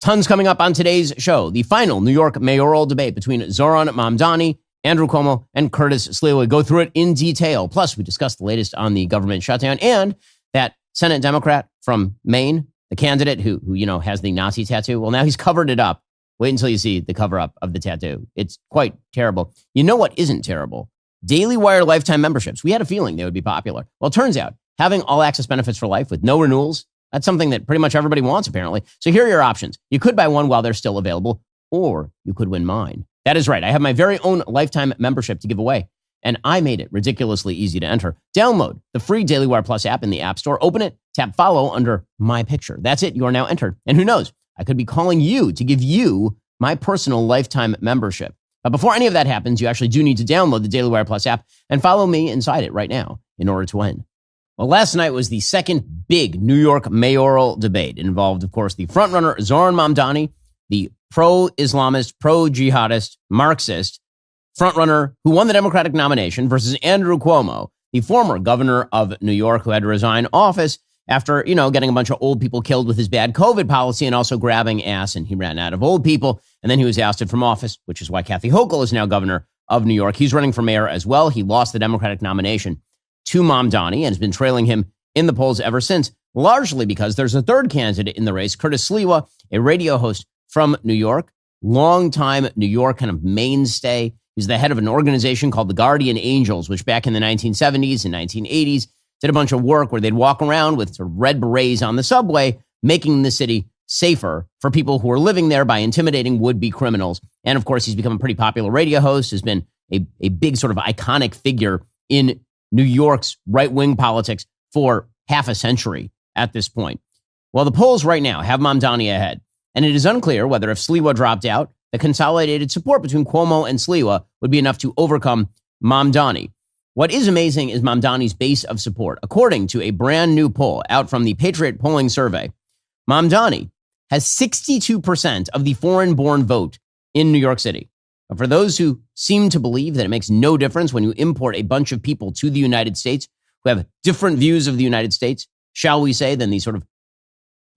Tons coming up on today's show. The final New York mayoral debate between Zoran Mamdani, Andrew Cuomo, and Curtis Sliwa. We go through it in detail. Plus, we discuss the latest on the government shutdown and that Senate Democrat from Maine, the candidate who has the Nazi tattoo. Well, now he's covered it up. Wait until you see the cover up of the tattoo. It's quite terrible. You know what isn't terrible? Daily Wire lifetime memberships. We had a feeling they would be popular. Well, it turns out having all access benefits for life with no renewals, that's something that pretty much everybody wants, apparently. So here are your options. You could buy one while they're still available, or you could win mine. That is right. I have my very own lifetime membership to give away, and I made it ridiculously easy to enter. Download the free Daily Wire Plus app in the App Store. Open it, tap follow under my picture. That's it. You are now entered. And who knows? I could be calling you to give you my personal lifetime membership. But before any of that happens, you actually do need to download the Daily Wire Plus app and follow me inside it right now in order to win. Well, last night was the second big New York mayoral debate. It involved, of course, the frontrunner Zoran Mamdani, the pro-Islamist, pro-jihadist, Marxist frontrunner who won the Democratic nomination, versus Andrew Cuomo, the former governor of New York who had to resign office after, getting a bunch of old people killed with his bad COVID policy and also grabbing ass, and he ran out of old people. And then he was ousted from office, which is why Kathy Hochul is now governor of New York. He's running for mayor as well. He lost the Democratic nomination to Mamdani and has been trailing him in the polls ever since, largely because there's a third candidate in the race, Curtis Sliwa, a radio host from New York, longtime New York kind of mainstay. He's the head of an organization called the Guardian Angels, which back in the 1970s and 1980s did a bunch of work where they'd walk around with sort of red berets on the subway, making the city safer for people who are living there by intimidating would-be criminals. And of course, he's become a pretty popular radio host, has been a big sort of iconic figure in New York's right-wing politics for half a century at this point. Well, the polls right now have Mamdani ahead, and it is unclear whether if Sliwa dropped out, the consolidated support between Cuomo and Sliwa would be enough to overcome Mamdani. What is amazing is Mamdani's base of support. According to a brand new poll out from the Patriot Polling Survey, Mamdani has 62% of the foreign-born vote in New York City. But for those who seem to believe that it makes no difference when you import a bunch of people to the United States who have different views of the United States, shall we say, than the sort of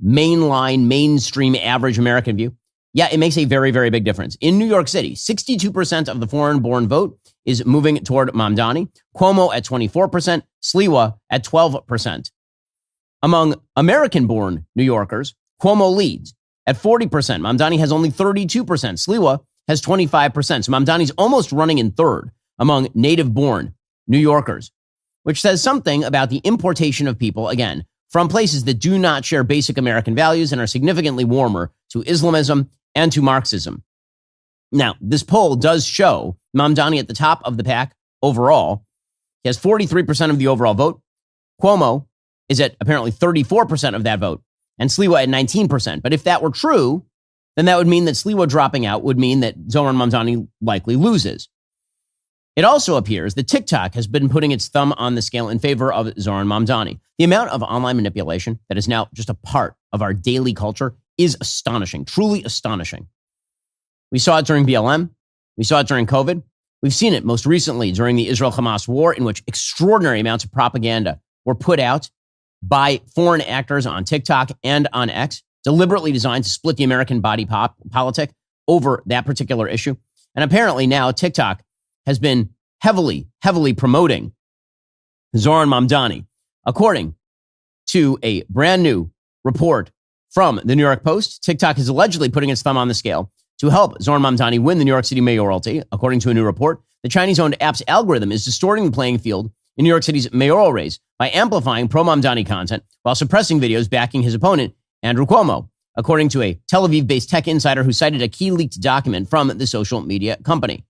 mainline, mainstream, average American view, yeah, it makes a very, very big difference. In New York City, 62% of the foreign-born vote is moving toward Mamdani, Cuomo at 24%, Sliwa at 12%. Among American-born New Yorkers, Cuomo leads at 40%. Mamdani has only 32%. Sliwa has 25%. So Mamdani's almost running in third among native-born New Yorkers, which says something about the importation of people, again, from places that do not share basic American values and are significantly warmer to Islamism and to Marxism. Now, this poll does show Mamdani at the top of the pack overall. He has 43% of the overall vote. Cuomo is at apparently 34% of that vote, and Sliwa at 19%. But if that were true, then that would mean that Sliwa dropping out would mean that Zoran Mamdani likely loses. It also appears that TikTok has been putting its thumb on the scale in favor of Zoran Mamdani. The amount of online manipulation that is now just a part of our daily culture is astonishing, truly astonishing. We saw it during BLM. We saw it during COVID. We've seen it most recently during the Israel-Hamas war, in which extraordinary amounts of propaganda were put out by foreign actors on TikTok and on X, deliberately designed to split the American body politic over that particular issue. And apparently now TikTok has been heavily promoting Zoran Mamdani. According to a brand new report from the New York Post, TikTok is allegedly putting its thumb on the scale to help Zoran Mamdani win the New York City mayoralty. According to a new report, the Chinese-owned app's algorithm is distorting the playing field in New York City's mayoral race by amplifying pro-Mamdani content while suppressing videos backing his opponent, Andrew Cuomo, according to a Tel Aviv-based tech insider who cited a key leaked document from the social media company.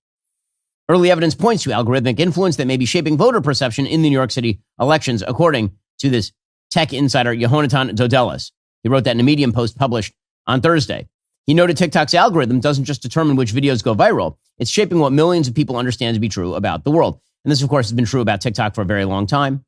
Early evidence points to algorithmic influence that may be shaping voter perception in the New York City elections, according to this tech insider, Yehonatan Dodelis. He wrote that in a Medium post published on Thursday. He noted TikTok's algorithm doesn't just determine which videos go viral, it's shaping what millions of people understand to be true about the world. And this, of course, has been true about TikTok for a very long time.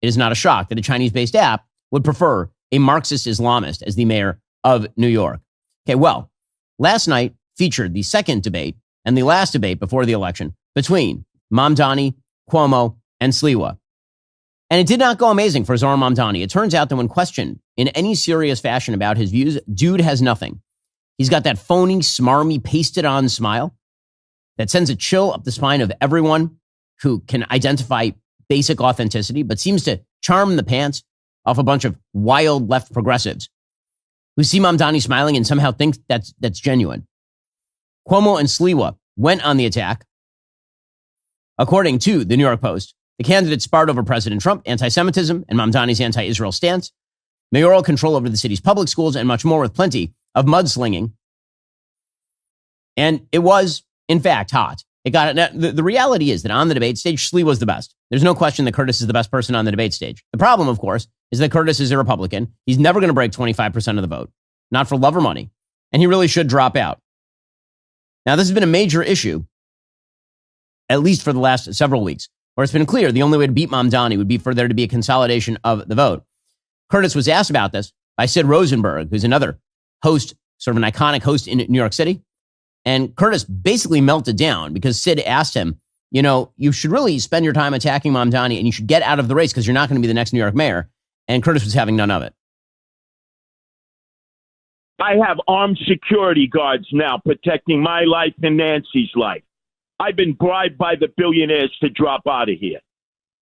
It is not a shock that a Chinese-based app would prefer a Marxist Islamist as the mayor of New York. Okay, well, last night featured the second debate and the last debate before the election between Mamdani, Cuomo, and Sliwa. And it did not go amazing for Zoran Mamdani. It turns out that when questioned in any serious fashion about his views, dude has nothing. He's got that phony, smarmy, pasted-on smile that sends a chill up the spine of everyone who can identify basic authenticity, but seems to charm the pants off a bunch of wild left progressives who see Mamdani smiling and somehow think that's genuine. Cuomo and Sliwa went on the attack. According to the New York Post, the candidates sparred over President Trump, anti-Semitism, and Mamdani's anti-Israel stance, mayoral control over the city's public schools, and much more, with plenty of mudslinging. And it was, in fact, hot. It got it. The reality is that on the debate stage, Slee was the best. There's no question that Curtis is the best person on the debate stage. The problem, of course, is that Curtis is a Republican. He's never going to break 25% of the vote, not for love or money. And he really should drop out. Now, this has been a major issue, at least for the last several weeks, where it's been clear the only way to beat Mamdani would be for there to be a consolidation of the vote. Curtis was asked about this by Sid Rosenberg, who's another host, sort of an iconic host in New York City. And Curtis basically melted down because Sid asked him, you know, you should really spend your time attacking Mamdani and you should get out of the race because you're not going to be the next New York mayor. And Curtis was having none of it. I have armed security guards now protecting my life and Nancy's life. I've been bribed by the billionaires to drop out of here.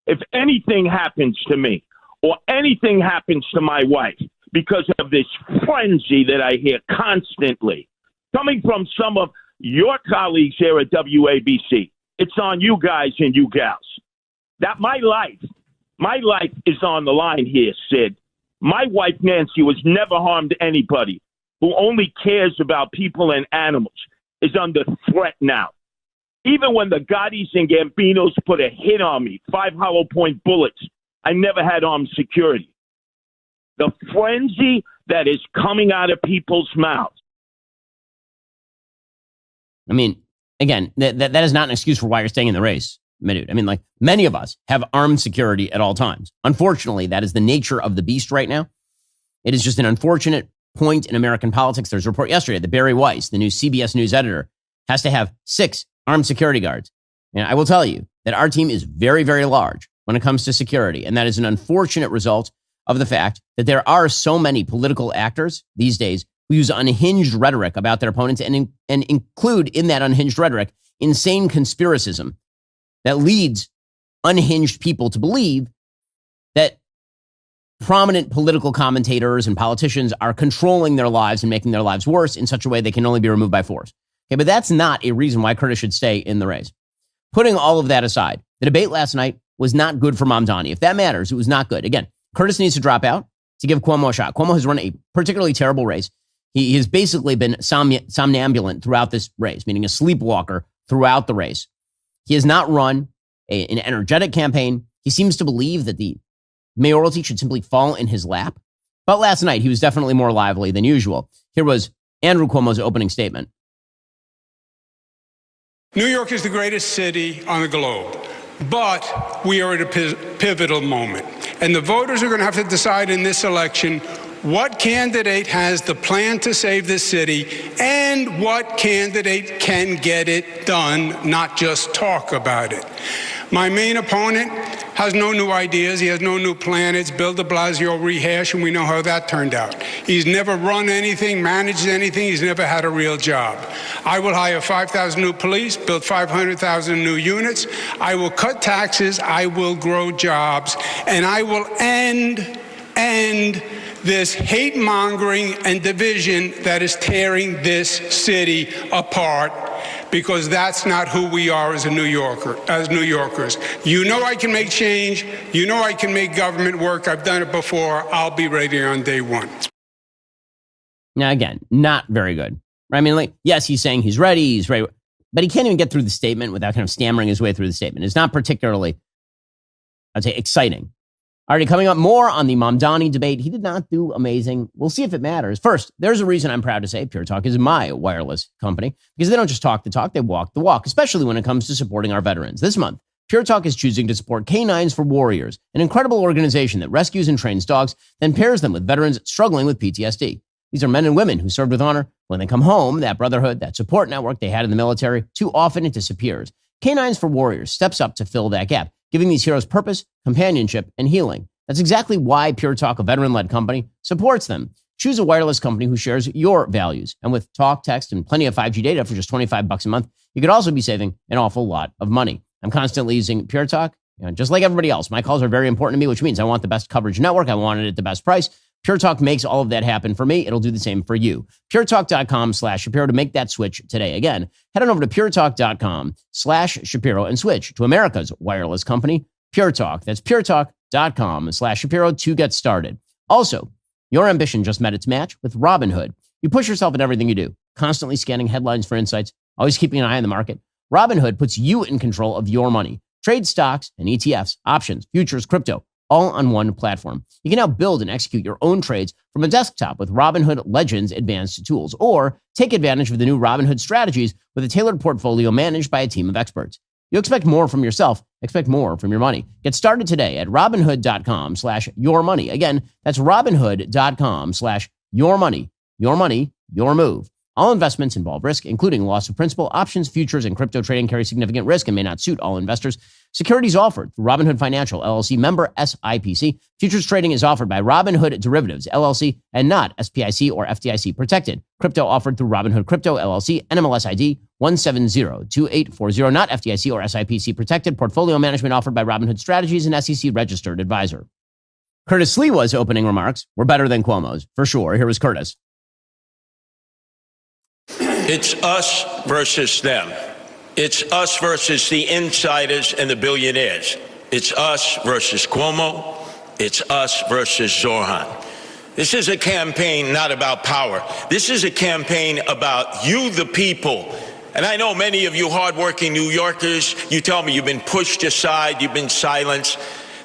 If anything happens to me or anything happens to my wife because of this frenzy that I hear constantly, coming from some of your colleagues here at WABC, it's on you guys and you gals. That my life is on the line here, Sid. My wife, Nancy, was never harmed anybody who only cares about people and animals is under threat now. Even when the Gottis and Gambinos put a hit on me, 5 hollow point bullets, I never had armed security. The frenzy that is coming out of people's mouths. I mean, again, that is not an excuse for why you're staying in the race. I mean, like, many of us have armed security at all times. Unfortunately, that is the nature of the beast right now. It is just an unfortunate point in American politics. There's a report yesterday that Barry Weiss, the new CBS News editor, has to have 6 armed security guards. And I will tell you that our team is very, very large when it comes to security. And that is an unfortunate result of the fact that there are so many political actors these days who use unhinged rhetoric about their opponents and include in that unhinged rhetoric insane conspiracism that leads unhinged people to believe that prominent political commentators and politicians are controlling their lives and making their lives worse in such a way they can only be removed by force. Okay, but that's not a reason why Curtis should stay in the race. Putting all of that aside, the debate last night was not good for Mamdani. If that matters, it was not good. Again, Curtis needs to drop out to give Cuomo a shot. Cuomo has run a particularly terrible race. He has basically been somnambulant throughout this race, meaning a sleepwalker throughout the race. He has not run an energetic campaign. He seems to believe that the mayoralty should simply fall in his lap. But last night, he was definitely more lively than usual. Here was Andrew Cuomo's opening statement. New York is the greatest city on the globe, but we are at a pivotal moment. And the voters are going to have to decide in this election what candidate has the plan to save this city and what candidate can get it done, not just talk about it. My main opponent has no new ideas. He has no new plan. It's Bill de Blasio rehash, and we know how that turned out. He's never run anything, managed anything. He's never had a real job. I will hire 5,000 new police, build 500,000 new units. I will cut taxes. I will grow jobs. And I will end this hate-mongering and division that is tearing this city apart, because that's not who we are as New Yorkers. You know I can make change. You know I can make government work. I've done it before. I'll be ready on day one. Now, again, not very good. I mean, like, yes, he's saying he's ready, but he can't even get through the statement without kind of stammering his way through the statement. It's not particularly, I'd say, exciting. Already coming up more on the Mamdani debate. He did not do amazing. We'll see if it matters. First, there's a reason I'm proud to say Pure Talk is my wireless company, because they don't just talk the talk, they walk the walk, especially when it comes to supporting our veterans. This month, Pure Talk is choosing to support Canines for Warriors, an incredible organization that rescues and trains dogs, then pairs them with veterans struggling with PTSD. These are men and women who served with honor. When they come home, that brotherhood, that support network they had in the military, too often it disappears. Canines for Warriors steps up to fill that gap, giving these heroes purpose, companionship, and healing. That's exactly why Pure Talk, a veteran-led company, supports them. Choose a wireless company who shares your values. And with talk, text, and plenty of 5G data for just $25 a month, you could also be saving an awful lot of money. I'm constantly using Pure Talk, just like everybody else. My calls are very important to me, which means I want the best coverage network. I want it at the best price. Pure Talk makes all of that happen for me. It'll do the same for you. puretalk.com/Shapiro to make that switch today. Again, head on over to puretalk.com/Shapiro and switch to America's wireless company, Pure Talk. That's puretalk.com/Shapiro to get started. Also, your ambition just met its match with Robinhood. You push yourself in everything you do, constantly scanning headlines for insights, always keeping an eye on the market. Robinhood puts you in control of your money. Trade stocks and ETFs, options, futures, crypto, all on one platform. You can now build and execute your own trades from a desktop with Robinhood Legends advanced tools, or take advantage of the new Robinhood strategies with a tailored portfolio managed by a team of experts. You expect more from yourself, expect more from your money. Get started today at robinhood.com/yourmoney. Again, that's robinhood.com/yourmoney. Your money, your move. All investments involve risk, including loss of principal. Options, futures, and crypto trading carry significant risk and may not suit all investors. Securities offered through Robinhood Financial, LLC, member SIPC. Futures trading is offered by Robinhood Derivatives, LLC, and not SPIC or FDIC protected. Crypto offered through Robinhood Crypto, LLC, NMLS ID 1702840, not FDIC or SIPC protected. Portfolio management offered by Robinhood Strategies, an SEC registered advisor. Curtis Sliwa's opening remarks were better than Cuomo's, for sure. Here was Curtis. It's us versus them. It's us versus the insiders and the billionaires. It's us versus Cuomo. It's us versus Zoran. This is a campaign not about power. This is a campaign about you, the people. And I know many of you hardworking New Yorkers, you tell me you've been pushed aside, you've been silenced.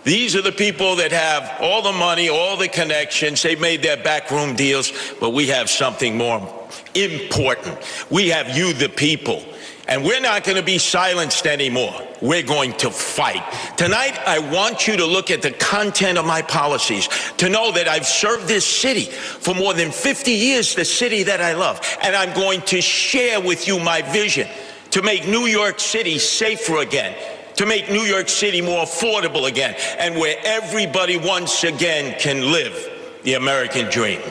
These are the people that have all the money, all the connections. They've made their backroom deals, but we have something more important. We have you, the people. And we're not going to be silenced anymore. We're going to fight. Tonight, I want you to look at the content of my policies, to know that I've served this city for more than 50 years, the city that I love. And I'm going to share with you my vision to make New York City safer again, to make New York City more affordable again, and where everybody once again can live the American dream.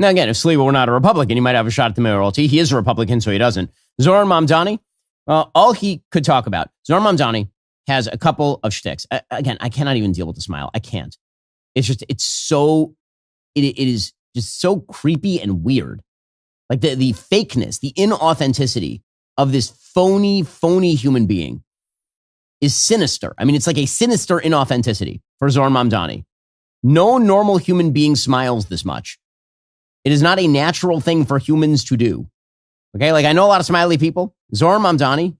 Now, again, if Sliwa were not a Republican, he might have a shot at the mayoralty. He is a Republican, so he doesn't. Zoran Mamdani, well, all he could talk about. Zoran Mamdani has a couple of shticks. Again, I cannot even deal with the smile. I can't. It is just so creepy and weird. Like the fakeness, the inauthenticity of this phony human being is sinister. I mean, it's like a sinister inauthenticity for Zoran Mamdani. No normal human being smiles this much. It is not a natural thing for humans to do. Okay, like I know a lot of smiley people. Zoran Mamdani,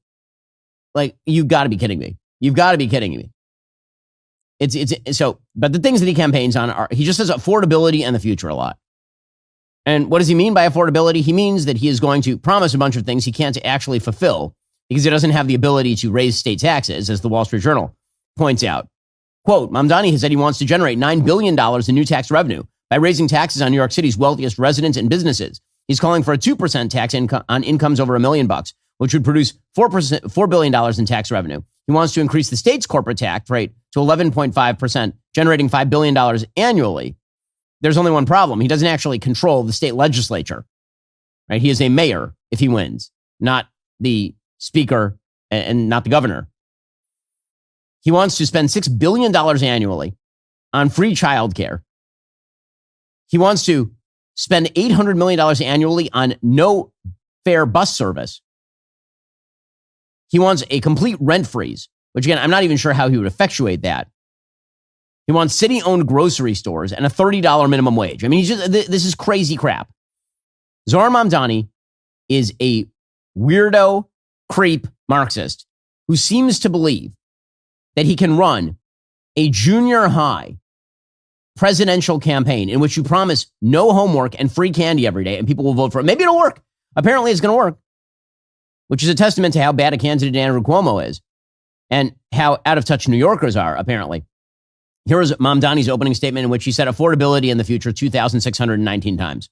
like you've got to be kidding me. You've got to be kidding me. But the things that he campaigns on are, he just says affordability and the future a lot. And what does he mean by affordability? He means that he is going to promise a bunch of things he can't actually fulfill because he doesn't have the ability to raise state taxes, as the Wall Street Journal points out. Quote, Mamdani has said he wants to generate $9 billion in new tax revenue by raising taxes on New York City's wealthiest residents and businesses. He's calling for a 2% tax on incomes over $1 million, which would produce $4 billion in tax revenue. He wants to increase the state's corporate tax rate to 11.5%, generating $5 billion annually. There's only one problem. He doesn't actually control the state legislature. Right? He is a mayor if he wins, not the speaker and not the governor. He wants to spend $6 billion annually on free childcare. He wants to spend $800 million annually on no fare bus service. He wants a complete rent freeze, which again, I'm not even sure how he would effectuate that. He wants city-owned grocery stores and a $30 minimum wage. I mean, this is crazy crap. Zoran Mamdani is a weirdo, creep Marxist who seems to believe that he can run a junior high presidential campaign in which you promise no homework and free candy every day and people will vote for it. Maybe it'll work. Apparently it's going to work, which is a testament to how bad a candidate Andrew Cuomo is and how out of touch New Yorkers are, apparently. Here is Mamdani's opening statement in which he said affordability in the future 2,619 times.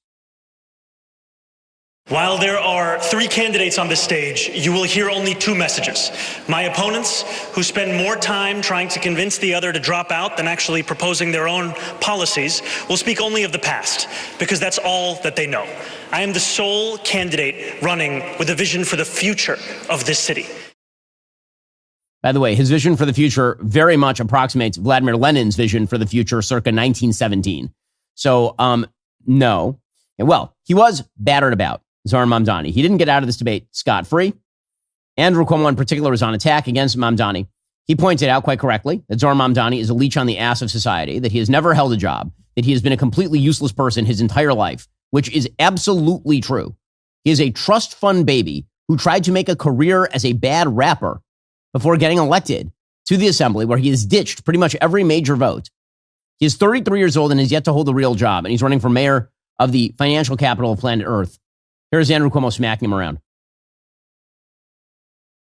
While there are 3 candidates on this stage, you will hear only 2 messages. My opponents, who spend more time trying to convince the other to drop out than actually proposing their own policies, will speak only of the past, because that's all that they know. I am the sole candidate running with a vision for the future of this city. By the way, his vision for the future very much approximates Vladimir Lenin's vision for the future circa 1917. So, no. Well, he was battered about. Zoran Mamdani. He didn't get out of this debate scot-free. Andrew Cuomo in particular was on attack against Mamdani. He pointed out quite correctly that Zoran Mamdani is a leech on the ass of society, that he has never held a job, that he has been a completely useless person his entire life, which is absolutely true. He is a trust fund baby who tried to make a career as a bad rapper before getting elected to the assembly, where he has ditched pretty much every major vote. He is 33 years old and has yet to hold a real job, and he's running for mayor of the financial capital of planet Earth. Here's Andrew Cuomo smacking him around.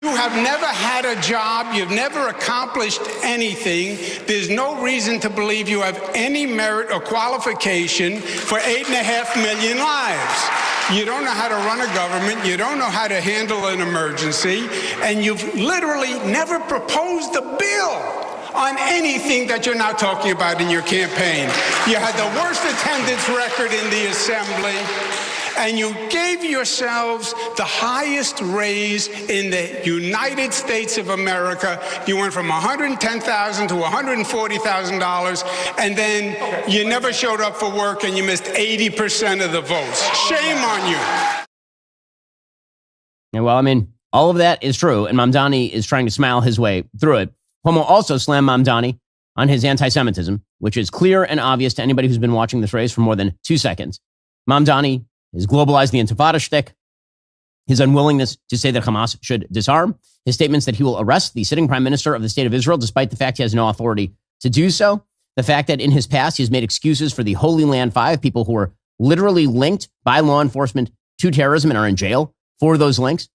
You have never had a job. You've never accomplished anything. There's no reason to believe you have any merit or qualification for 8.5 million lives. You don't know how to run a government. You don't know how to handle an emergency. And you've literally never proposed a bill on anything that you're now talking about in your campaign. You had the worst attendance record in the assembly. And you gave yourselves the highest raise in the United States of America. You went from $110,000 to $140,000, and then you never showed up for work, and you missed 80% of the votes. Shame on you. Yeah, well, I mean, all of that is true, and Mamdani is trying to smile his way through it. Cuomo also slammed Mamdani on his anti-Semitism, which is clear and obvious to anybody who's been watching this race for more than 2 seconds. Mamdani has globalized the Intifada shtick, his unwillingness to say that Hamas should disarm, his statements that he will arrest the sitting prime minister of the state of Israel, despite the fact he has no authority to do so, the fact that in his past he has made excuses for the Holy Land Five, people who are literally linked by law enforcement to terrorism and are in jail for those links,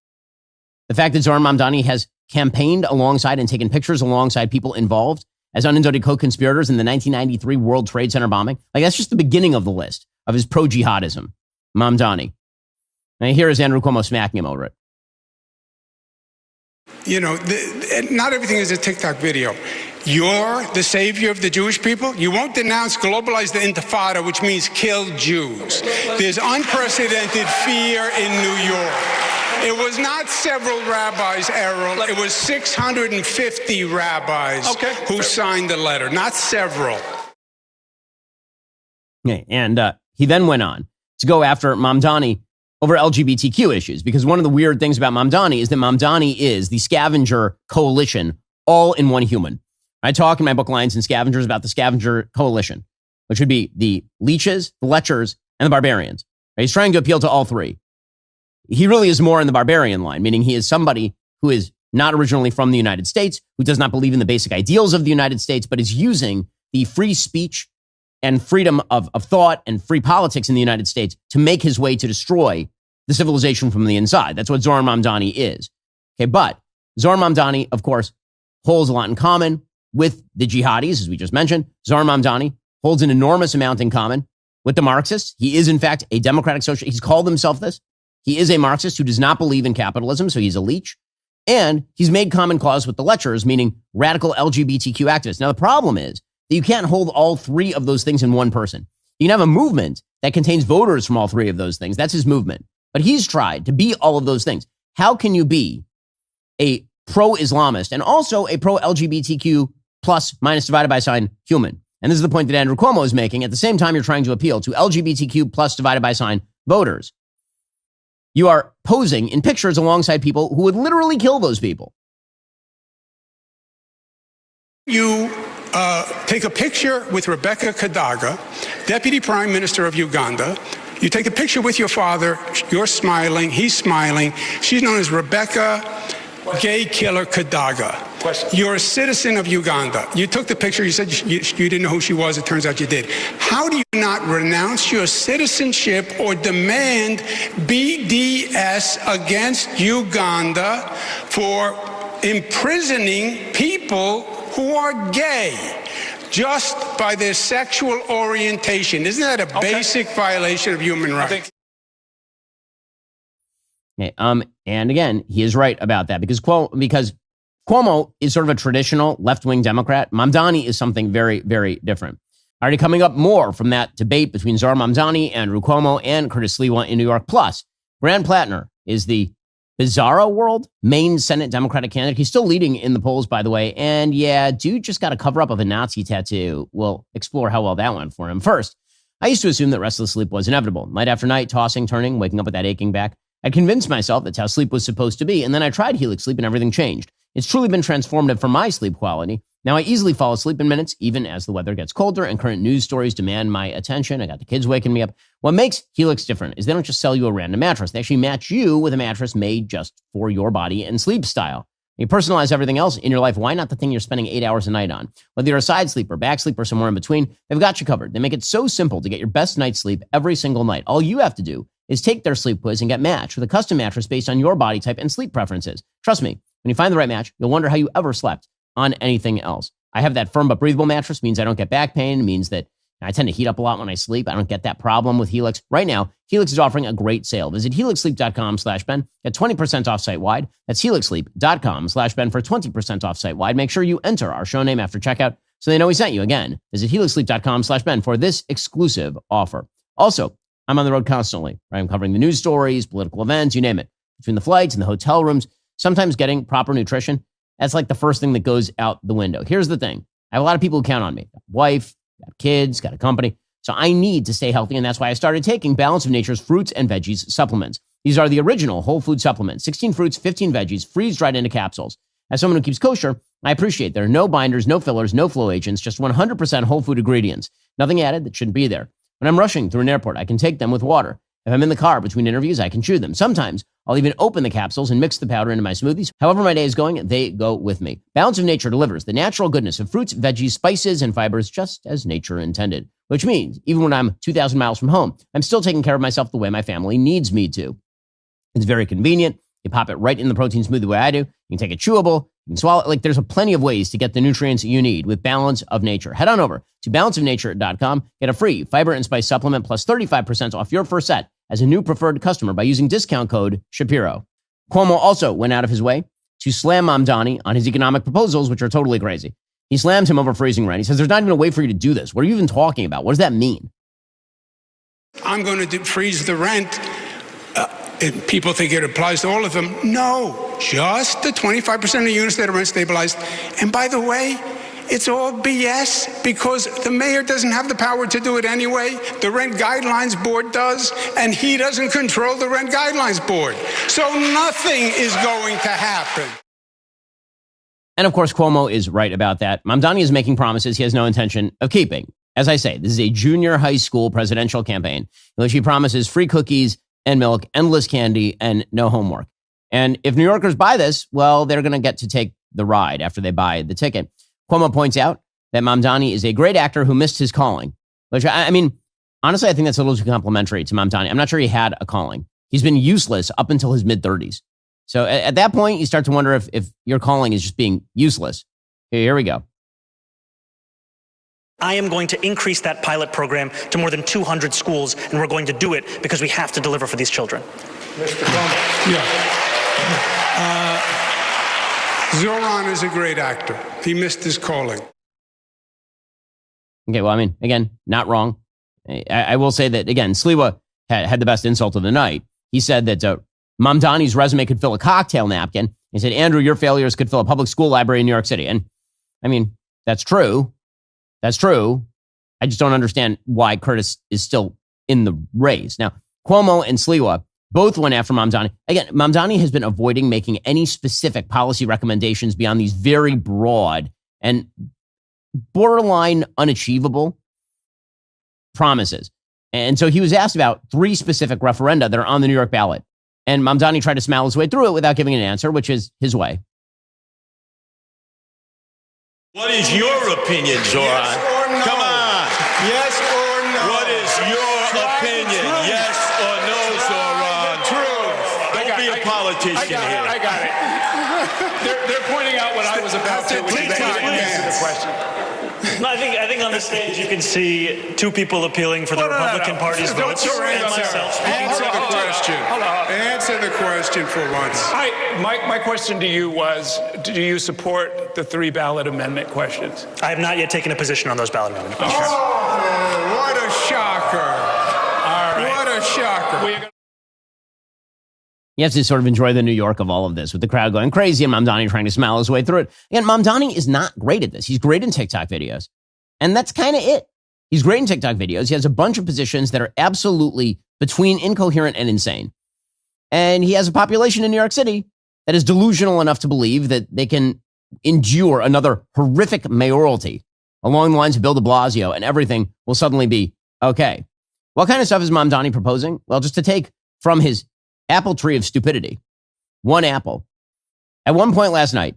the fact that Zoran Mamdani has campaigned alongside and taken pictures alongside people involved as unindicted co-conspirators in the 1993 World Trade Center bombing. Like, that's just the beginning of the list of his pro-jihadism. Mamdani. And here is Andrew Cuomo smacking him over it. You know, not everything is a TikTok video. You're the savior of the Jewish people. You won't denounce, globalize the Intifada, which means kill Jews. There's unprecedented fear in New York. It was not several rabbis, Errol. It was 650 rabbis who signed the letter, not several. Okay, and he then went on to go after Mamdani over LGBTQ issues, because one of the weird things about Mamdani is that Mamdani is the scavenger coalition all in one human. I talk in my book Lions and Scavengers about the scavenger coalition, which would be the leeches, the lechers, and the barbarians. He's trying to appeal to all three. He really is more in the barbarian line, meaning he is somebody who is not originally from the United States, who does not believe in the basic ideals of the United States, but is using the free speech and freedom of thought and free politics in the United States to make his way to destroy the civilization from the inside. That's what Zoran Mamdani is. Okay, but Zoran Mamdani, of course, holds a lot in common with the jihadis, as we just mentioned. Zoran Mamdani holds an enormous amount in common with the Marxists. He is, in fact, a democratic socialist. He's called himself this. He is a Marxist who does not believe in capitalism, so he's a leech. And he's made common cause with the lechers, meaning radical LGBTQ activists. Now, the problem is that you can't hold all three of those things in one person. You can have a movement that contains voters from all three of those things. That's his movement. But he's tried to be all of those things. How can you be a pro-Islamist and also a pro-LGBTQ plus minus divided by sign human? And this is the point that Andrew Cuomo is making. At the same time, you're trying to appeal to LGBTQ plus divided by sign voters. You are posing in pictures alongside people who would literally kill those people. You take a picture with Rebecca Kadaga, Deputy Prime Minister of Uganda. You take a picture with your father. You're smiling. He's smiling. She's known as Rebecca Gay Killer Kadaga. You're a citizen of Uganda. You took the picture. You said you didn't know who she was. It turns out you did. How do you not renounce your citizenship or demand BDS against Uganda for imprisoning people who are gay just by their sexual orientation? Isn't that a basic violation of human rights? Okay, and again, he is right about that because Cuomo is sort of a traditional left-wing Democrat. Mamdani is something very, very different. Already coming up more from that debate between Zohran Mamdani, Andrew Cuomo, and Curtis Sliwa in New York. Plus, Grant Plattner is the bizarro world Maine Senate Democratic candidate. He's still leading in the polls, by the way. And yeah, dude just got a cover-up of a Nazi tattoo. We'll explore how well that went for him. First, I used to assume that restless sleep was inevitable. Night after night, tossing, turning, waking up with that aching back. I convinced myself that's how sleep was supposed to be. And then I tried Helix Sleep and everything changed. It's truly been transformative for my sleep quality. Now I easily fall asleep in minutes, even as the weather gets colder and current news stories demand my attention. I got the kids waking me up. What makes Helix different is they don't just sell you a random mattress. They actually match you with a mattress made just for your body and sleep style. You personalize everything else in your life. Why not the thing you're spending 8 hours a night on? Whether you're a side sleeper, back sleeper, somewhere in between, they've got you covered. They make it so simple to get your best night's sleep every single night. All you have to do is take their sleep quiz and get matched with a custom mattress based on your body type and sleep preferences. Trust me, when you find the right match, you'll wonder how you ever slept on anything else. I have that firm but breathable mattress, means I don't get back pain, means that I tend to heat up a lot when I sleep. I don't get that problem with Helix. Right now, Helix is offering a great sale. Visit helixsleep.com/Ben. Get 20% off site-wide. That's helixsleep.com/Ben for 20% off site-wide. Make sure you enter our show name after checkout so they know we sent you. Again, visit helixsleep.com/Ben for this exclusive offer. Also, I'm on the road constantly. Right? I'm covering the news stories, political events, you name it. Between the flights and the hotel rooms, sometimes getting proper nutrition, that's like the first thing that goes out the window. Here's the thing. I have a lot of people who count on me. Got a wife, got kids, got a company. So I need to stay healthy, and that's why I started taking Balance of Nature's fruits and veggies supplements. These are the original whole food supplements. 16 fruits, 15 veggies, freeze-dried into capsules. As someone who keeps kosher, I appreciate there are no binders, no fillers, no flow agents, just 100% whole food ingredients. Nothing added that shouldn't be there. When I'm rushing through an airport, I can take them with water. If I'm in the car between interviews, I can chew them. Sometimes I'll even open the capsules and mix the powder into my smoothies. However my day is going, they go with me. Balance of Nature delivers the natural goodness of fruits, veggies, spices, and fibers just as nature intended. Which means even when I'm 2,000 miles from home, I'm still taking care of myself the way my family needs me to. It's very convenient. You pop it right in the protein smoothie the way I do. You can take it chewable. You can swallow it. Like there's plenty of ways to get the nutrients you need with Balance of Nature. Head on over to balanceofnature.com. Get a free fiber and spice supplement plus 35% off your first set as a new preferred customer by using discount code Shapiro. Cuomo also went out of his way to slam Mamdani on his economic proposals, which are totally crazy. He slams him over freezing rent. He says, there's not even a way for you to do this. What are you even talking about? What does that mean? I'm going to freeze the rent. And people think it applies to all of them. No, just the 25% of units that are rent stabilized. And by the way, it's all BS because the mayor doesn't have the power to do it anyway. The Rent Guidelines Board does, and he doesn't control the Rent Guidelines Board. So nothing is going to happen. And of course, Cuomo is right about that. Mamdani is making promises he has no intention of keeping. As I say, this is a junior high school presidential campaign in which he promises free cookies and milk, endless candy, and no homework. And if New Yorkers buy this, well, they're going to get to take the ride after they buy the ticket. Cuomo points out that Mamdani is a great actor who missed his calling, which, I mean, honestly, I think that's a little too complimentary to Mamdani. I'm not sure he had a calling. He's been useless up until his mid-30s. So at that point, you start to wonder if your calling is just being useless. Here we go. I am going to increase that pilot program to more than 200 schools, and we're going to do it because we have to deliver for these children. Mr. Cuomo. Yeah. Zohran is a great actor. He missed his calling. Okay, well, I mean, again, not wrong. I will say that, again, Sliwa had the best insult of the night. He said that Mamdani's resume could fill a cocktail napkin. He said, Andrew, your failures could fill a public school library in New York City. And, I mean, that's true. That's true. I just don't understand why Curtis is still in the race. Now, Cuomo and Sliwa both went after Mamdani. Again, Mamdani has been avoiding making any specific policy recommendations beyond these very broad and borderline unachievable promises. And so he was asked about 3 specific referenda that are on the New York ballot. And Mamdani tried to smile his way through it without giving an answer, which is his way. What is your opinion, Zohran? Yes or no? Come on. Yes or no? What is your opinion? Yes or no, Zohran? Don't be a politician here. I got it. They're pointing out what I was about to. Please answer the question. No, I think on the stage you can see 2 people appealing for the Republican Party's votes. Answer and myself. the question. Hold on. Answer answer the question for once. My question to you was, do you support the 3 ballot amendment questions? I have not yet taken a position on those ballot amendment questions. Oh, what a shocker. All right. What a shocker. You have to sort of enjoy the New York of all of this, with the crowd going crazy and Mamdani trying to smile his way through it. And Mamdani is not great at this. He's great in TikTok videos. And that's kind of it. He's great in TikTok videos. He has a bunch of positions that are absolutely between incoherent and insane. And he has a population in New York City that is delusional enough to believe that they can endure another horrific mayoralty along the lines of Bill de Blasio, and everything will suddenly be okay. What kind of stuff is Mamdani proposing? Well, just to take from his apple tree of stupidity, one apple. At one point last night,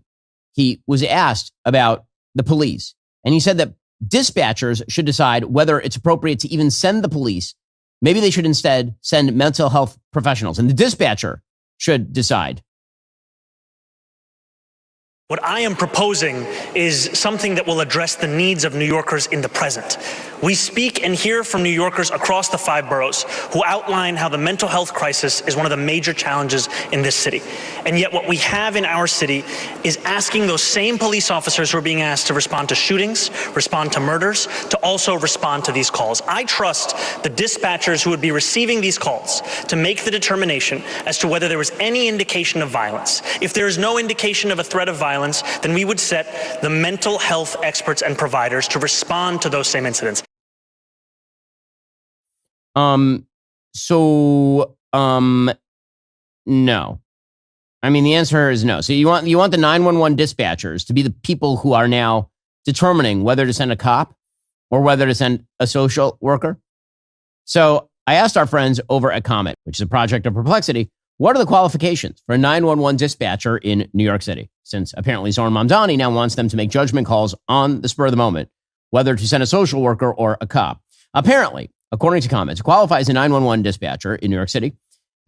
he was asked about the police, and he said that dispatchers should decide whether it's appropriate to even send the police. Maybe they should instead send mental health professionals, and the dispatcher should decide. What I am proposing is something that will address the needs of New Yorkers in the present. We speak and hear from New Yorkers across the 5 boroughs who outline how the mental health crisis is one of the major challenges in this city. And yet what we have in our city is asking those same police officers who are being asked to respond to shootings, respond to murders, to also respond to these calls. I trust the dispatchers who would be receiving these calls to make the determination as to whether there was any indication of violence. If there is no indication of a threat of violence, then we would set the mental health experts and providers to respond to those same incidents. No. I mean, the answer is no. So you want the 911 dispatchers to be the people who are now determining whether to send a cop or whether to send a social worker. So I asked our friends over at Comet, which is a project of Perplexity, what are the qualifications for a 911 dispatcher in New York City? Since apparently Zohran Mamdani now wants them to make judgment calls on the spur of the moment, whether to send a social worker or a cop. Apparently, according to Comet, to qualify as a 911 dispatcher in New York City,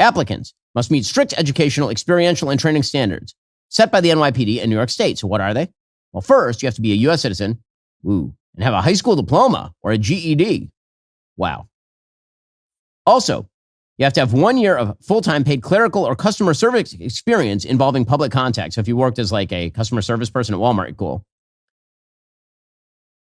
applicants must meet strict educational, experiential, and training standards set by the NYPD and New York State. So what are they? Well, first, you have to be a U.S. citizen, and have a high school diploma or a GED. Wow. Also, you have to have 1 year of full-time paid clerical or customer service experience involving public contact. So if you worked as like a customer service person at Walmart, cool.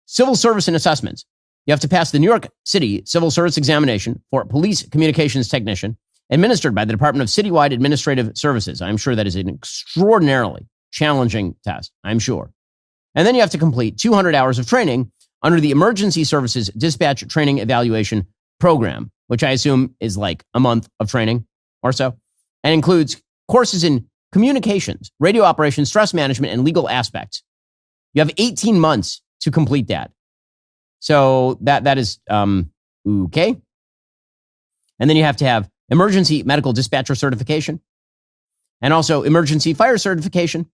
Civil service and assessments. You have to pass the New York City Civil Service Examination for Police Communications Technician, administered by the Department of Citywide Administrative Services. I'm sure that is an extraordinarily challenging test, I'm sure. And then you have to complete 200 hours of training under the Emergency Services Dispatch Training Evaluation Program, which I assume is like a month of training or so, and includes courses in communications, radio operations, stress management, and legal aspects. You have 18 months to complete that. So that is okay. And then you have to have emergency medical dispatcher certification, and also emergency fire certification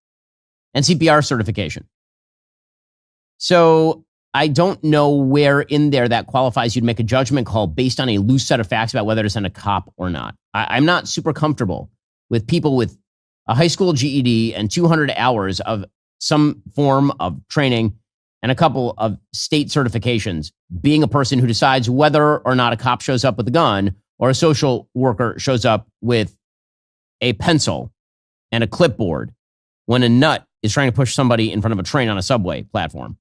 and CPR certification. So I don't know where in there that qualifies you to make a judgment call based on a loose set of facts about whether to send a cop or not. I'm not super comfortable with people with a high school GED and 200 hours of some form of training and a couple of state certifications being a person who decides whether or not a cop shows up with a gun or a social worker shows up with a pencil and a clipboard when a nut is trying to push somebody in front of a train on a subway platform.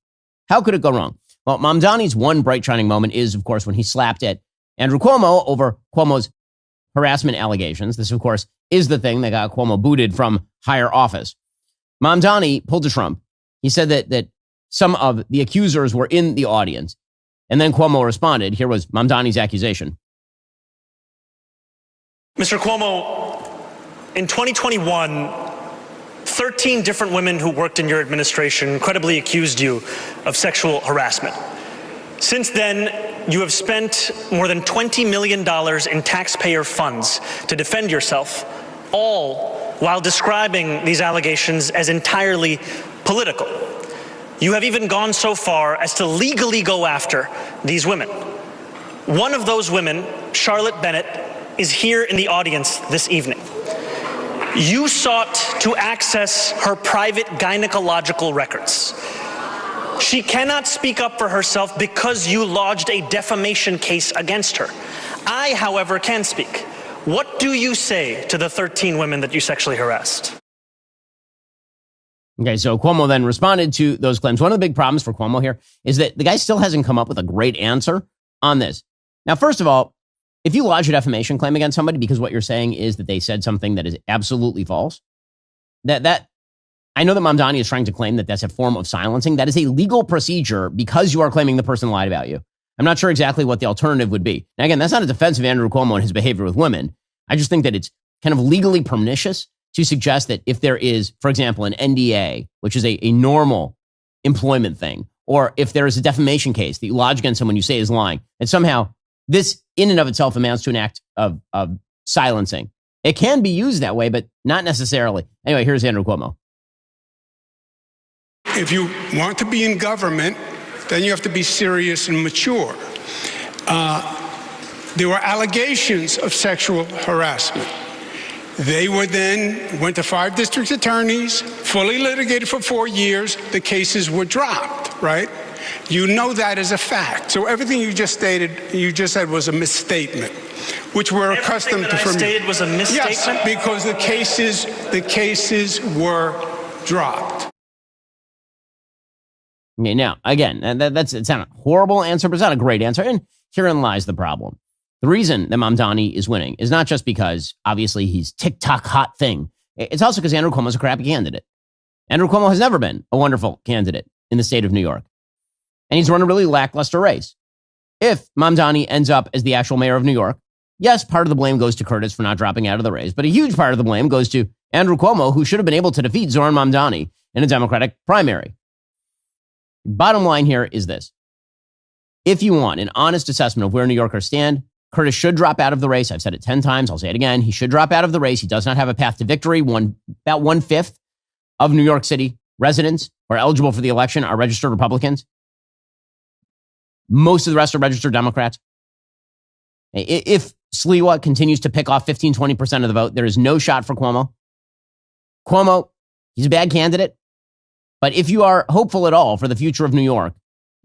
How could it go wrong? Well, Mamdani's one bright shining moment is, of course, when he slapped at Andrew Cuomo over Cuomo's harassment allegations. This, of course, is the thing that got Cuomo booted from higher office. Mamdani pulled a Trump. He said that some of the accusers were in the audience. And then Cuomo responded. Here was Mamdani's accusation. Mr. Cuomo, in 2021, 13 different women who worked in your administration credibly accused you of sexual harassment. Since then, you have spent more than $20 million in taxpayer funds to defend yourself, all while describing these allegations as entirely political. You have even gone so far as to legally go after these women. One of those women, Charlotte Bennett, is here in the audience this evening. You sought to access her private gynecological records. She cannot speak up for herself because you lodged a defamation case against her. I, however, can speak. What do you say to the 13 women that you sexually harassed? Okay, so Cuomo then responded to those claims. One of the big problems for Cuomo here is that the guy still hasn't come up with a great answer on this. Now, first of all, if you lodge a defamation claim against somebody because what you're saying is that they said something that is absolutely false, that I know that Mamdani is trying to claim that that's a form of silencing. That is a legal procedure because you are claiming the person lied about you. I'm not sure exactly what the alternative would be. Now, again, that's not a defense of Andrew Cuomo and his behavior with women. I just think that it's kind of legally pernicious to suggest that if there is, for example, an NDA, which is a normal employment thing, or if there is a defamation case that you lodge against someone you say is lying, that somehow this in and of itself amounts to an act of silencing. It can be used that way, but not necessarily. Anyway, here's Andrew Cuomo. If you want to be in government, then you have to be serious and mature. There were allegations of sexual harassment. They were then went to 5 district attorneys, fully litigated for 4 years. The cases were dropped, right? You know that as a fact. So everything you just said was a misstatement, which we're accustomed to from you. Everything that I stated was a misstatement? Yes, because the cases were dropped. Okay, now, again, it's not a horrible answer, but it's not a great answer. And herein lies the problem. The reason that Mamdani is winning is not just because, obviously, he's TikTok hot thing. It's also because Andrew Cuomo is a crappy candidate. Andrew Cuomo has never been a wonderful candidate in the state of New York. And he's run a really lackluster race. If Mamdani ends up as the actual mayor of New York, yes, part of the blame goes to Curtis for not dropping out of the race, but a huge part of the blame goes to Andrew Cuomo, who should have been able to defeat Zoran Mamdani in a Democratic primary. Bottom line here is this. If you want an honest assessment of where New Yorkers stand, Curtis should drop out of the race. I've said it 10 times. I'll say it again. He should drop out of the race. He does not have a path to victory. About 1/5 of New York City residents who are eligible for the election are registered Republicans. Most of the rest are registered Democrats. If Sliwa continues to pick off 15, 20% of the vote, there is no shot for Cuomo. Cuomo, he's a bad candidate. But if you are hopeful at all for the future of New York,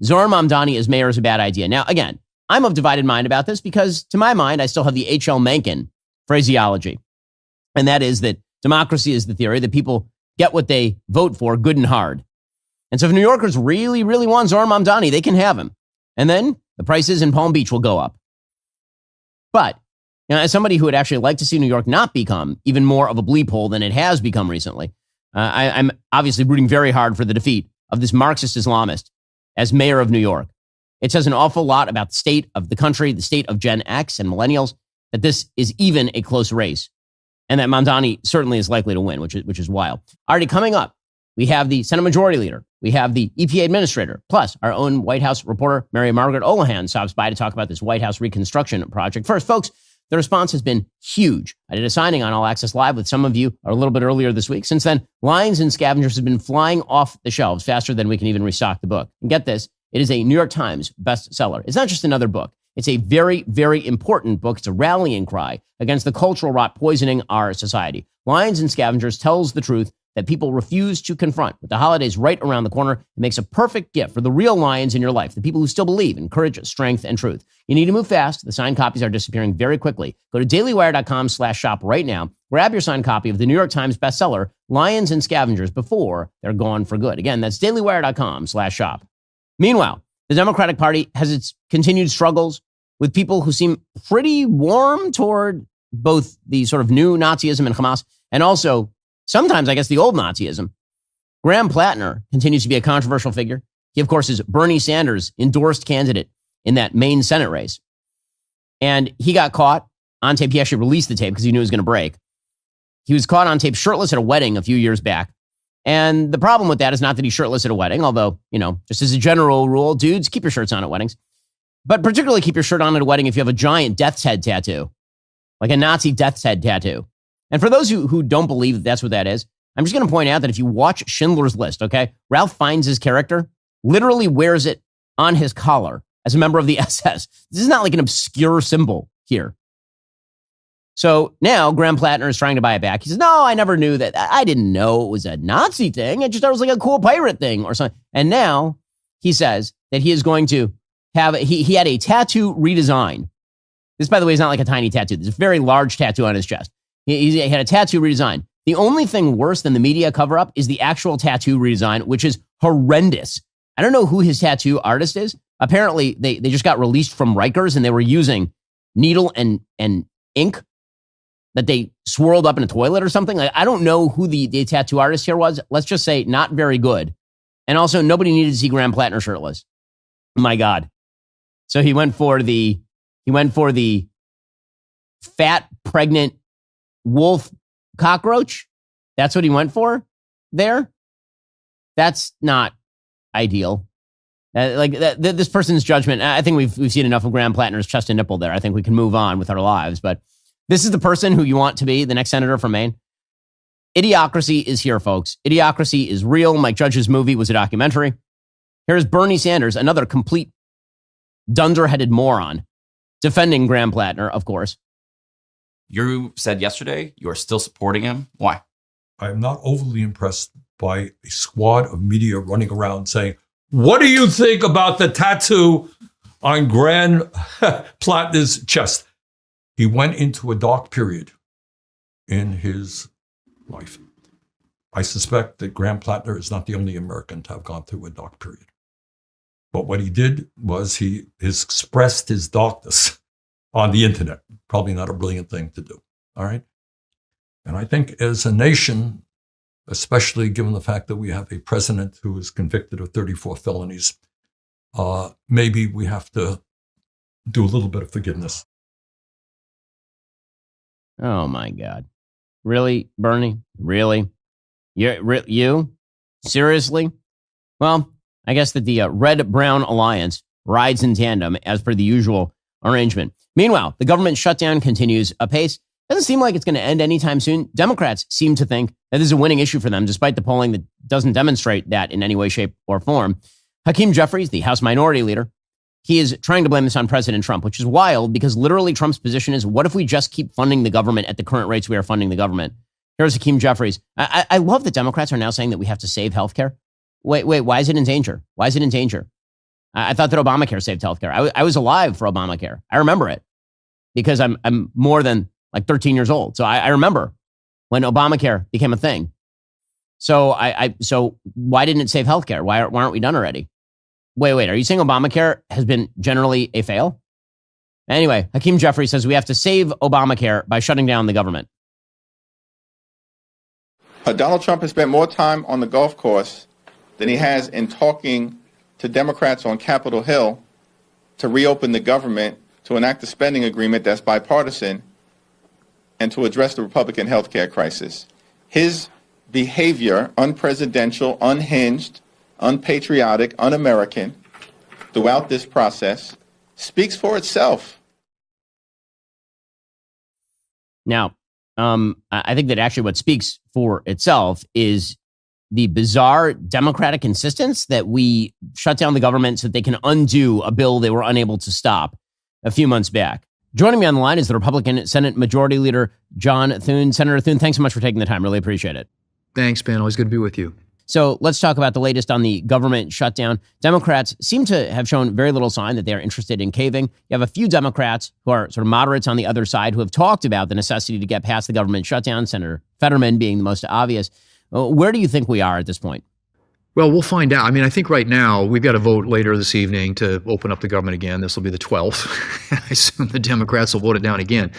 Zoran Mamdani as mayor is a bad idea. Now, again, I'm of divided mind about this because, to my mind, I still have the H.L. Mencken phraseology. And that is that democracy is the theory that people get what they vote for good and hard. And so if New Yorkers really, really want Zoran Mamdani, they can have him. And then the prices in Palm Beach will go up. But as somebody who would actually like to see New York not become even more of a bleep hole than it has become recently, I'm obviously rooting very hard for the defeat of this Marxist Islamist as mayor of New York. It says an awful lot about the state of the country, the state of Gen X and millennials, that this is even a close race, and that Mamdani certainly is likely to win, which is wild. Already coming up, we have the Senate Majority Leader, we have the EPA Administrator, plus our own White House reporter, Mary Margaret Olohan, stops by to talk about this White House reconstruction project. First, folks, the response has been huge. I did a signing on All Access Live with some of you a little bit earlier this week. Since then, Lions and Scavengers have been flying off the shelves faster than we can even restock the book. And get this, it is a New York Times bestseller. It's not just another book. It's a very, very important book. It's a rallying cry against the cultural rot poisoning our society. Lions and Scavengers tells the truth that people refuse to confront. With the holidays right around the corner, it makes a perfect gift for the real lions in your life, the people who still believe in courage, strength, and truth. You need to move fast. The signed copies are disappearing very quickly. Go to dailywire.com/shop right now. Grab your signed copy of the New York Times bestseller, Lions and Scavengers, before they're gone for good. Again, that's dailywire.com/shop. Meanwhile, the Democratic Party has its continued struggles with people who seem pretty warm toward both the sort of new Nazism and Hamas, and also sometimes, I guess, the old Nazism. Graham Plattner continues to be a controversial figure. He, of course, is Bernie Sanders' endorsed candidate in that Maine Senate race. And he got caught on tape. He actually released the tape because he knew it was going to break. He was caught on tape shirtless at a wedding a few years back. And the problem with that is not that he's shirtless at a wedding, although, just as a general rule, dudes, keep your shirts on at weddings. But particularly keep your shirt on at a wedding if you have a giant death's head tattoo, like a Nazi death's head tattoo. And for those who don't believe that that's what that is, I'm just going to point out that if you watch Schindler's List, okay, Ralph Fiennes' character literally wears it on his collar as a member of the SS. This is not like an obscure symbol here. So now Graham Plattner is trying to buy it back. He says, no, I never knew that. I didn't know it was a Nazi thing. I just thought it was like a cool pirate thing or something. And now he says that he is going to have, he had a tattoo redesign This, by the way, is not like a tiny tattoo. There's a very large tattoo on his chest. He had a tattoo redesign. The only thing worse than the media cover-up is the actual tattoo redesign, which is horrendous. I don't know who his tattoo artist is. Apparently, they just got released from Rikers, and they were using needle and ink that they swirled up in a toilet or something. Like, I don't know who the tattoo artist here was. Let's just say not very good. And also, nobody needed to see Graham Plattner shirtless. My God. So he went for the fat, pregnant wolf cockroach. That's what he went for there. That's not ideal. This person's judgment. I think we've seen enough of Graham Plattner's chest and nipple there. I think we can move on with our lives. But this is the person who you want to be the next senator from Maine. Idiocracy is here, folks. Idiocracy is real. Mike Judge's movie was a documentary. Here's Bernie Sanders, another complete dunderheaded moron, defending Graham Plattner, of course. You said yesterday you are still supporting him. Why? I am not overly impressed by a squad of media running around saying, what do you think about the tattoo on Graham Plattner's chest? He went into a dark period in his life. I suspect that Graham Plattner is not the only American to have gone through a dark period. But what he did was he expressed his darkness on the internet. Probably not a brilliant thing to do. All right. And I think as a nation, especially given the fact that we have a president who is convicted of 34 felonies, maybe we have to do a little bit of forgiveness. Oh, my God. Really, Bernie? Really? You? Seriously? Well, I guess that the Red-Brown Alliance rides in tandem as per the usual arrangement. Meanwhile, the government shutdown continues apace. Doesn't seem like it's going to end anytime soon. Democrats seem to think that this is a winning issue for them, despite the polling that doesn't demonstrate that in any way, shape, or form. Hakeem Jeffries, the House Minority Leader, he is trying to blame this on President Trump, which is wild because literally Trump's position is, what if we just keep funding the government at the current rates we are funding the government? Here's Hakeem Jeffries. I love that Democrats are now saying that we have to save healthcare. Wait, why is it in danger? Why is it in danger? I thought that Obamacare saved healthcare. I was alive for Obamacare. I remember it because I'm more than like 13 years old. So I remember when Obamacare became a thing. So so why didn't it save healthcare? Why aren't we done already? Wait, are you saying Obamacare has been generally a fail? Anyway, Hakeem Jeffries says we have to save Obamacare by shutting down the government. Donald Trump has spent more time on the golf course than he has in talking to Democrats on Capitol Hill to reopen the government, to enact a spending agreement that's bipartisan, and to address the Republican health care crisis. His behavior, unpresidential, unhinged, unpatriotic, un-American, throughout this process, speaks for itself. Now, I think that actually what speaks for itself is the bizarre Democratic insistence that we shut down the government so that they can undo a bill they were unable to stop a few months back. Joining me on the line is the Republican Senate Majority Leader, John Thune. Senator Thune, thanks so much for taking the time. Really appreciate it. Thanks, Ben. Always good to be with you. So let's talk about the latest on the government shutdown. Democrats seem to have shown very little sign that they are interested in caving. You have a few Democrats who are sort of moderates on the other side who have talked about the necessity to get past the government shutdown, Senator Fetterman being the most obvious. Where do you think we are at this point? Well, we'll find out. I mean, I think right now we've got a vote later this evening to open up the government again. This will be the 12th. I assume the Democrats will vote it down again.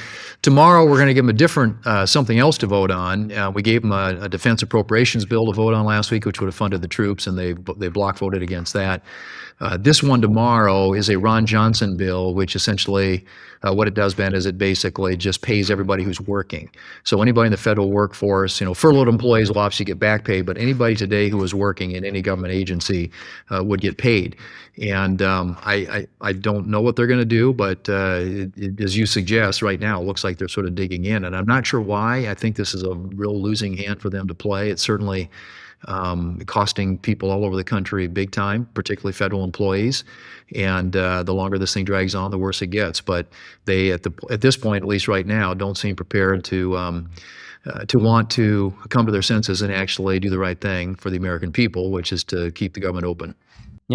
Tomorrow, we're going to give them a different something else to vote on. We gave them a defense appropriations bill to vote on last week, which would have funded the troops, and they block voted against that. This one tomorrow is a Ron Johnson bill, which essentially what it does, Ben, is it basically just pays everybody who's working. So anybody in the federal workforce, furloughed employees will obviously get back pay, but anybody today who is working in any government agency would get paid. And I don't know what they're going to do, but as you suggest, right now it looks like they're sort of digging in, and I'm not sure why. I think this is a real losing hand for them to play. It's certainly costing people all over the country big time, particularly federal employees. And the longer this thing drags on, the worse it gets. But they, at this point, at least right now, don't seem prepared to want to come to their senses and actually do the right thing for the American people, which is to keep the government open.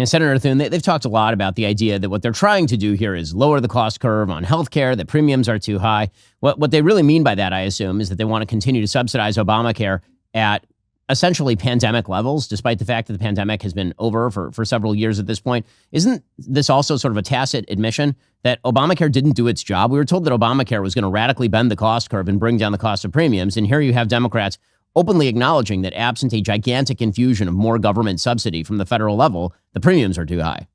Senator Thune, they've talked a lot about the idea that what they're trying to do here is lower the cost curve on healthcare, that premiums are too high. What they really mean by that, I assume, is that they want to continue to subsidize Obamacare at essentially pandemic levels, despite the fact that the pandemic has been over for several years at this point. Isn't this also sort of a tacit admission that Obamacare didn't do its job? We were told that Obamacare was going to radically bend the cost curve and bring down the cost of premiums. And here you have Democrats openly acknowledging that absent a gigantic infusion of more government subsidy from the federal level, the premiums are too high.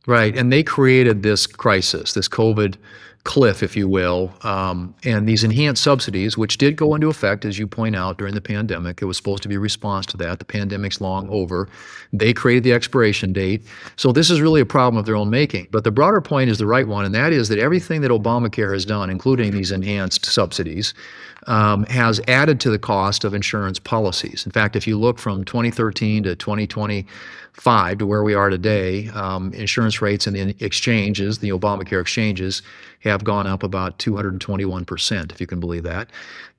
Right. And they created this crisis, this COVID cliff, if you will, and these enhanced subsidies, which did go into effect, as you point out, during the pandemic. It was supposed to be a response to that. The pandemic's long over. They created the expiration date. So this is really a problem of their own making. But the broader point is the right one, and that is that everything that Obamacare has done, including these enhanced subsidies, has added to the cost of insurance policies. In fact, if you look from 2013 to 2025 to where we are today, insurance rates in the exchanges, the Obamacare exchanges, have gone up about 221%, if you can believe that.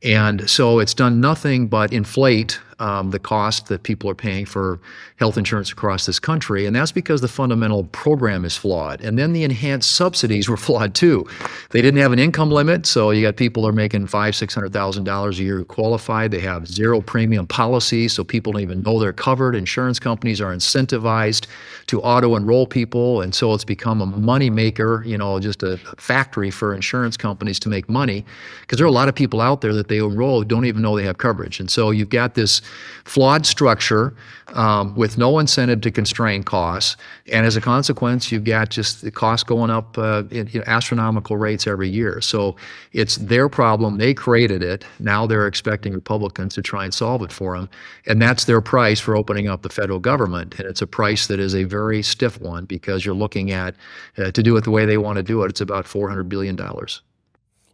And so it's done nothing but inflate the cost that people are paying for health insurance across this country. And that's because the fundamental program is flawed. And then the enhanced subsidies were flawed too. They didn't have an income limit. So you got people who are making $500,000, $600,000 a year who qualify. They have zero premium policy. So people don't even know they're covered. Insurance companies are incentivized to auto enroll people. And so it's become a money maker, just a factory for insurance companies to make money, because there are a lot of people out there that they enroll who don't even know they have coverage. And so you've got this flawed structure with no incentive to constrain costs. And as a consequence, you've got just the costs going up at astronomical rates every year. So it's their problem. They created it. Now they're expecting Republicans to try and solve it for them. And that's their price for opening up the federal government. And it's a price that is a very stiff one, because you're looking at, to do it the way they want to do it, it's about $400 billion.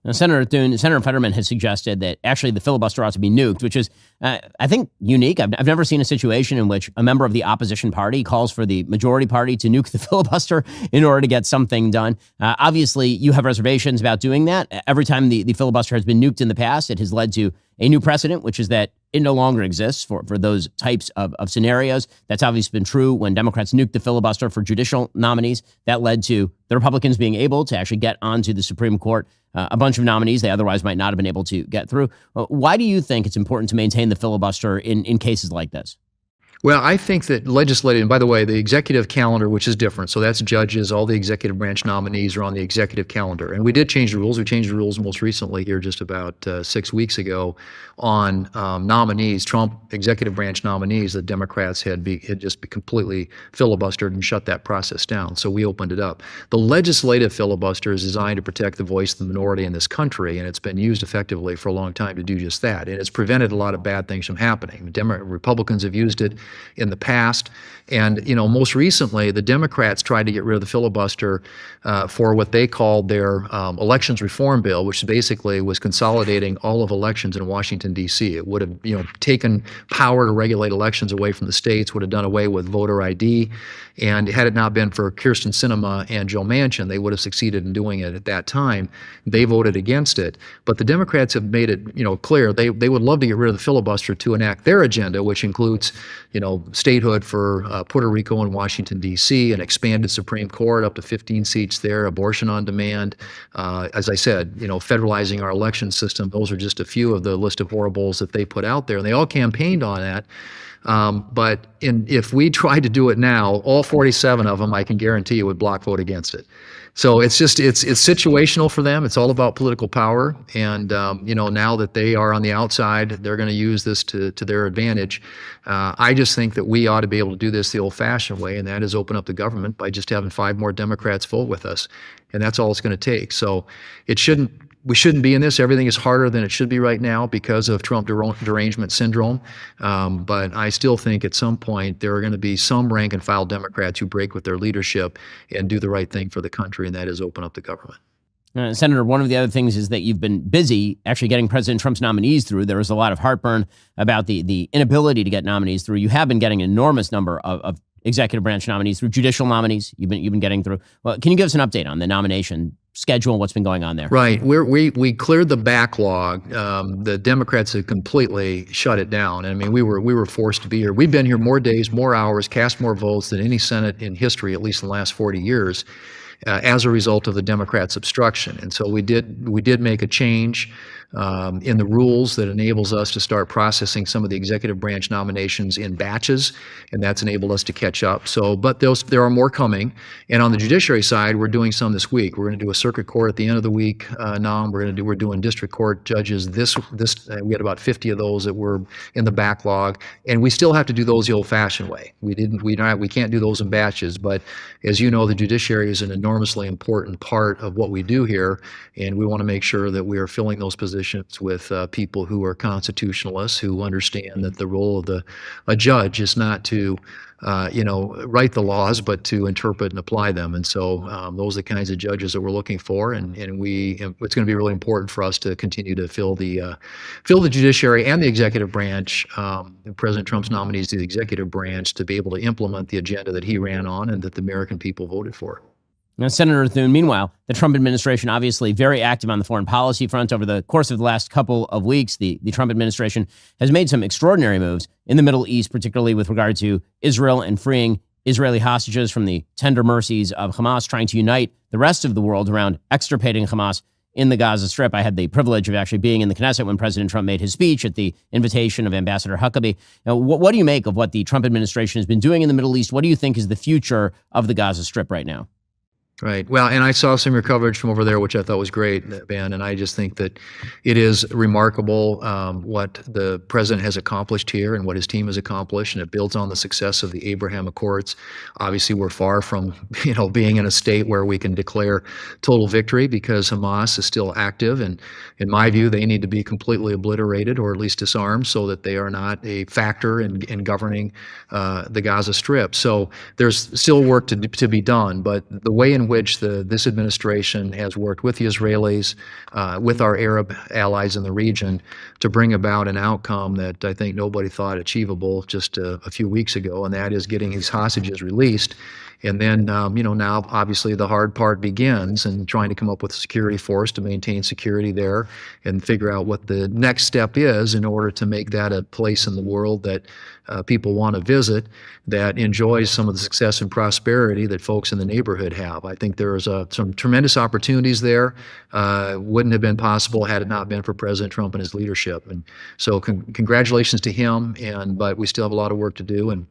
Now, Senator Thune, Senator Fetterman has suggested that actually the filibuster ought to be nuked, which is, I think, unique. I've never seen a situation in which a member of the opposition party calls for the majority party to nuke the filibuster in order to get something done. Obviously, you have reservations about doing that. Every time the filibuster has been nuked in the past, it has led to a new precedent, which is that it no longer exists for those types of scenarios. That's obviously been true when Democrats nuked the filibuster for judicial nominees. That led to the Republicans being able to actually get onto the Supreme Court a bunch of nominees they otherwise might not have been able to get through. Why do you think it's important to maintain the filibuster in cases like this? Well, I think that legislative, and by the way, the executive calendar, which is different, so that's judges, all the executive branch nominees are on the executive calendar. And we did change the rules. We changed the rules most recently here just about 6 weeks ago on nominees, Trump executive branch nominees that Democrats had just completely filibustered and shut that process down. So we opened it up. The legislative filibuster is designed to protect the voice of the minority in this country, and it's been used effectively for a long time to do just that. And it's prevented a lot of bad things from happening. Republicans have used it in the past. And, most recently, the Democrats tried to get rid of the filibuster for what they called their elections reform bill, which basically was consolidating all of elections in Washington, D.C. It would have taken power to regulate elections away from the states, would have done away with voter ID. And had it not been for Kyrsten Sinema and Joe Manchin, they would have succeeded in doing it at that time. They voted against it. But the Democrats have made it, clear they would love to get rid of the filibuster to enact their agenda, which includes, statehood for Puerto Rico and Washington, D.C., an expanded Supreme Court up to 15 seats there, abortion on demand. As I said, federalizing our election system. Those are just a few of the list of horribles that they put out there. And they all campaigned on that. But if we tried to do it now, all 47 of them, I can guarantee you, would block vote against it. So it's situational for them. It's all about political power. And, now that they are on the outside, they're going to use this to their advantage. I just think that we ought to be able to do this the old-fashioned way, and that is open up the government by just having 5 more Democrats vote with us. And that's all it's going to take. So we shouldn't be in this. Everything is harder than it should be right now because of Trump derangement syndrome. But I still think at some point there are going to be some rank and file Democrats who break with their leadership and do the right thing for the country, and that is open up the government. Senator, one of the other things is that you've been busy actually getting President Trump's nominees through. There was a lot of heartburn about the inability to get nominees through. You have been getting an enormous number of executive branch nominees, through judicial nominees you've been getting through. Well, can you give us an update on the nomination schedule and what's been going on there? Right. We cleared the backlog. The Democrats had completely shut it down. I mean, we were forced to be here. We've been here more days, more hours, cast more votes than any Senate in history, at least in the last 40 years. As a result of the Democrats' obstruction. And so we did make a change in the rules that enables us to start processing some of the executive branch nominations in batches, and that's enabled us to catch up. So, but there are more coming. And on the judiciary side, we're doing some this week. We're going to do a circuit court at the end of the week. Now we're doing district court judges. We had about 50 of those that were in the backlog, and we still have to do those the old-fashioned way. We can't do those in batches. But as you know, the judiciary is an enormously important part of what we do here, and we want to make sure that we are filling those positions with people who are constitutionalists, who understand that the role of a judge is not to write the laws, but to interpret and apply them. And so those are the kinds of judges that we're looking for, and it's going to be really important for us to continue to fill the judiciary and the executive branch, President Trump's nominees to the executive branch, to be able to implement the agenda that he ran on and that the American people voted for. Now, Senator Thune, meanwhile, the Trump administration obviously very active on the foreign policy front. Over the course of the last couple of weeks, the Trump administration has made some extraordinary moves in the Middle East, particularly with regard to Israel and freeing Israeli hostages from the tender mercies of Hamas, trying to unite the rest of the world around extirpating Hamas in the Gaza Strip. I had the privilege of actually being in the Knesset when President Trump made his speech at the invitation of Ambassador Huckabee. Now, what do you make of what the Trump administration has been doing in the Middle East? What do you think is the future of the Gaza Strip right now? Right. Well, and I saw some of your coverage from over there, which I thought was great, Ben. And I just think that it is remarkable what the president has accomplished here and what his team has accomplished, and it builds on the success of the Abraham Accords. Obviously, we're far from being in a state where we can declare total victory, because Hamas is still active, and in my view, they need to be completely obliterated or at least disarmed so that they are not a factor in governing the Gaza Strip. So there's still work to be done, but the way in which this administration has worked with the Israelis, with our Arab allies in the region, to bring about an outcome that I think nobody thought achievable just a few weeks ago, and that is getting these hostages released. And then, now obviously the hard part begins, and trying to come up with a security force to maintain security there and figure out what the next step is in order to make that a place in the world that people want to visit, that enjoys some of the success and prosperity that folks in the neighborhood have. I think there is some tremendous opportunities there. Wouldn't have been possible had it not been for President Trump and his leadership. And so congratulations to him, but we still have a lot of work to do. And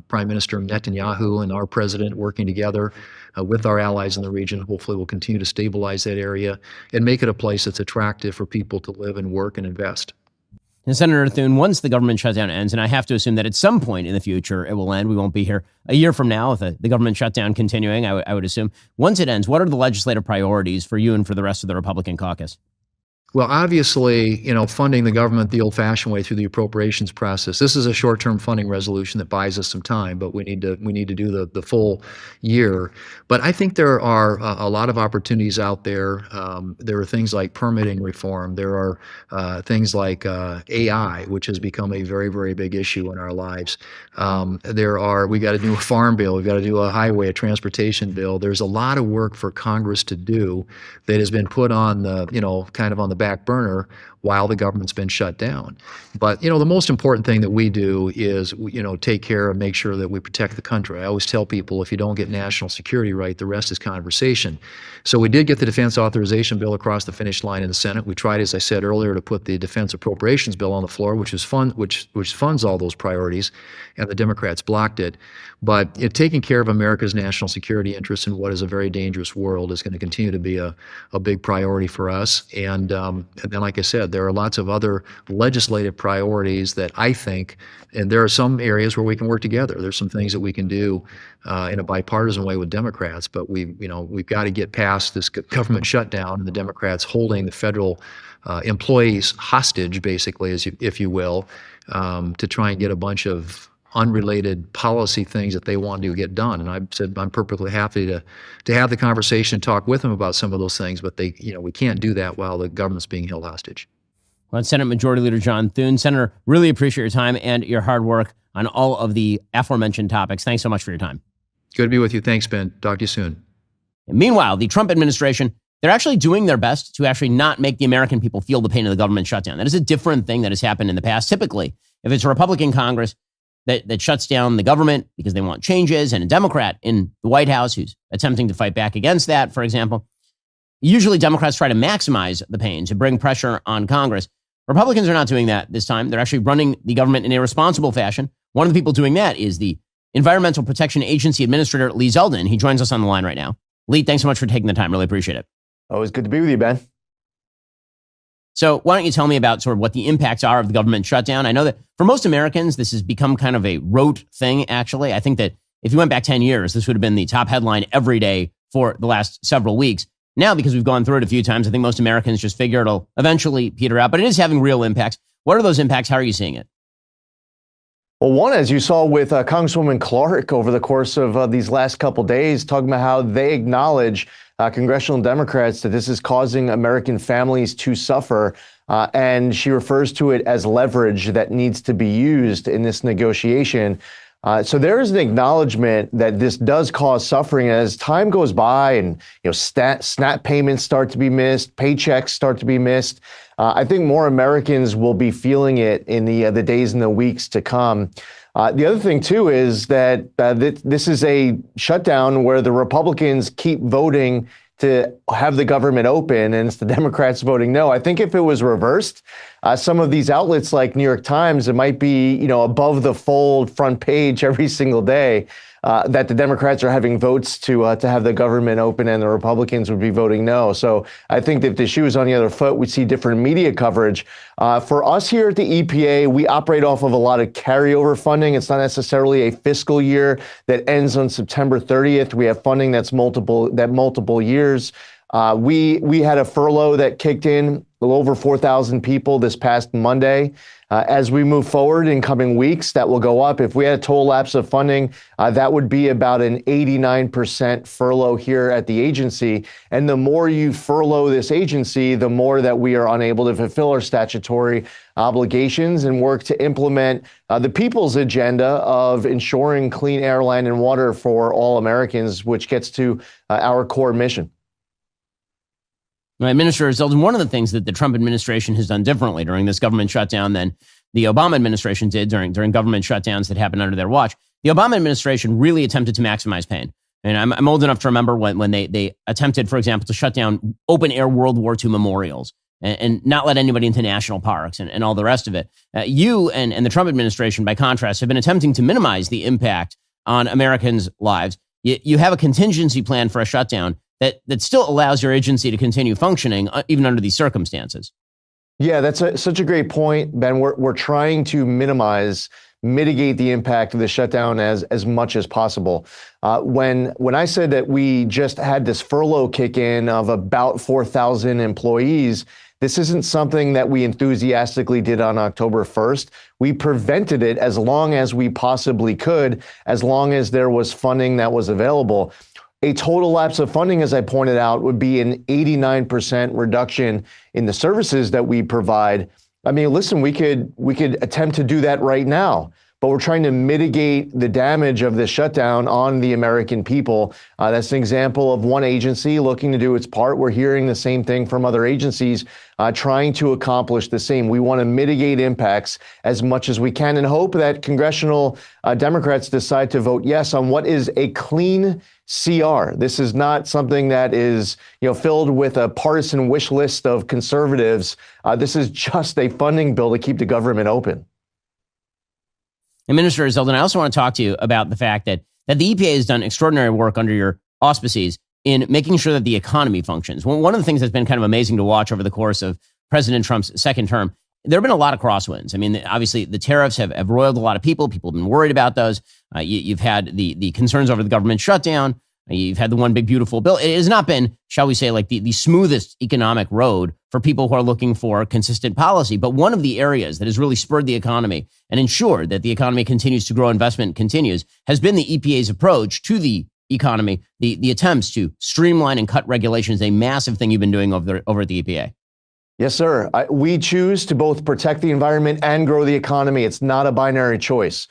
Prime Minister Netanyahu and our president working together with our allies in the region, hopefully will continue to stabilize that area and make it a place that's attractive for people to live and work and invest. And Senator Thune, once the government shutdown ends, and I have to assume that at some point in the future it will end, we won't be here a year from now with the government shutdown continuing, I would assume. Once it ends, what are the legislative priorities for you and for the rest of the Republican caucus? Well, obviously, funding the government the old-fashioned way through the appropriations process. This is a short-term funding resolution that buys us some time, but we need to do the full year. But I think there are a lot of opportunities out there. There are things like permitting reform. There are things like AI, which has become a very, very big issue in our lives. We got to do a farm bill. We've got to do a highway, a transportation bill. There's a lot of work for Congress to do that has been put on the, kind of on the back burner while the government's been shut down. But, the most important thing that we do is, take care and make sure that we protect the country. I always tell people, if you don't get national security right, the rest is conversation. So we did get the defense authorization bill across the finish line in the Senate. We tried, as I said earlier, to put the defense appropriations bill on the floor, which funds all those priorities, and the Democrats blocked it. But taking care of America's national security interests in what is a very dangerous world is going to continue to be a big priority for us. And then, like I said, there are lots of other legislative priorities that I think, and there are some areas where we can work together. There's some things that we can do in a bipartisan way with Democrats, but we've got to get past this government shutdown and the Democrats holding the federal employees hostage, basically, if you will, to try and get a bunch of unrelated policy things that they want to get done. And I said I'm perfectly happy to have the conversation, talk with them about some of those things, but we can't do that while the government's being held hostage. Well, Senate Majority Leader John Thune. Senator, really appreciate your time and your hard work on all of the aforementioned topics. Thanks so much for your time. Good to be with you. Thanks, Ben. Talk to you soon. And meanwhile, the Trump administration, they're actually doing their best to actually not make the American people feel the pain of the government shutdown. That is a different thing that has happened in the past. Typically, if it's a Republican Congress that shuts down the government because they want changes, and a Democrat in the White House who's attempting to fight back against that, for example, usually Democrats try to maximize the pain to bring pressure on Congress. Republicans are not doing that this time. They're actually running the government in a responsible fashion. One of the people doing that is the Environmental Protection Agency Administrator, Lee Zeldin. He joins us on the line right now. Lee, thanks so much for taking the time. Really appreciate it. Always good to be with you, Ben. So why don't you tell me about sort of what the impacts are of the government shutdown? I know that for most Americans, this has become kind of a rote thing, actually. I think that if you went back 10 years, this would have been the top headline every day for the last several weeks. Now, because we've gone through it a few times, I think most Americans just figure it'll eventually peter out, but it is having real impacts. What are those impacts? How are you seeing it? Well, one, as you saw with Congresswoman Clark over the course of these last couple days, talking about how they acknowledge congressional Democrats that this is causing American families to suffer. And she refers to it as leverage that needs to be used in this negotiation. So there is an acknowledgement that this does cause suffering as time goes by, and SNAP payments start to be missed, paychecks start to be missed. I think more Americans will be feeling it in the days and the weeks to come. The other thing, too, is that this is a shutdown where the Republicans keep voting to have the government open, and it's the Democrats voting no. I think if it was reversed, some of these outlets like New York Times, it might be, above the fold front page every single day that the Democrats are having votes to have the government open, and the Republicans would be voting no. So I think that if the shoe is on the other foot, we see different media coverage. For us here at the EPA, we operate off of a lot of carryover funding. It's not necessarily a fiscal year that ends on September 30th. We have funding that's multiple years. We had a furlough that kicked in a little over 4,000 people this past Monday. As we move forward in coming weeks, that will go up. If we had a total lapse of funding, that would be about an 89% furlough here at the agency. And the more you furlough this agency, the more that we are unable to fulfill our statutory obligations and work to implement the people's agenda of ensuring clean air, land, and water for all Americans, which gets to our core mission. Minister Zeldin, one of the things that the Trump administration has done differently during this government shutdown than the Obama administration did during government shutdowns that happened under their watch, the Obama administration really attempted to maximize pain. And I'm old enough to remember when they attempted, for example, to shut down open-air World War II memorials and not let anybody into national parks and all the rest of it. You and the Trump administration, by contrast, have been attempting to minimize the impact on Americans' lives. You have a contingency plan for a shutdown that still allows your agency to continue functioning even under these circumstances. Yeah, that's such a great point, Ben. We're trying to mitigate the impact of the shutdown as much as possible. When I said that we just had this furlough kick in of about 4,000 employees, this isn't something that we enthusiastically did on October 1st. We prevented it as long as we possibly could, as long as there was funding that was available. A total lapse of funding, as I pointed out, would be an 89% reduction in the services that we provide. I mean, listen, we could attempt to do that right now, but we're trying to mitigate the damage of this shutdown on the American people. That's an example of one agency looking to do its part. We're hearing the same thing from other agencies trying to accomplish the same. We want to mitigate impacts as much as we can and hope that congressional Democrats decide to vote yes on what is a clean CR. This is not something that is, filled with a partisan wish list of conservatives. This is just a funding bill to keep the government open. And Minister Zeldin, I also want to talk to you about the fact that the EPA has done extraordinary work under your auspices in making sure that the economy functions. One of the things that's been kind of amazing to watch over the course of President Trump's second term, there have been a lot of crosswinds. I mean, obviously, the tariffs have roiled a lot of people. People have been worried about those. You've had the concerns over the government shutdown. You've had the one big, beautiful bill. It has not been, shall we say, like the smoothest economic road for people who are looking for consistent policy. But one of the areas that has really spurred the economy and ensured that the economy continues to grow, investment continues, has been the EPA's approach to the economy. The attempts to streamline and cut regulations, a massive thing you've been doing over at the EPA. Yes, sir. We choose to both protect the environment and grow the economy. It's not a binary choice.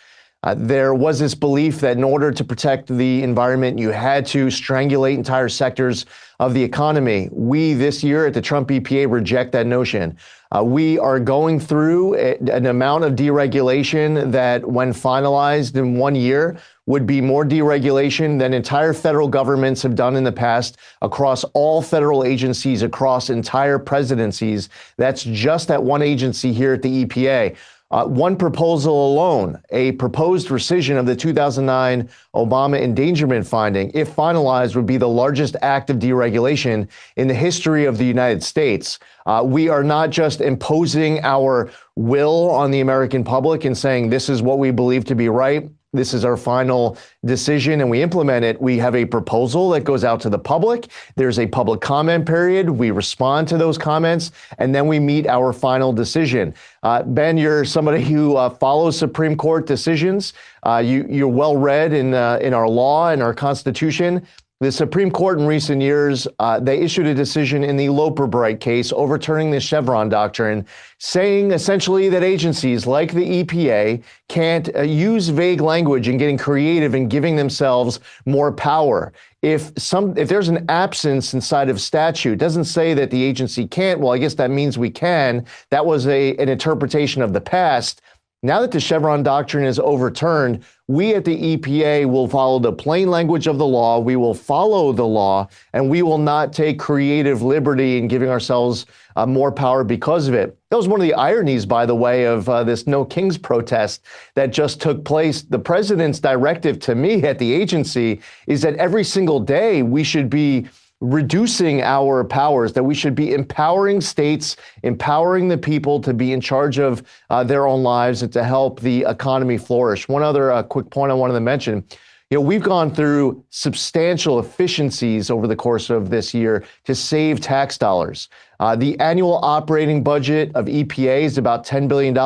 There was this belief that in order to protect the environment, you had to strangulate entire sectors of the economy. We, this year at the Trump EPA, reject that notion. We are going through an amount of deregulation that, when finalized in 1 year, would be more deregulation than entire federal governments have done in the past across all federal agencies, across entire presidencies. That's just that one agency here at the EPA. One proposal alone, a proposed rescission of the 2009 Obama endangerment finding, if finalized, would be the largest act of deregulation in the history of the United States. We are not just imposing our will on the American public and saying this is what we believe to be right. This is our final decision and we implement it. We have a proposal that goes out to the public. There's a public comment period. We respond to those comments and then we meet our final decision. Ben, you're somebody who follows Supreme Court decisions. You're well read in our law and our Constitution. The Supreme Court in recent years, they issued a decision in the Loper-Bright case overturning the Chevron doctrine, saying essentially that agencies like the EPA can't use vague language and getting creative and giving themselves more power. If there's an absence inside of statute, it doesn't say that the agency can't. Well, I guess that means we can. That was an interpretation of the past. Now that the Chevron doctrine is overturned, we at the EPA will follow the plain language of the law. We will follow the law, and we will not take creative liberty in giving ourselves more power because of it. That was one of the ironies, by the way, of this No Kings protest that just took place. The president's directive to me at the agency is that every single day we should be reducing our powers, that we should be empowering states, empowering the people to be in charge of their own lives and to help the economy flourish. One other quick point I wanted to mention, we've gone through substantial efficiencies over the course of this year to save tax dollars. The annual operating budget of EPA is about $10 billion.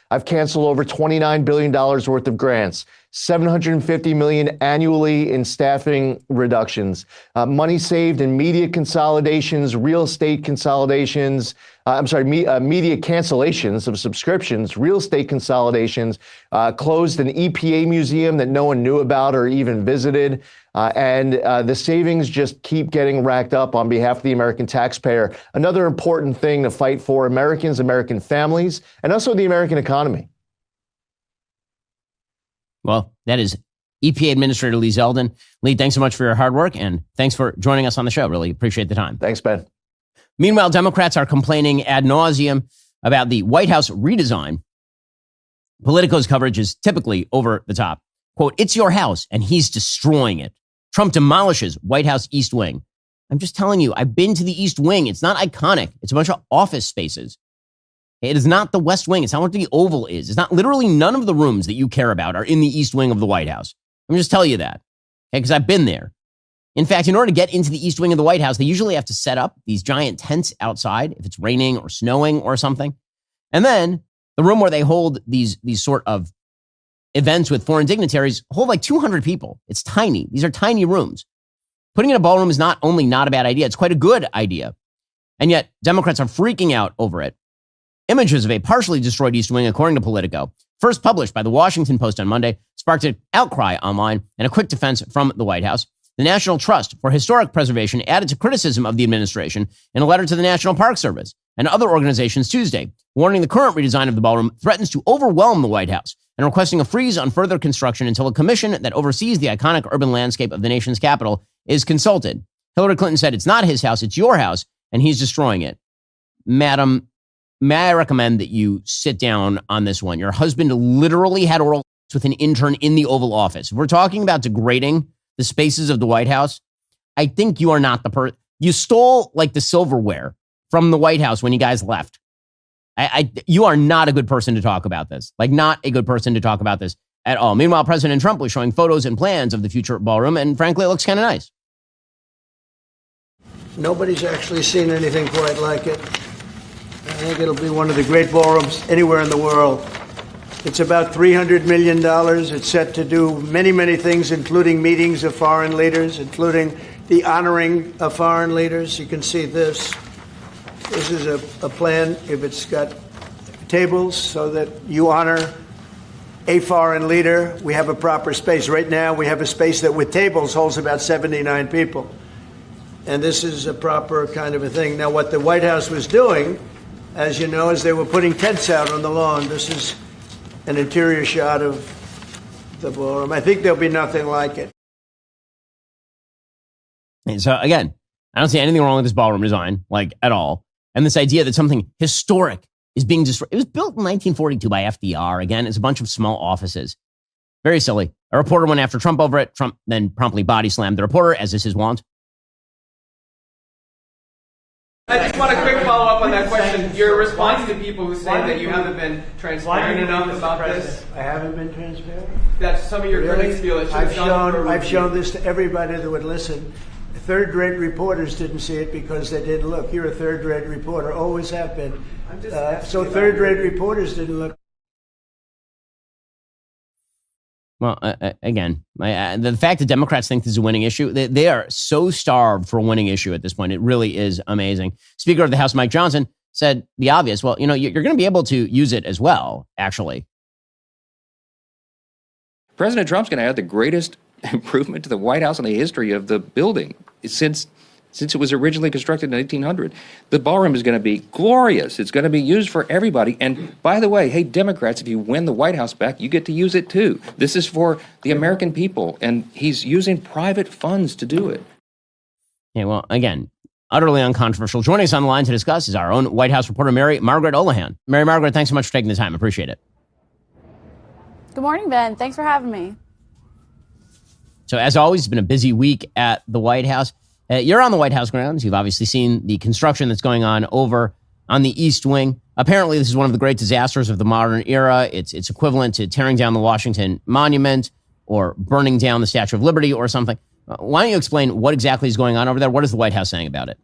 I've canceled over $29 billion worth of grants. $750 million annually in staffing reductions, money saved in media consolidations, real estate consolidations, media cancellations of subscriptions, real estate consolidations, closed an EPA museum that no one knew about or even visited. And the savings just keep getting racked up on behalf of the American taxpayer. Another important thing to fight for Americans, American families, and also the American economy. Well, that is EPA Administrator Lee Zeldin. Lee, thanks so much for your hard work, and thanks for joining us on the show. Really appreciate the time. Thanks, Ben. Meanwhile, Democrats are complaining ad nauseum about the White House redesign. Politico's coverage is typically over the top. Quote, "It's your house, and he's destroying it. Trump demolishes White House East Wing." I'm just telling you, I've been to the East Wing. It's not iconic. It's a bunch of office spaces. It is not the West Wing. It's not what the Oval is. It's not literally none of the rooms that you care about are in the East Wing of the White House. I'm just telling you that, because I've been there. In fact, in order to get into the East Wing of the White House, they usually have to set up these giant tents outside if it's raining or snowing or something. And then the room where they hold these sort of events with foreign dignitaries hold like 200 people. It's tiny. These are tiny rooms. Putting in a ballroom is not only not a bad idea, it's quite a good idea. And yet Democrats are freaking out over it. Images of a partially destroyed East Wing, according to Politico, first published by the Washington Post on Monday, sparked an outcry online and a quick defense from the White House. The National Trust for Historic Preservation added to criticism of the administration in a letter to the National Park Service and other organizations Tuesday, warning the current redesign of the ballroom threatens to overwhelm the White House and requesting a freeze on further construction until a commission that oversees the iconic urban landscape of the nation's capital is consulted. Hillary Clinton said, "It's not his house, it's your house, and he's destroying it." Madam, may I recommend that you sit down on this one? Your husband literally had oral sex with an intern in the Oval Office. If we're talking about degrading the spaces of the White House, I think you are not the person. You stole like the silverware from the White House when you guys left. You are not a good person to talk about this. Like, not a good person to talk about this at all. Meanwhile, President Trump was showing photos and plans of the future ballroom, and frankly, it looks kind of nice. Nobody's actually seen anything quite like it. I think it'll be one of the great ballrooms anywhere in the world. It's about $300 million. It's set to do many, many things, including meetings of foreign leaders, including the honoring of foreign leaders. You can see this. This is a plan, if it's got tables so that you honor a foreign leader, we have a proper space. Right now, we have a space that with tables holds about 79 people. And this is a proper kind of a thing. Now, what the White House was doing, as you know, is they were putting tents out on the lawn. This is an interior shot of the ballroom. I think there'll be nothing like it. And so again, I don't see anything wrong with this ballroom design, like at all. And this idea that something historic is being destroyed. It was built in 1942 by FDR. Again, it's a bunch of small offices. Very silly. A reporter went after Trump over it. Trump then promptly body slammed the reporter, as is his wont. I just want a quick follow-up on that question. Your response to people who say that you haven't been transparent enough about this. I haven't been transparent? That some of your critics feel it should have gone. I've shown this to everybody that would listen. Third-rate reporters didn't see it because they didn't look. You're a third-rate reporter, always have been. So third-rate reporters didn't look. Well, again, the fact that Democrats think this is a winning issue, they are so starved for a winning issue at this point. It really is amazing. Speaker of the House, Mike Johnson, said the obvious. Well, you know, you're going to be able to use it as well, actually. President Trump's going to add the greatest improvement to the White House in the history of the building since it was originally constructed in 1800. The ballroom is going to be glorious. It's going to be used for everybody. And by the way, hey, Democrats, if you win the White House back, you get to use it too. This is for the American people, and he's using private funds to do it. Yeah, well, again, utterly uncontroversial. Joining us on the line to discuss is our own White House reporter, Mary Margaret Olohan. Mary Margaret, thanks so much for taking the time. Appreciate it. Good morning, Ben. Thanks for having me. So as always, it's been a busy week at the White House. You're on the White House grounds. You've obviously seen the construction that's going on over on the East Wing. Apparently, this is one of the great disasters of the modern era. It's equivalent to tearing down the Washington Monument or burning down the Statue of Liberty or something. Why don't you explain what exactly is going on over there? What is the White House saying about it?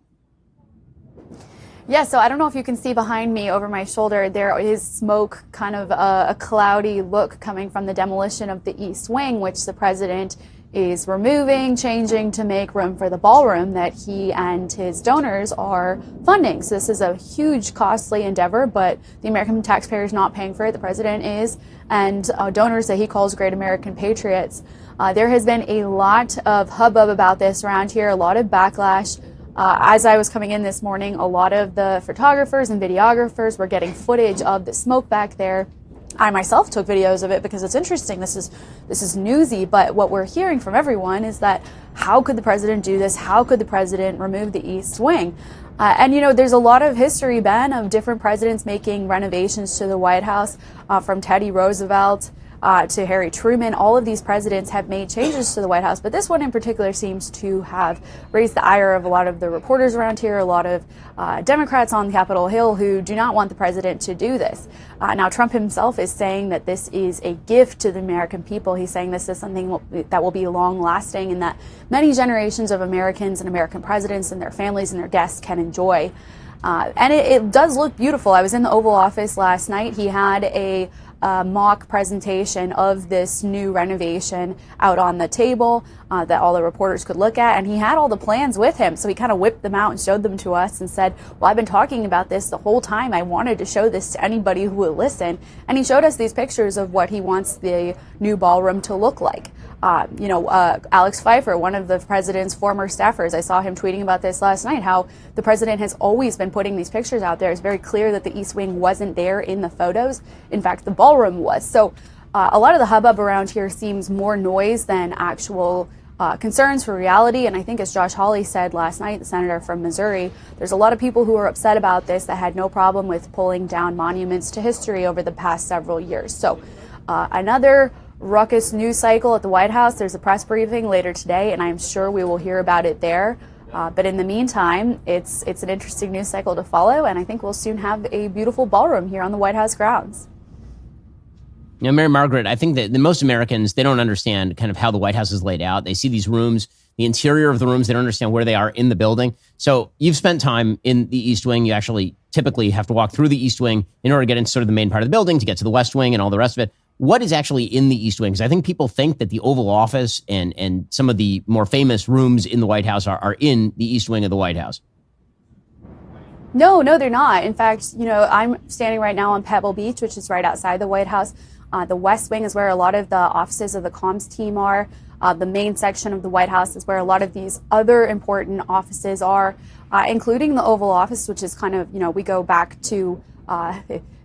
Yeah, so I don't know if you can see behind me over my shoulder, there is smoke, kind of a cloudy look coming from the demolition of the East Wing, which the president is removing, changing to make room for the ballroom that he and his donors are funding. So this is a huge, costly endeavor, but the American taxpayer is not paying for it. The president is, and donors that he calls great American patriots. There has been a lot of hubbub about this around here, a lot of backlash. As I was coming in this morning, a lot of the photographers and videographers were getting footage of the smoke back there. I myself took videos of it because it's interesting. This is newsy, but what we're hearing from everyone is that how could the president do this? How could the president remove the East Wing? And, you know, there's a lot of history, Ben, of different presidents making renovations to the White House, from Teddy Roosevelt to Harry Truman. All of these presidents have made changes to the White House, but this one in particular seems to have raised the ire of a lot of the reporters around here, a lot of Democrats on Capitol Hill who do not want the president to do this. Now, Trump himself is saying that this is a gift to the American people. He's saying this is something that will be long-lasting and that many generations of Americans and American presidents and their families and their guests can enjoy. And it does look beautiful. I was in the Oval Office last night. He had a mock presentation of this new renovation out on the table that all the reporters could look at, and he had all the plans with him, so he kind of whipped them out and showed them to us and said, well, I've been talking about this the whole time. I wanted to show this to anybody who would listen, and he showed us these pictures of what he wants the new ballroom to look like. Alex Pfeiffer, one of the president's former staffers, I saw him tweeting about this last night, how the president has always been putting these pictures out there. It's very clear that the East Wing wasn't there in the photos. In fact, the ballroom was. So a lot of the hubbub around here seems more noise than actual concerns for reality. And I think, as Josh Hawley said last night, the senator from Missouri, there's a lot of people who are upset about this that had no problem with pulling down monuments to history over the past several years. So another ruckus news cycle at the White House. There's a press briefing later today, and I'm sure we will hear about it there. But in the meantime, it's an interesting news cycle to follow, and I think we'll soon have a beautiful ballroom here on the White House grounds. You know, Mary Margaret, I think that most Americans, they don't understand kind of how the White House is laid out. They see these rooms, the interior of the rooms, they don't understand where they are in the building. So you've spent time in the East Wing. You actually typically have to walk through the East Wing in order to get into sort of the main part of the building, to get to the West Wing and all the rest of it. What is actually in the East Wing? Because I think people think that the Oval Office and some of the more famous rooms in the White House are in the East Wing of the White House. No, they're not. In fact, I'm standing right now on Pebble Beach, which is right outside the White House. The West Wing is where a lot of the offices of the comms team are. The main section of the White House is where a lot of these other important offices are, including the Oval Office, which is kind of, we go back to,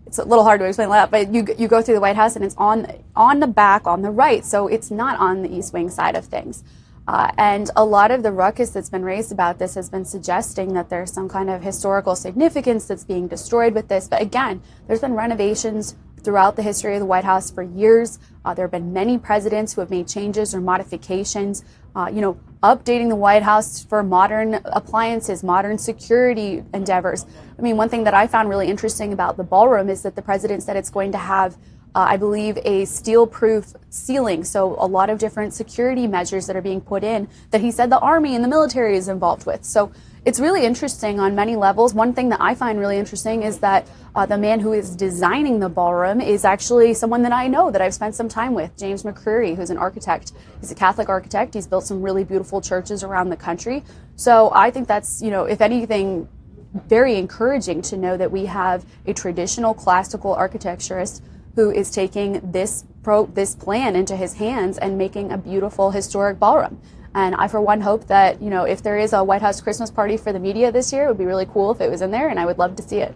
it's a little hard to explain that, but you go through the White House and it's on the back, on the right. So it's not on the East Wing side of things. And a lot of the ruckus that's been raised about this has been suggesting that there's some kind of historical significance that's being destroyed with this. But again, there's been renovations throughout the history of the White House for years. There have been many presidents who have made changes or modifications, updating the White House for modern appliances, modern security endeavors. I mean, one thing that I found really interesting about the ballroom is that the president said it's going to have I believe, a steel-proof ceiling. So a lot of different security measures that are being put in that he said the Army and the military is involved with. So it's really interesting on many levels. One thing that I find really interesting is that the man who is designing the ballroom is actually someone that I know, that I've spent some time with, James McCreary, who's an architect. He's a Catholic architect. He's built some really beautiful churches around the country. So I think that's, if anything, very encouraging to know that we have a traditional classical architecturist who is taking this plan into his hands and making a beautiful historic ballroom. And I, for one, hope that, if there is a White House Christmas party for the media this year, it would be really cool if it was in there, and I would love to see it.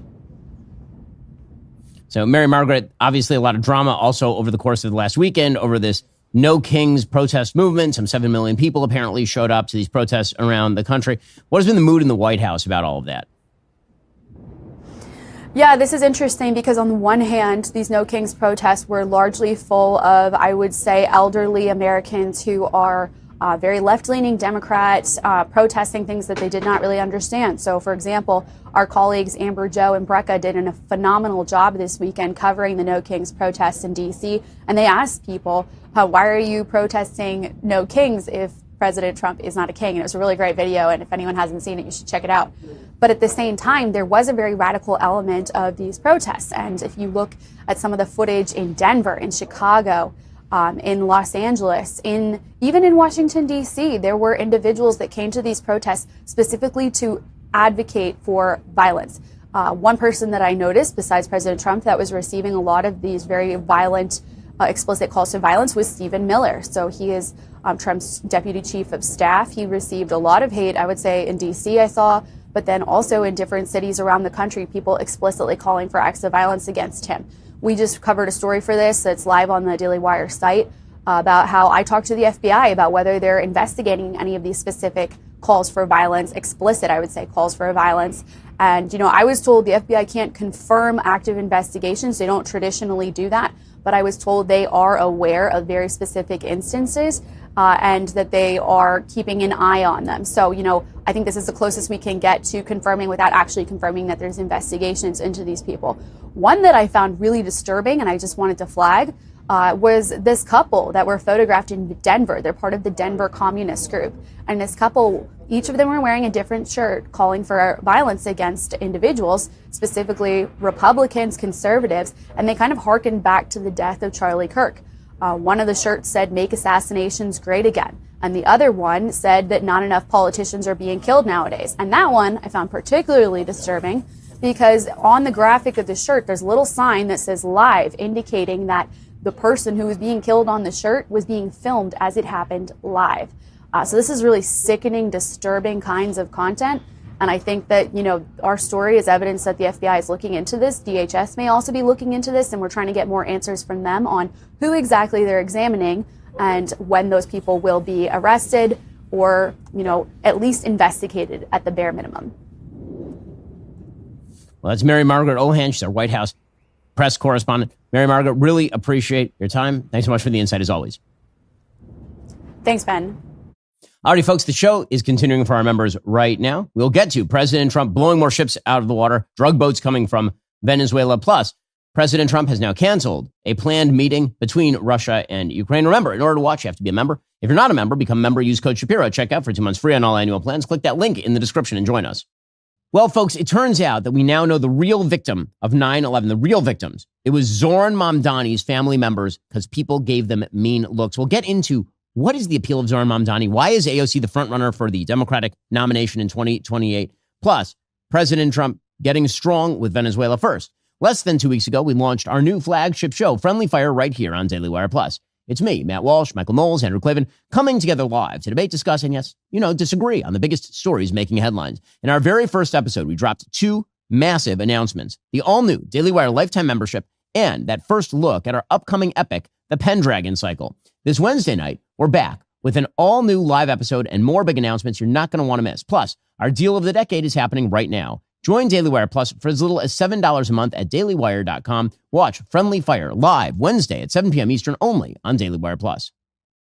So, Mary Margaret, obviously a lot of drama also over the course of the last weekend over this No Kings protest movement. Some 7 million people apparently showed up to these protests around the country. What has been the mood in the White House about all of that? Yeah, this is interesting because on the one hand, these No Kings protests were largely full of, I would say, elderly Americans who are very left-leaning Democrats protesting things that they did not really understand. So, for example, our colleagues Amber, Joe, and Brecca did a phenomenal job this weekend covering the No Kings protests in D.C. And they asked people, why are you protesting No Kings if President Trump is not a king? And it was a really great video, and if anyone hasn't seen it, you should check it out. But at the same time, there was a very radical element of these protests. And if you look at some of the footage in Denver, in Chicago, in Los Angeles, even in Washington, D.C., there were individuals that came to these protests specifically to advocate for violence. One person that I noticed, besides President Trump, that was receiving a lot of these very violent, explicit calls to violence was Stephen Miller. So he is Trump's deputy chief of staff. He received a lot of hate, I would say, in D.C., I saw, but then also in different cities around the country, people explicitly calling for acts of violence against him. We just covered a story for this that's live on the Daily Wire site about how I talked to the FBI about whether they're investigating any of these specific calls for violence, explicit, I would say, calls for violence. And, I was told the FBI can't confirm active investigations. They don't traditionally do that. But I was told they are aware of very specific instances and that they are keeping an eye on them. So, I think this is the closest we can get to confirming without actually confirming that there's investigations into these people. One that I found really disturbing, and I just wanted to flag, was this couple that were photographed in Denver. They're part of the Denver Communist Group. And this couple, each of them were wearing a different shirt calling for violence against individuals, specifically Republicans, conservatives, and they kind of harkened back to the death of Charlie Kirk. One of the shirts said, "Make assassinations great again." And the other one said that not enough politicians are being killed nowadays. And that one I found particularly disturbing because on the graphic of the shirt, there's a little sign that says live, indicating that the person who was being killed on the shirt was being filmed as it happened live. So this is really sickening, disturbing kinds of content. And I think that, our story is evidence that the FBI is looking into this. DHS may also be looking into this, and we're trying to get more answers from them on who exactly they're examining and when those people will be arrested or, at least investigated at the bare minimum. Well, that's Mary Margaret Ohan. She's our White House press correspondent. Mary Margaret, really appreciate your time. Thanks so much for the insight, as always. Thanks, Ben. Alrighty, folks, the show is continuing for our members right now. We'll get to President Trump blowing more ships out of the water, drug boats coming from Venezuela. Plus, President Trump has now canceled a planned meeting between Russia and Ukraine. Remember, in order to watch, you have to be a member. If you're not a member, become a member. Use code Shapiro at checkout for 2 months free on all annual plans. Click that link in the description and join us. Well, folks, it turns out that we now know the real victim of 9/11, the real victims. It was Zoran Mamdani's family members because people gave them mean looks. We'll get into what is the appeal of Zoran Mamdani? Why is AOC the frontrunner for the Democratic nomination in 2028? Plus, President Trump getting strong with Venezuela first. Less than 2 weeks ago, we launched our new flagship show, Friendly Fire, right here on Daily Wire Plus. It's me, Matt Walsh, Michael Knowles, Andrew Klavan, coming together live to debate, discuss, and yes, disagree on the biggest stories making headlines. In our very first episode, we dropped 2 massive announcements: the all-new Daily Wire lifetime membership and that first look at our upcoming epic, the Pendragon cycle. This Wednesday night, we're back with an all-new live episode and more big announcements you're not going to want to miss. Plus, our deal of the decade is happening right now. Join Daily Wire Plus for as little as $7 a month at dailywire.com. Watch Friendly Fire live Wednesday at 7 p.m. Eastern only on Daily Wire Plus.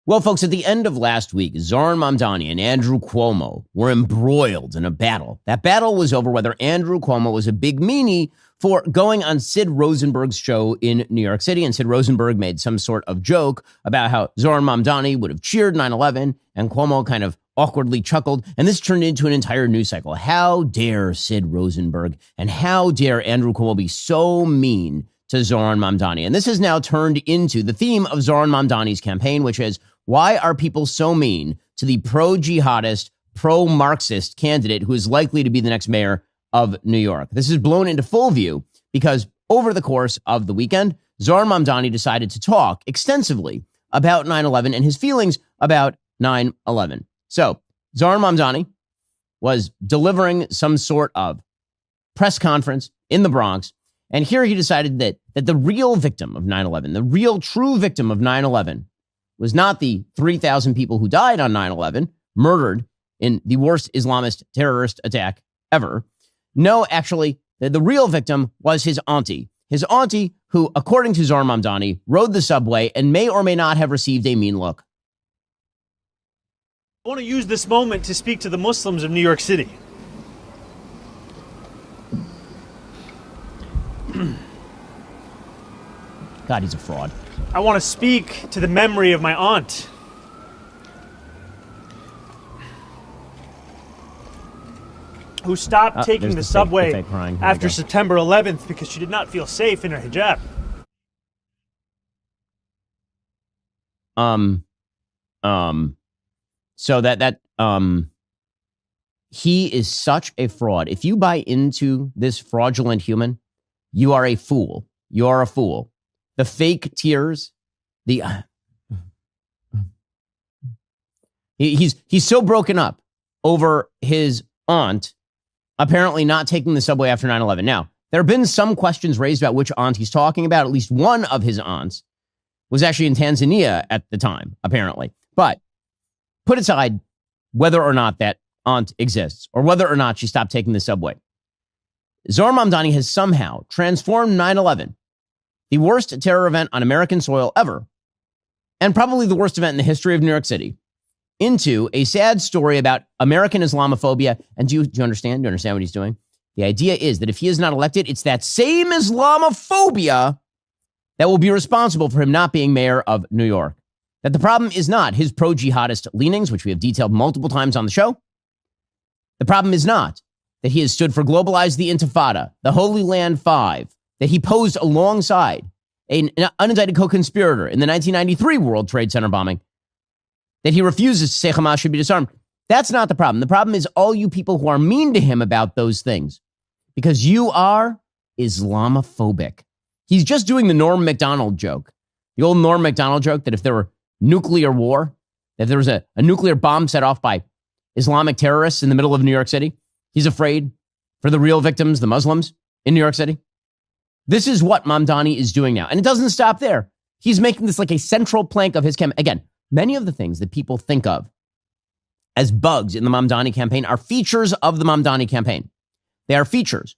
Well, folks, at the end of last week, Zoran Mamdani and Andrew Cuomo were embroiled in a battle. That battle was over whether Andrew Cuomo was a big meanie for going on Sid Rosenberg's show in New York City. And Sid Rosenberg made some sort of joke about how Zoran Mamdani would have cheered 9/11, and Cuomo kind of awkwardly chuckled, and this turned into an entire news cycle. How dare Sid Rosenberg and how dare Andrew Cuomo be so mean to Zoran Mamdani? And this has now turned into the theme of Zoran Mamdani's campaign, which is, why are people so mean to the pro-jihadist, pro-Marxist candidate who is likely to be the next mayor of New York? This is blown into full view because over the course of the weekend, Zoran Mamdani decided to talk extensively about 9/11 and his feelings about 9/11. So Zoran Mamdani was delivering some sort of press conference in the Bronx, and here he decided that the real victim of 9/11, the real true victim of 9/11, was not the 3,000 people who died on 9/11, murdered in the worst Islamist terrorist attack ever. No, actually, the real victim was his auntie. His auntie, who, according to Zoran Mamdani, rode the subway and may or may not have received a mean look. I want to use this moment to speak to the Muslims of New York City. God, he's a fraud. I want to speak to the memory of my aunt. Who stopped taking the subway after September 11th because she did not feel safe in her hijab. So he is such a fraud. If you buy into this fraudulent human, you are a fool. You are a fool. The fake tears, he's so broken up over his aunt apparently not taking the subway after 9/11. Now, there have been some questions raised about which aunt he's talking about. At least one of his aunts was actually in Tanzania at the time, apparently. But put aside whether or not that aunt exists or whether or not she stopped taking the subway, Zoran Mamdani has somehow transformed 9/11, the worst terror event on American soil ever, and probably the worst event in the history of New York City, into a sad story about American Islamophobia. And do you understand? Do you understand what he's doing? The idea is that if he is not elected, it's that same Islamophobia that will be responsible for him not being mayor of New York. That the problem is not his pro-jihadist leanings, which we have detailed multiple times on the show. The problem is not that he has stood for Globalize the Intifada, the Holy Land Five, that he posed alongside an unindicted co-conspirator in the 1993 World Trade Center bombing, that he refuses to say Hamas should be disarmed. That's not the problem. The problem is all you people who are mean to him about those things, because you are Islamophobic. He's just doing the Norm Macdonald joke, the old Norm Macdonald joke that if there were nuclear war, that if there was a nuclear bomb set off by Islamic terrorists in the middle of New York City, he's afraid for the real victims, the Muslims in New York City. This is what Mamdani is doing now. And it doesn't stop there. He's making this like a central plank of his campaign. Again, many of the things that people think of as bugs in the Mamdani campaign are features of the Mamdani campaign. They are features.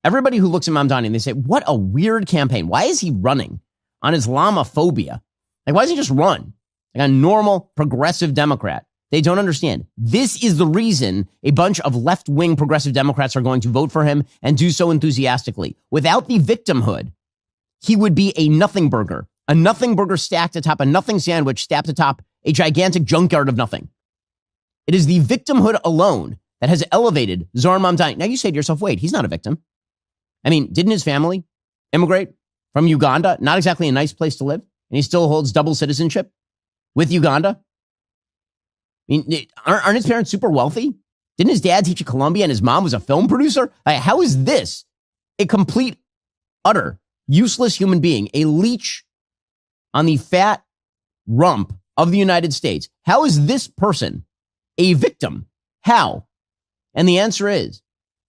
Everybody who looks at Mamdani and they say, what a weird campaign. Why is he running on Islamophobia? Like, why doesn't he just run like a normal progressive Democrat? They don't understand. This is the reason a bunch of left-wing progressive Democrats are going to vote for him and do so enthusiastically. Without the victimhood, he would be a nothing burger stacked atop a nothing sandwich, stacked atop a gigantic junkyard of nothing. It is the victimhood alone that has elevated Zoran Mamdani. Now you say to yourself, wait, he's not a victim. I mean, didn't his family immigrate from Uganda? Not exactly a nice place to live. And he still holds double citizenship with Uganda. I mean, aren't his parents super wealthy? Didn't his dad teach at Columbia and his mom was a film producer? How is this a complete, utter, useless human being, a leech on the fat rump of the United States? How is this person a victim? How? And the answer is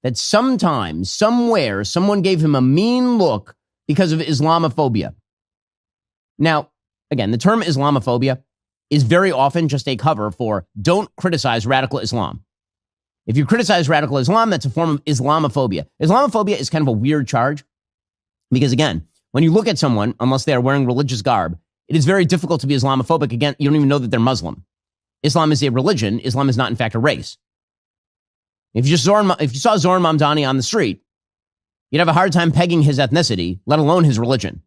that sometime, somewhere, someone gave him a mean look because of Islamophobia. Now, again, the term Islamophobia is very often just a cover for don't criticize radical Islam. If you criticize radical Islam, that's a form of Islamophobia. Islamophobia is kind of a weird charge because, again, when you look at someone, unless they are wearing religious garb, it is very difficult to be Islamophobic. Again, you don't even know that they're Muslim. Islam is a religion. Islam is not, in fact, a race. If you saw Zoran Mamdani on the street, you'd have a hard time pegging his ethnicity, let alone his religion.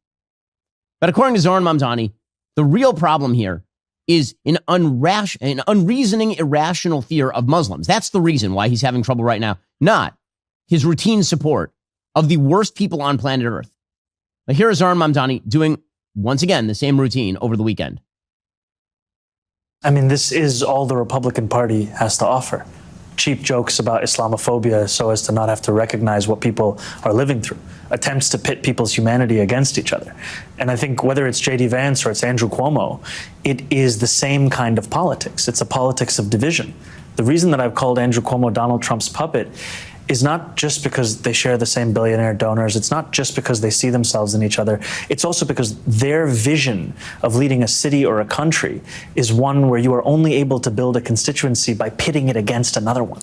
But according to Zoran Mamdani, the real problem here is an unreasoning, irrational fear of Muslims. That's the reason why he's having trouble right now, not his routine support of the worst people on planet Earth. But here is Zoran Mamdani doing, once again, the same routine over the weekend. I mean, this is all the Republican Party has to offer. Cheap jokes about Islamophobia so as to not have to recognize what people are living through. Attempts to pit people's humanity against each other. And I think whether it's J.D. Vance or it's Andrew Cuomo, it is the same kind of politics. It's a politics of division. The reason that I've called Andrew Cuomo Donald Trump's puppet is not just because they share the same billionaire donors. It's not just because they see themselves in each other. It's also because their vision of leading a city or a country is one where you are only able to build a constituency by pitting it against another one.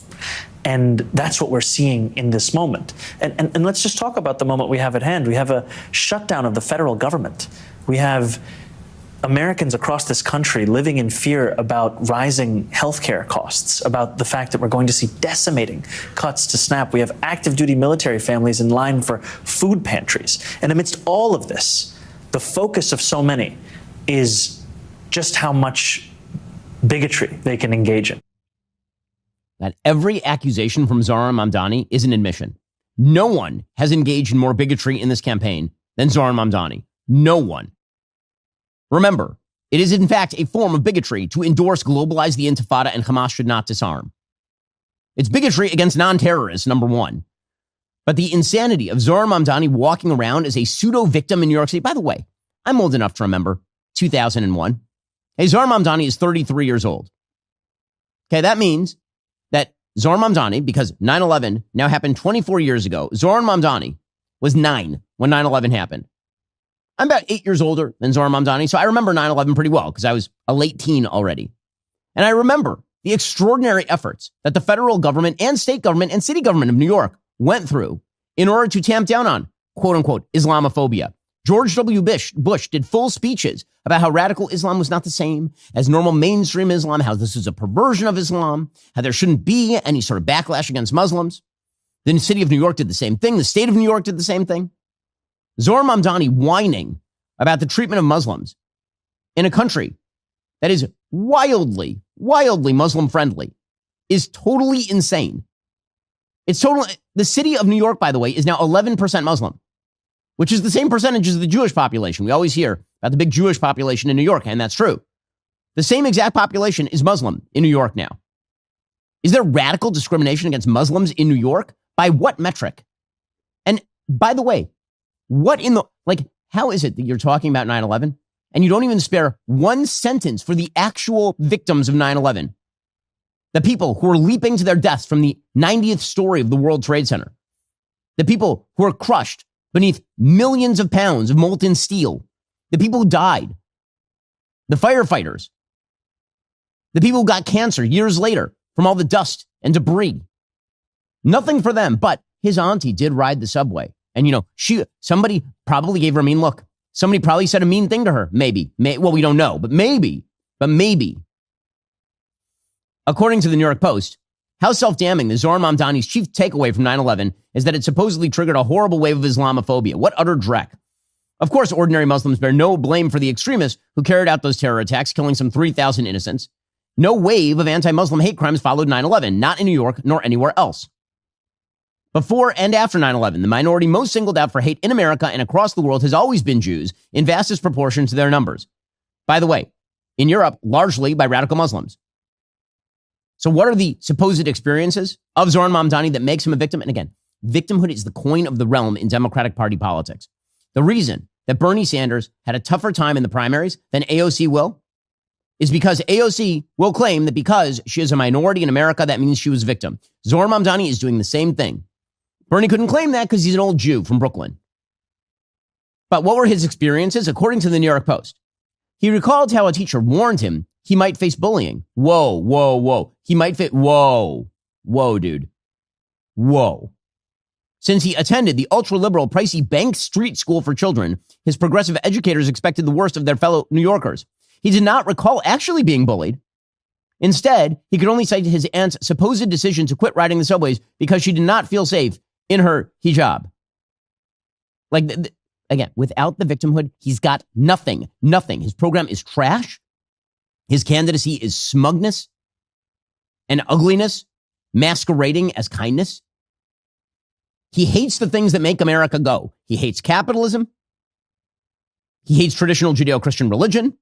And that's what we're seeing in this moment. And let's just talk about the moment we have at hand. We have a shutdown of the federal government. We have Americans across this country living in fear about rising healthcare costs, about the fact that we're going to see decimating cuts to SNAP. We have active duty military families in line for food pantries. And amidst all of this, the focus of so many is just how much bigotry they can engage in. That every accusation from Zoran Mamdani is an admission. No one has engaged in more bigotry in this campaign than Zoran Mamdani. No one. Remember, it is in fact a form of bigotry to endorse globalize the Intifada and Hamas should not disarm. It's bigotry against non-terrorists, number one. But the insanity of Zoran Mamdani walking around as a pseudo-victim in New York City, by the way, I'm old enough to remember 2001. Hey, Zoran Mamdani is 33 years old. Okay, that means that Zoran Mamdani, because 9/11 now happened 24 years ago, Zoran Mamdani was 9 when 9/11 happened. I'm about 8 years older than Zoran Mamdani, so I remember 9/11 pretty well because I was a late teen already. And I remember the extraordinary efforts that the federal government and state government and city government of New York went through in order to tamp down on, quote unquote, Islamophobia. George W. Bush did full speeches about how radical Islam was not the same as normal mainstream Islam, how this is a perversion of Islam, how there shouldn't be any sort of backlash against Muslims. Then the city of New York did the same thing. The state of New York did the same thing. Zoran Mamdani whining about the treatment of Muslims in a country that is wildly, wildly Muslim friendly is totally insane. It's totally, the city of New York, by the way, is now 11% Muslim, which is the same percentage as the Jewish population. We always hear about the big Jewish population in New York, and that's true. The same exact population is Muslim in New York now. Is there radical discrimination against Muslims in New York? By what metric? And by the way, what in the, how is it that you're talking about 9/11 and you don't even spare one sentence for the actual victims of 9/11? The people who are leaping to their deaths from the 90th story of the World Trade Center. The people who are crushed beneath millions of pounds of molten steel. The people who died. The firefighters. The people who got cancer years later from all the dust and debris. Nothing for them, but his auntie did ride the subway. And, somebody probably gave her a mean look. Somebody probably said a mean thing to her. Maybe. Well, we don't know, but maybe. According to the New York Post, how self-damning the Zoran Mamdani's chief takeaway from 9/11 is that it supposedly triggered a horrible wave of Islamophobia. What utter dreck. Of course, ordinary Muslims bear no blame for the extremists who carried out those terror attacks, killing some 3,000 innocents. No wave of anti-Muslim hate crimes followed 9/11, not in New York nor anywhere else. Before and after 9/11, the minority most singled out for hate in America and across the world has always been Jews in vastest proportion to their numbers. By the way, in Europe, largely by radical Muslims. So what are the supposed experiences of Zoran Mamdani that makes him a victim? And again, victimhood is the coin of the realm in Democratic Party politics. The reason that Bernie Sanders had a tougher time in the primaries than AOC will is because AOC will claim that because she is a minority in America, that means she was a victim. Zoran Mamdani is doing the same thing. Bernie couldn't claim that because he's an old Jew from Brooklyn. But what were his experiences? According to the New York Post, he recalled how a teacher warned him he might face bullying. Whoa. He might fit. Whoa, dude. Whoa. Since he attended the ultra-liberal, pricey Bank Street School for Children, his progressive educators expected the worst of their fellow New Yorkers. He did not recall actually being bullied. Instead, he could only cite his aunt's supposed decision to quit riding the subways because she did not feel safe in her hijab. Again, without the victimhood, he's got nothing. Nothing. His program is trash. His candidacy is smugness and ugliness masquerading as kindness. He hates the things that make America go. He hates capitalism. He hates traditional Judeo-Christian religion.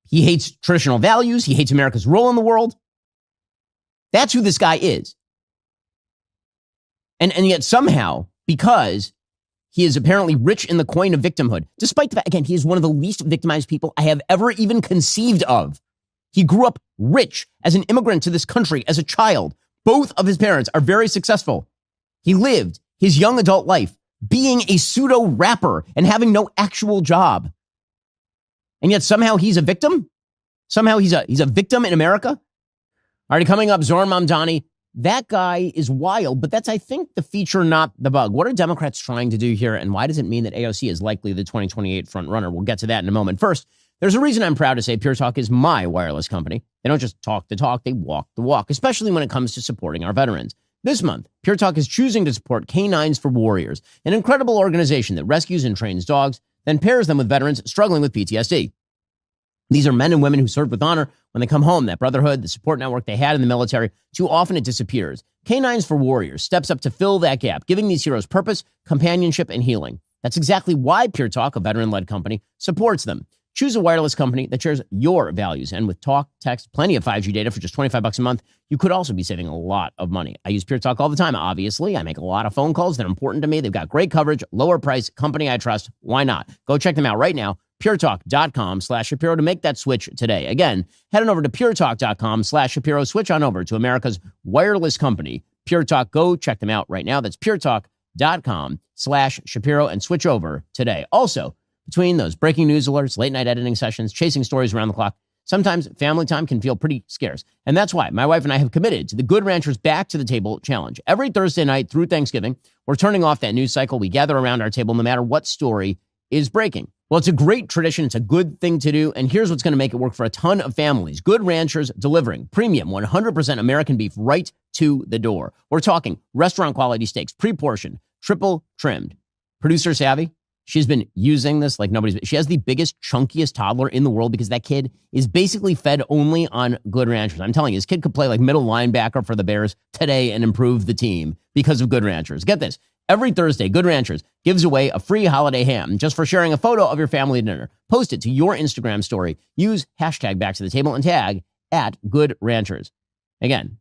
He hates traditional values. He hates America's role in the world. That's who this guy is. And yet somehow, because he is apparently rich in the coin of victimhood, despite the fact, again, he is one of the least victimized people I have ever even conceived of. He grew up rich as an immigrant to this country as a child. Both of his parents are very successful. He lived his young adult life being a pseudo rapper and having no actual job. And yet somehow he's a victim? Somehow he's a victim in America? All right, coming up, Zoran Mamdani. That guy is wild, but that's, I think, the feature, not the bug. What are Democrats trying to do here, and why does it mean that AOC is likely the 2028 front runner? We'll get to that in a moment. First, there's a reason I'm proud to say Pure Talk is my wireless company. They don't just talk the talk, they walk the walk, especially when it comes to supporting our veterans. This month, Pure Talk is choosing to support Canines for Warriors, an incredible organization that rescues and trains dogs, then pairs them with veterans struggling with PTSD. These are men and women who served with honor. When they come home, that brotherhood, the support network they had in the military, too often it disappears. Canines for Warriors steps up to fill that gap, giving these heroes purpose, companionship, and healing. That's exactly why Pure Talk, a veteran-led company, supports them. Choose a wireless company that shares your values. And with talk, text, plenty of 5G data for just $25 a month, you could also be saving a lot of money. I use Pure Talk all the time, obviously. I make a lot of phone calls. They're important to me. They've got great coverage, lower price, company I trust. Why not? Go check them out right now. puretalk.com/Shapiro to make that switch today. Again, head on over to puretalk.com/Shapiro. Switch on over to America's wireless company, Pure Talk. Go check them out right now. That's puretalk.com/Shapiro and switch over today. Also, between those breaking news alerts, late night editing sessions, chasing stories around the clock, sometimes family time can feel pretty scarce. And that's why my wife and I have committed to the Good Ranchers Back to the Table Challenge. Every Thursday night through Thanksgiving, we're turning off that news cycle. We gather around our table no matter what story is breaking. Well, it's a great tradition. It's a good thing to do. And here's what's going to make it work for a ton of families. Good Ranchers delivering premium 100% American beef right to the door. We're talking restaurant quality steaks, pre-portioned, triple trimmed. Producer Savvy, she's been using this like nobody's. She has the biggest, chunkiest toddler in the world because that kid is basically fed only on Good Ranchers. I'm telling you, this kid could play like middle linebacker for the Bears today and improve the team because of Good Ranchers. Get this. Every Thursday, Good Ranchers gives away a free holiday ham just for sharing a photo of your family dinner. Post it to your Instagram story. Use hashtag Back to the Table and tag @Good Ranchers. Again,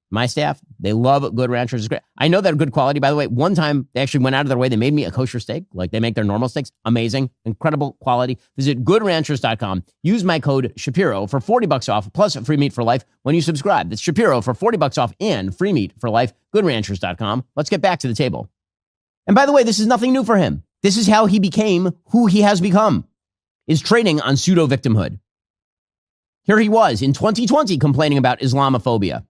my staff, they love Good Ranchers. It's great. I know they're good quality, by the way. One time, they actually went out of their way. They made me a kosher steak, like they make their normal steaks. Amazing, incredible quality. Visit goodranchers.com. Use my code Shapiro for $40 off, plus free meat for life when you subscribe. That's Shapiro for $40 off and free meat for life. Goodranchers.com. Let's get back to the table. And by the way, this is nothing new for him. This is how he became who he has become, is trading on pseudo-victimhood. Here he was in 2020 complaining about Islamophobia.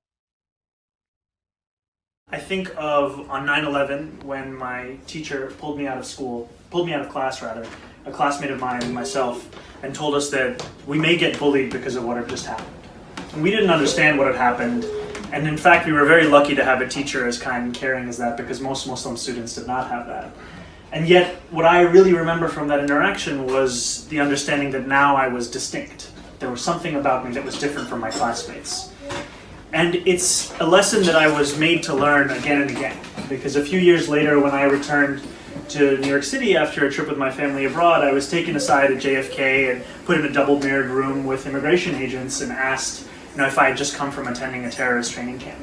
I think of on 9/11 when my teacher pulled me out of class, a classmate of mine and myself, and told us that we may get bullied because of what had just happened. And we didn't understand what had happened. And in fact, we were very lucky to have a teacher as kind and caring as that because most Muslim students did not have that. And yet, what I really remember from that interaction was the understanding that now I was distinct. There was something about me that was different from my classmates. And it's a lesson that I was made to learn again and again. Because a few years later, when I returned to New York City after a trip with my family abroad, I was taken aside at JFK and put in a double-mirrored room with immigration agents and asked if I had just come from attending a terrorist training camp,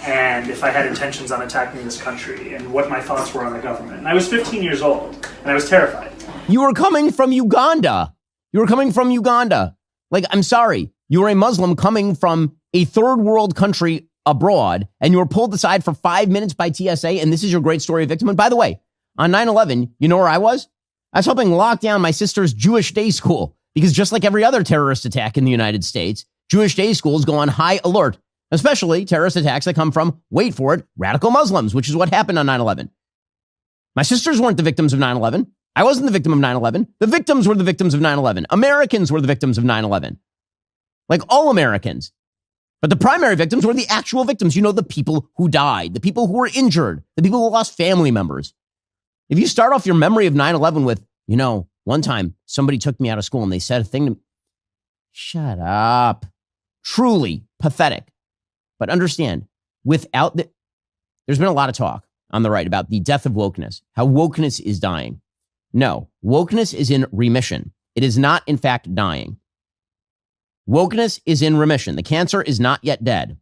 and if I had intentions on attacking this country, and what my thoughts were on the government. And I was 15 years old, and I was terrified. You were coming from Uganda. Like, I'm sorry. You were a Muslim coming from a third world country abroad, and you were pulled aside for 5 minutes by TSA, and this is your great story of victimhood. By the way, on 9/11, you know where I was? I was helping lock down my sister's Jewish day school, because just like every other terrorist attack in the United States, Jewish day schools go on high alert, especially terrorist attacks that come from, wait for it, radical Muslims, which is what happened on 9/11. My sisters weren't the victims of 9/11. I wasn't the victim of 9/11. The victims were the victims of 9/11. Americans were the victims of 9/11. Like all Americans. But the primary victims were the actual victims. The people who died, the people who were injured, the people who lost family members. If you start off your memory of 9/11 with, one time somebody took me out of school and they said a thing to me, shut up. Truly pathetic. But understand, there's been a lot of talk on the right about the death of wokeness, how wokeness is dying. No, wokeness is in remission. It is not, in fact, dying. Wokeness is in remission. The cancer is not yet dead.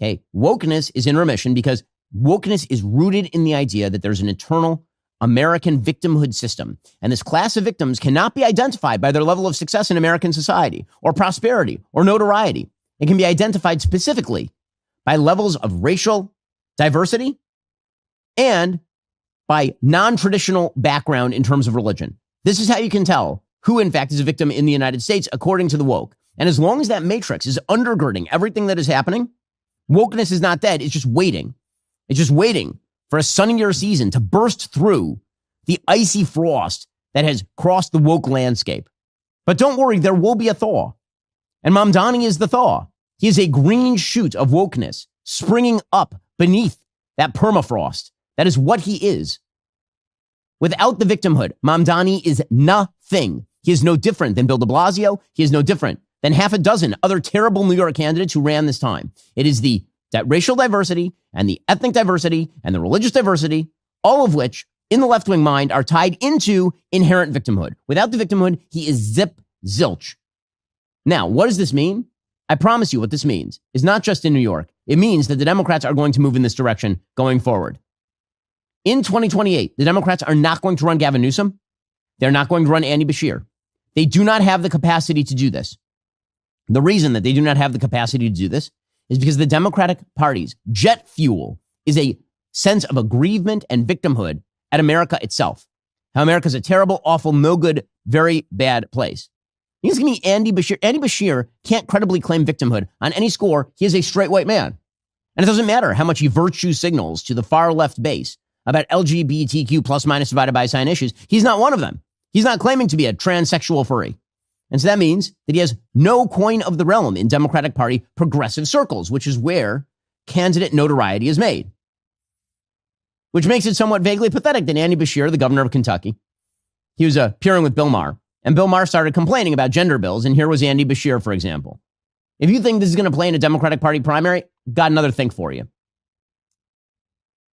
Okay, wokeness is in remission because wokeness is rooted in the idea that there's an eternal American victimhood system. And this class of victims cannot be identified by their level of success in American society or prosperity or notoriety. It can be identified specifically by levels of racial diversity and by non-traditional background in terms of religion. This is how you can tell who, in fact, is a victim in the United States, according to the woke. And as long as that matrix is undergirding everything that is happening, wokeness is not dead. It's just waiting. It's just waiting for a sunnier season to burst through the icy frost that has crossed the woke landscape. But don't worry, there will be a thaw. And Mamdani is the thaw. He is a green shoot of wokeness springing up beneath that permafrost. That is what he is. Without the victimhood, Mamdani is nothing. He is no different than Bill de Blasio. He is no different than half a dozen other terrible New York candidates who ran this time. It is that racial diversity and the ethnic diversity and the religious diversity, all of which in the left-wing mind are tied into inherent victimhood. Without the victimhood, he is zip zilch. Now, what does this mean? I promise you what this means is not just in New York. It means that the Democrats are going to move in this direction going forward. In 2028, the Democrats are not going to run Gavin Newsom. They're not going to run Andy Beshear. They do not have the capacity to do this. The reason that they do not have the capacity to do this is because the Democratic Party's jet fuel is a sense of aggrievement and victimhood at America itself. How America's a terrible, awful, no good, very bad place. You can give me Andy Beshear. Andy Beshear can't credibly claim victimhood on any score. He is a straight white man. And it doesn't matter how much he virtue signals to the far left base about LGBTQ plus minus divided by sign issues. He's not one of them. He's not claiming to be a transsexual furry. And so that means that he has no coin of the realm in Democratic Party progressive circles, which is where candidate notoriety is made. Which makes it somewhat vaguely pathetic that Andy Beshear, the governor of Kentucky, he was appearing with Bill Maher. And Bill Maher started complaining about gender bills. And here was Andy Beshear, for example. If you think this is going to play in a Democratic Party primary, got another thing for you.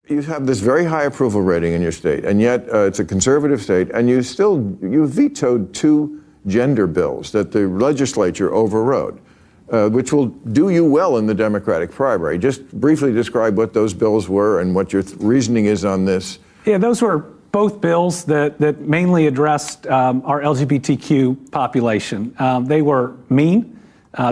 You have this very high approval rating in your state, and yet it's a conservative state, and you vetoed 2 gender bills that the legislature overrode, which will do you well in the Democratic primary. Just briefly describe what those bills were and what your reasoning is on this. Yeah, those were both bills that mainly addressed our LGBTQ population. They were mean.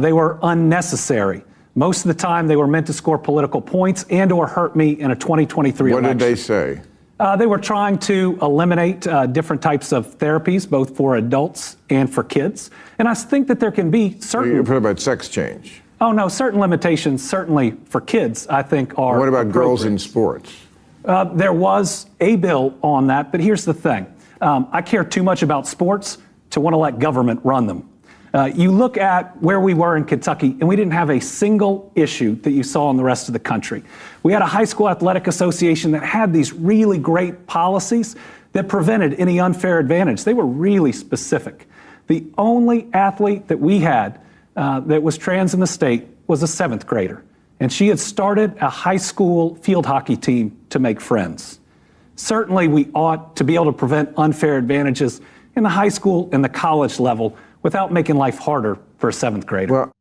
They were unnecessary. Most of the time, they were meant to score political points and or hurt me in a 2023 election. What did they say? They were trying to eliminate different types of therapies, both for adults and for kids. And I think that there can be certain... You're talking about sex change. Oh, no, certain limitations, certainly for kids, I think are... What about girls in sports? There was a bill on that, but here's the thing. I care too much about sports to want to let government run them. You look at where we were in Kentucky, and we didn't have a single issue that you saw in the rest of the country. We had a high school athletic association that had these really great policies that prevented any unfair advantage. They were really specific. The only athlete that we had that was trans in the state was a 7th grader, and she had started a high school field hockey team to make friends. Certainly, we ought to be able to prevent unfair advantages in the high school and the college level without making life harder for a 7th grader. Well,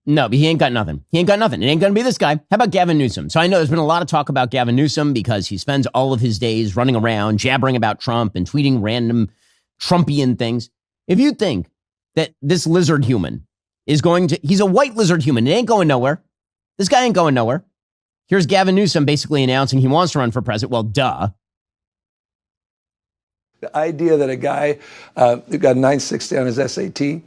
No, but he ain't got nothing. He ain't got nothing. It ain't going to be this guy. How about Gavin Newsom? So I know there's been a lot of talk about Gavin Newsom because he spends all of his days running around, jabbering about Trump and tweeting random Trumpian things. If you think that this lizard human is going to, he's a white lizard human. It ain't going nowhere. This guy ain't going nowhere. Here's Gavin Newsom basically announcing he wants to run for president. Well, duh. The idea that a guy who got 960 on his SAT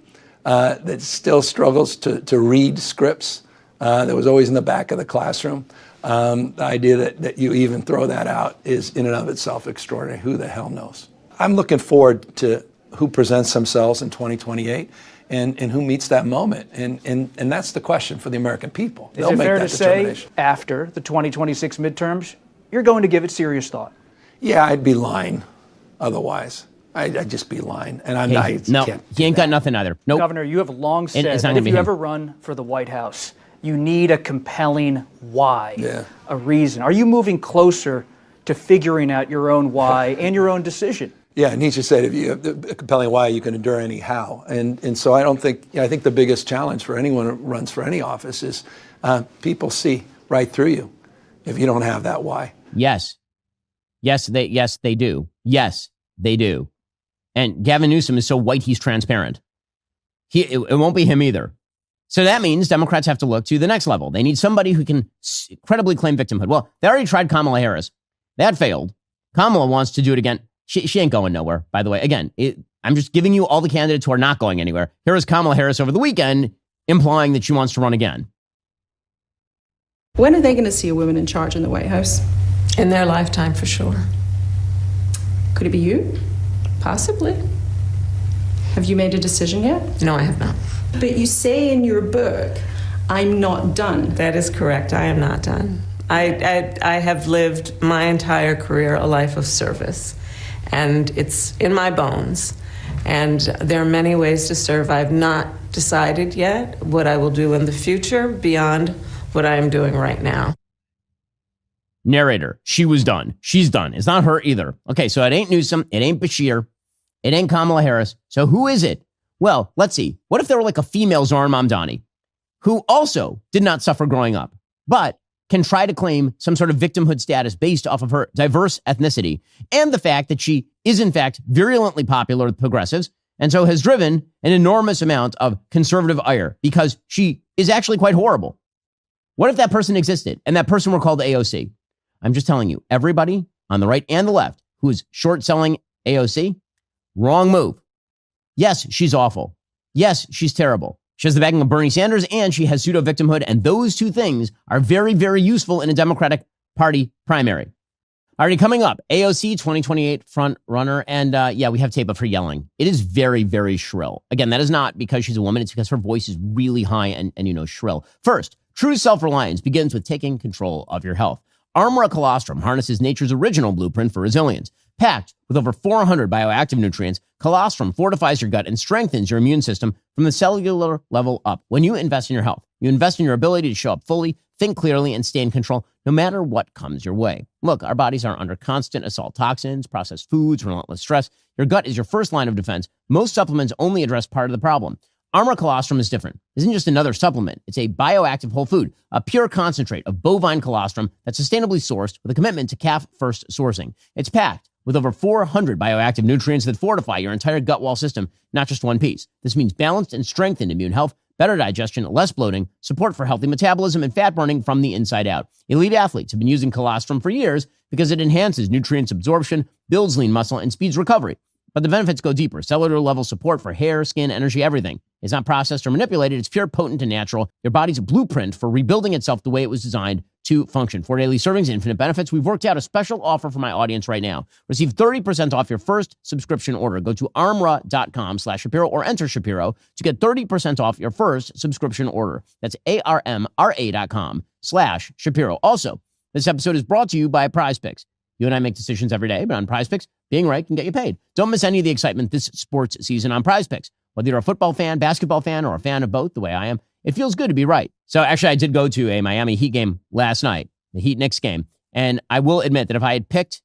that still struggles to read scripts that was always in the back of the classroom, the idea that you even throw that out is in and of itself extraordinary. Who the hell knows? I'm looking forward to who presents themselves in 2028 and who meets that moment. And that's the question for the American people. Is it fair to say after the 2026 midterms, you're going to give it serious thought? Yeah, I'd be lying otherwise. I'd just be lying. And I'm not. No, he ain't got nothing either. Nope. Governor, you have long said that if you ever run for the White House, you need a compelling why, a reason. Are you moving closer to figuring out your own why and your own decision? Yeah, Nietzsche said, if you have a compelling why, you can endure any how. And so I think the biggest challenge for anyone who runs for any office is people see right through you if you don't have that why. Yes, they do. Yes, they do. And Gavin Newsom is so white, he's transparent. It won't be him either. So that means Democrats have to look to the next level. They need somebody who can credibly claim victimhood. Well, they already tried Kamala Harris. That failed. Kamala wants to do it again. She ain't going nowhere, by the way. Again, I'm just giving you all the candidates who are not going anywhere. Here is Kamala Harris over the weekend implying that she wants to run again. When are they going to see a woman in charge in the White House? In their lifetime, for sure. Could it be you? Possibly. Have you made a decision yet? No, I have not. But you say in your book, I'm not done. That is correct. I am not done. I have lived my entire career a life of service, and it's in my bones. And there are many ways to serve. I've not decided yet what I will do in the future beyond what I am doing right now. Narrator, she was done. She's done. It's not her either. Okay, so it ain't Newsom. It ain't Bashir. It ain't Kamala Harris. So who is it? Well, let's see. What if there were like a female Zohran Mamdani who also did not suffer growing up, but can try to claim some sort of victimhood status based off of her diverse ethnicity and the fact that she is in fact virulently popular with progressives and so has driven an enormous amount of conservative ire because she is actually quite horrible. What if that person existed and that person were called AOC? I'm just telling you, everybody on the right and the left who is short selling AOC, wrong move. Yes, she's awful. Yes, she's terrible. She has the backing of Bernie Sanders and she has pseudo victimhood. And those two things are very, very useful in a Democratic Party primary. Already coming up, AOC 2028 front runner. And we have tape of her yelling. It is very, very shrill. Again, that is not because she's a woman. It's because her voice is really high and shrill. First, true self-reliance begins with taking control of your health. Armra Colostrum harnesses nature's original blueprint for resilience. Packed with over 400 bioactive nutrients, colostrum fortifies your gut and strengthens your immune system from the cellular level up. When you invest in your health, you invest in your ability to show up fully, think clearly, and stay in control no matter what comes your way. Look, our bodies are under constant assault. Toxins, processed foods, relentless stress. Your gut is your first line of defense. Most supplements only address part of the problem. Armra Colostrum is different. It isn't just another supplement. It's a bioactive whole food, a pure concentrate of bovine colostrum that's sustainably sourced with a commitment to calf-first sourcing. It's packed with over 400 bioactive nutrients that fortify your entire gut wall system, not just one piece. This means balanced and strengthened immune health, better digestion, less bloating, support for healthy metabolism, and fat burning from the inside out. Elite athletes have been using colostrum for years because it enhances nutrients absorption, builds lean muscle, and speeds recovery. But the benefits go deeper. Cellular level support for hair, skin, energy, everything. It's not processed or manipulated. It's pure, potent, and natural. Your body's a blueprint for rebuilding itself the way it was designed to function. 4 daily servings, infinite benefits. We've worked out a special offer for my audience right now. Receive 30% off your first subscription order. Go to armra.com/Shapiro or enter Shapiro to get 30% off your first subscription order. That's armra.com/Shapiro. Also, this episode is brought to you by Prize Picks. You and I make decisions every day, but on Prize Picks, being right can get you paid. Don't miss any of the excitement this sports season on Prize Picks. Whether you're a football fan, basketball fan, or a fan of both, the way I am, it feels good to be right. So actually, I did go to a Miami Heat game last night, the Heat-Knicks game. And I will admit that if I had picked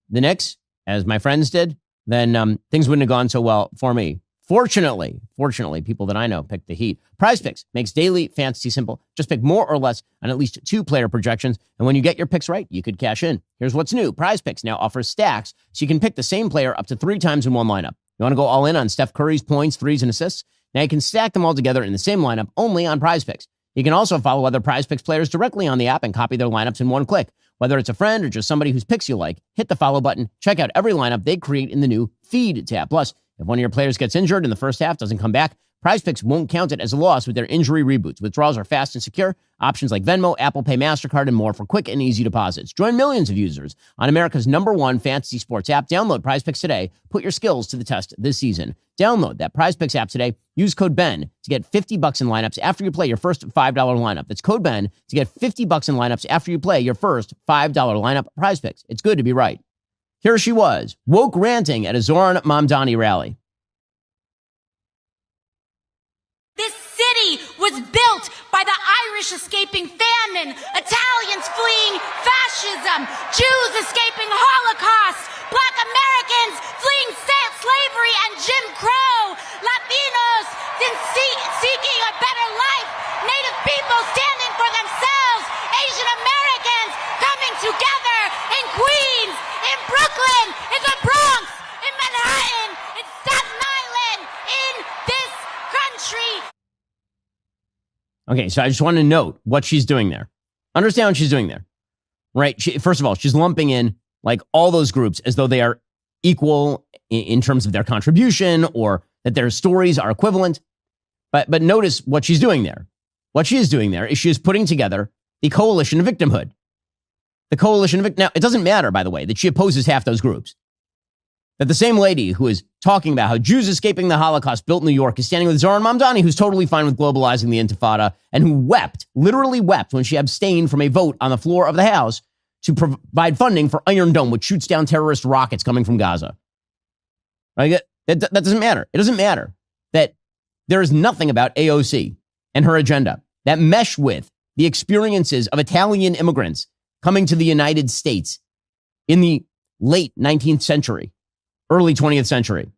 the Knicks, as my friends did, then things wouldn't have gone so well for me. Fortunately, people that I know picked the Heat. Prize Picks makes daily fantasy simple. Just pick more or less on at least 2 player projections. And when you get your picks right, you could cash in. Here's what's new. Prize Picks now offers stacks, so you can pick the same player up to 3 times in one lineup. You want to go all in on Steph Curry's points, threes, and assists? Now you can stack them all together in the same lineup only on Prize Picks. You can also follow other Prize Picks players directly on the app and copy their lineups in one click. Whether it's a friend or just somebody whose picks you like, hit the follow button. Check out every lineup they create in the new Feed tab. Plus, if one of your players gets injured in the first half, doesn't come back, Prize Picks won't count it as a loss with their injury reboots. Withdrawals are fast and secure. Options like Venmo, Apple Pay, MasterCard, and more for quick and easy deposits. Join millions of users on America's #1 fantasy sports app. Download Prize Picks today. Put your skills to the test this season. Download that Prize Picks app today. Use code BEN to get $50 in lineups after you play your first $5 lineup. That's code BEN to get $50 in lineups after you play your first $5 lineup. Prize Picks. It's good to be right. Here she was, woke ranting at a Zoran Mamdani rally. This city was built by the Irish escaping famine, Italians fleeing fascism, Jews escaping Holocaust, Black Americans fleeing slavery and Jim Crow, Latinos seeking a better life, Native people standing for themselves, Asian Americans coming together in Queens, in Brooklyn, in the Bronx, in Manhattan, in Staten Island, in this country. Okay, so I just want to note what she's doing there. Understand what she's doing there, right? First of all, she's lumping in like all those groups as though they are equal in terms of their contribution or that their stories are equivalent. But notice what she's doing there. What she is doing there is she is putting together the coalition of victimhood. The coalition of now, it doesn't matter, by the way, that she opposes half those groups. That the same lady who is talking about how Jews escaping the Holocaust built New York is standing with Zoran Mamdani, who's totally fine with globalizing the Intifada and who wept, literally wept, when she abstained from a vote on the floor of the House to provide funding for Iron Dome, which shoots down terrorist rockets coming from Gaza. Right? That doesn't matter. It doesn't matter that there is nothing about AOC and her agenda that mesh with the experiences of Italian immigrants coming to the United States in the late 19th century, early 20th century.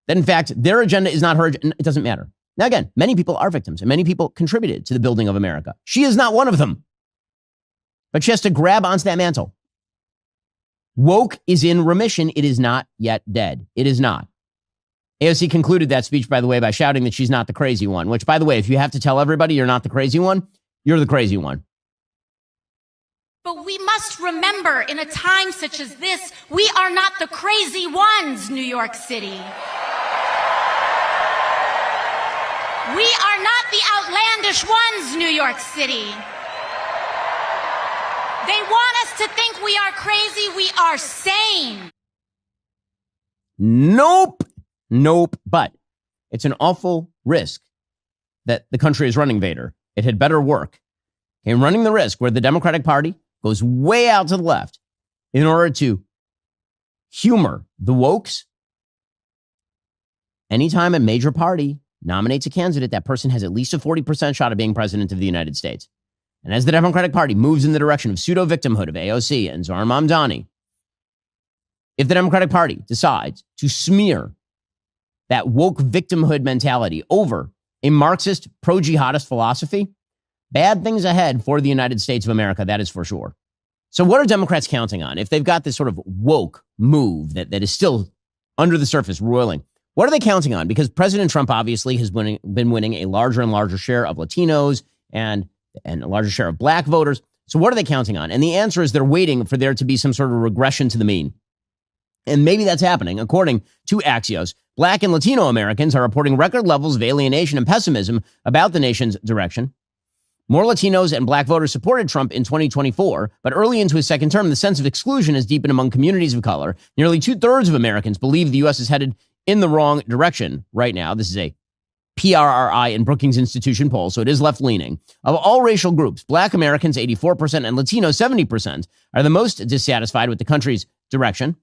That in fact, their agenda is not her agenda. It doesn't matter. Now again, many people are victims and many people contributed to the building of America. She is not one of them. But she has to grab onto that mantle. Woke is in remission. It is not yet dead. It is not. AOC concluded that speech, by the way, by shouting that she's not the crazy one, which, by the way, if you have to tell everybody you're not the crazy one, you're the crazy one. But we must remember, in a time such as this, we are not the crazy ones, New York City. We are not the outlandish ones, New York City. They want us to think we are crazy. We are sane. Nope. But it's an awful risk that the country is running, Vader. It had better work. Okay, running the risk where the Democratic Party goes way out to the left in order to humor the wokes. Anytime a major party nominates a candidate, that person has at least a 40% shot of being president of the United States. And as the Democratic Party moves in the direction of pseudo-victimhood of AOC and Zoran Mamdani, if the Democratic Party decides to smear that woke victimhood mentality over a Marxist pro-jihadist philosophy, bad things ahead for the United States of America, that is for sure. So what are Democrats counting on? If they've got this sort of woke move that is still under the surface roiling, what are they counting on? Because President Trump obviously has been winning a larger and larger share of Latinos and a larger share of black voters. So what are they counting on? And the answer is they're waiting for there to be some sort of regression to the mean. And maybe that's happening. According to Axios, Black and Latino Americans are reporting record levels of alienation and pessimism about the nation's direction. More Latinos and black voters supported Trump in 2024, but early into his second term, the sense of exclusion has deepened among communities of color. Nearly 2/3 of Americans believe the U.S. is headed in the wrong direction right now. This is a PRRI and Brookings Institution poll, so it is left-leaning. Of all racial groups, Black Americans, 84%, and Latinos, 70%, are the most dissatisfied with the country's direction.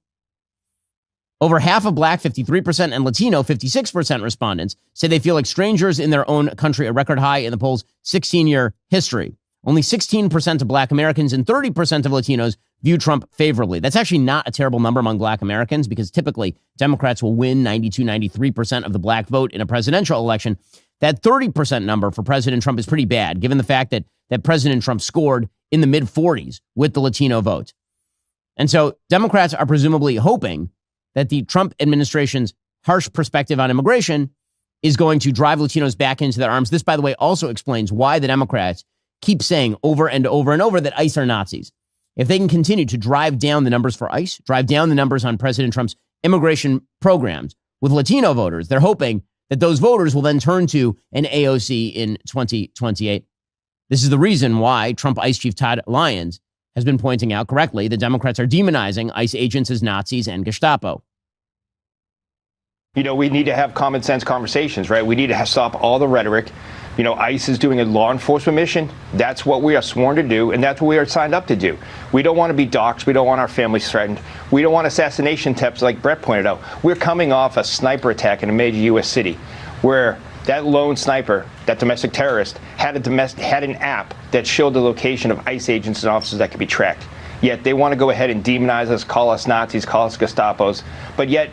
Over half of Black, 53%, and Latino, 56% respondents say they feel like strangers in their own country, a record high in the poll's 16-year history. Only 16% of Black Americans and 30% of Latinos view Trump favorably. That's actually not a terrible number among black Americans because typically Democrats will win 92, 93% of the black vote in a presidential election. That 30% number for President Trump is pretty bad, given the fact that President Trump scored in the mid-40s with the Latino vote. And so Democrats are presumably hoping that the Trump administration's harsh perspective on immigration is going to drive Latinos back into their arms. This, by the way, also explains why the Democrats keep saying over and over and over that ICE are Nazis. If they can continue to drive down the numbers for ICE, drive down the numbers on President Trump's immigration programs with Latino voters, they're hoping that those voters will then turn to an AOC in 2028. This is the reason why Trump ICE Chief Todd Lyons has been pointing out correctly the Democrats are demonizing ICE agents as Nazis and Gestapo. You know, we need to have common sense conversations, right? We need to stop all the rhetoric. You know, ICE is doing a law enforcement mission. That's what we are sworn to do, and that's what we are signed up to do. We don't want to be doxxed. We don't want our families threatened. We don't want assassination attempts like Brett pointed out. We're coming off a sniper attack in a major U.S. city where that lone sniper, that domestic terrorist, had an app that showed the location of ICE agents and officers that could be tracked. Yet they want to go ahead and demonize us, call us Nazis, call us Gestapos. But yet,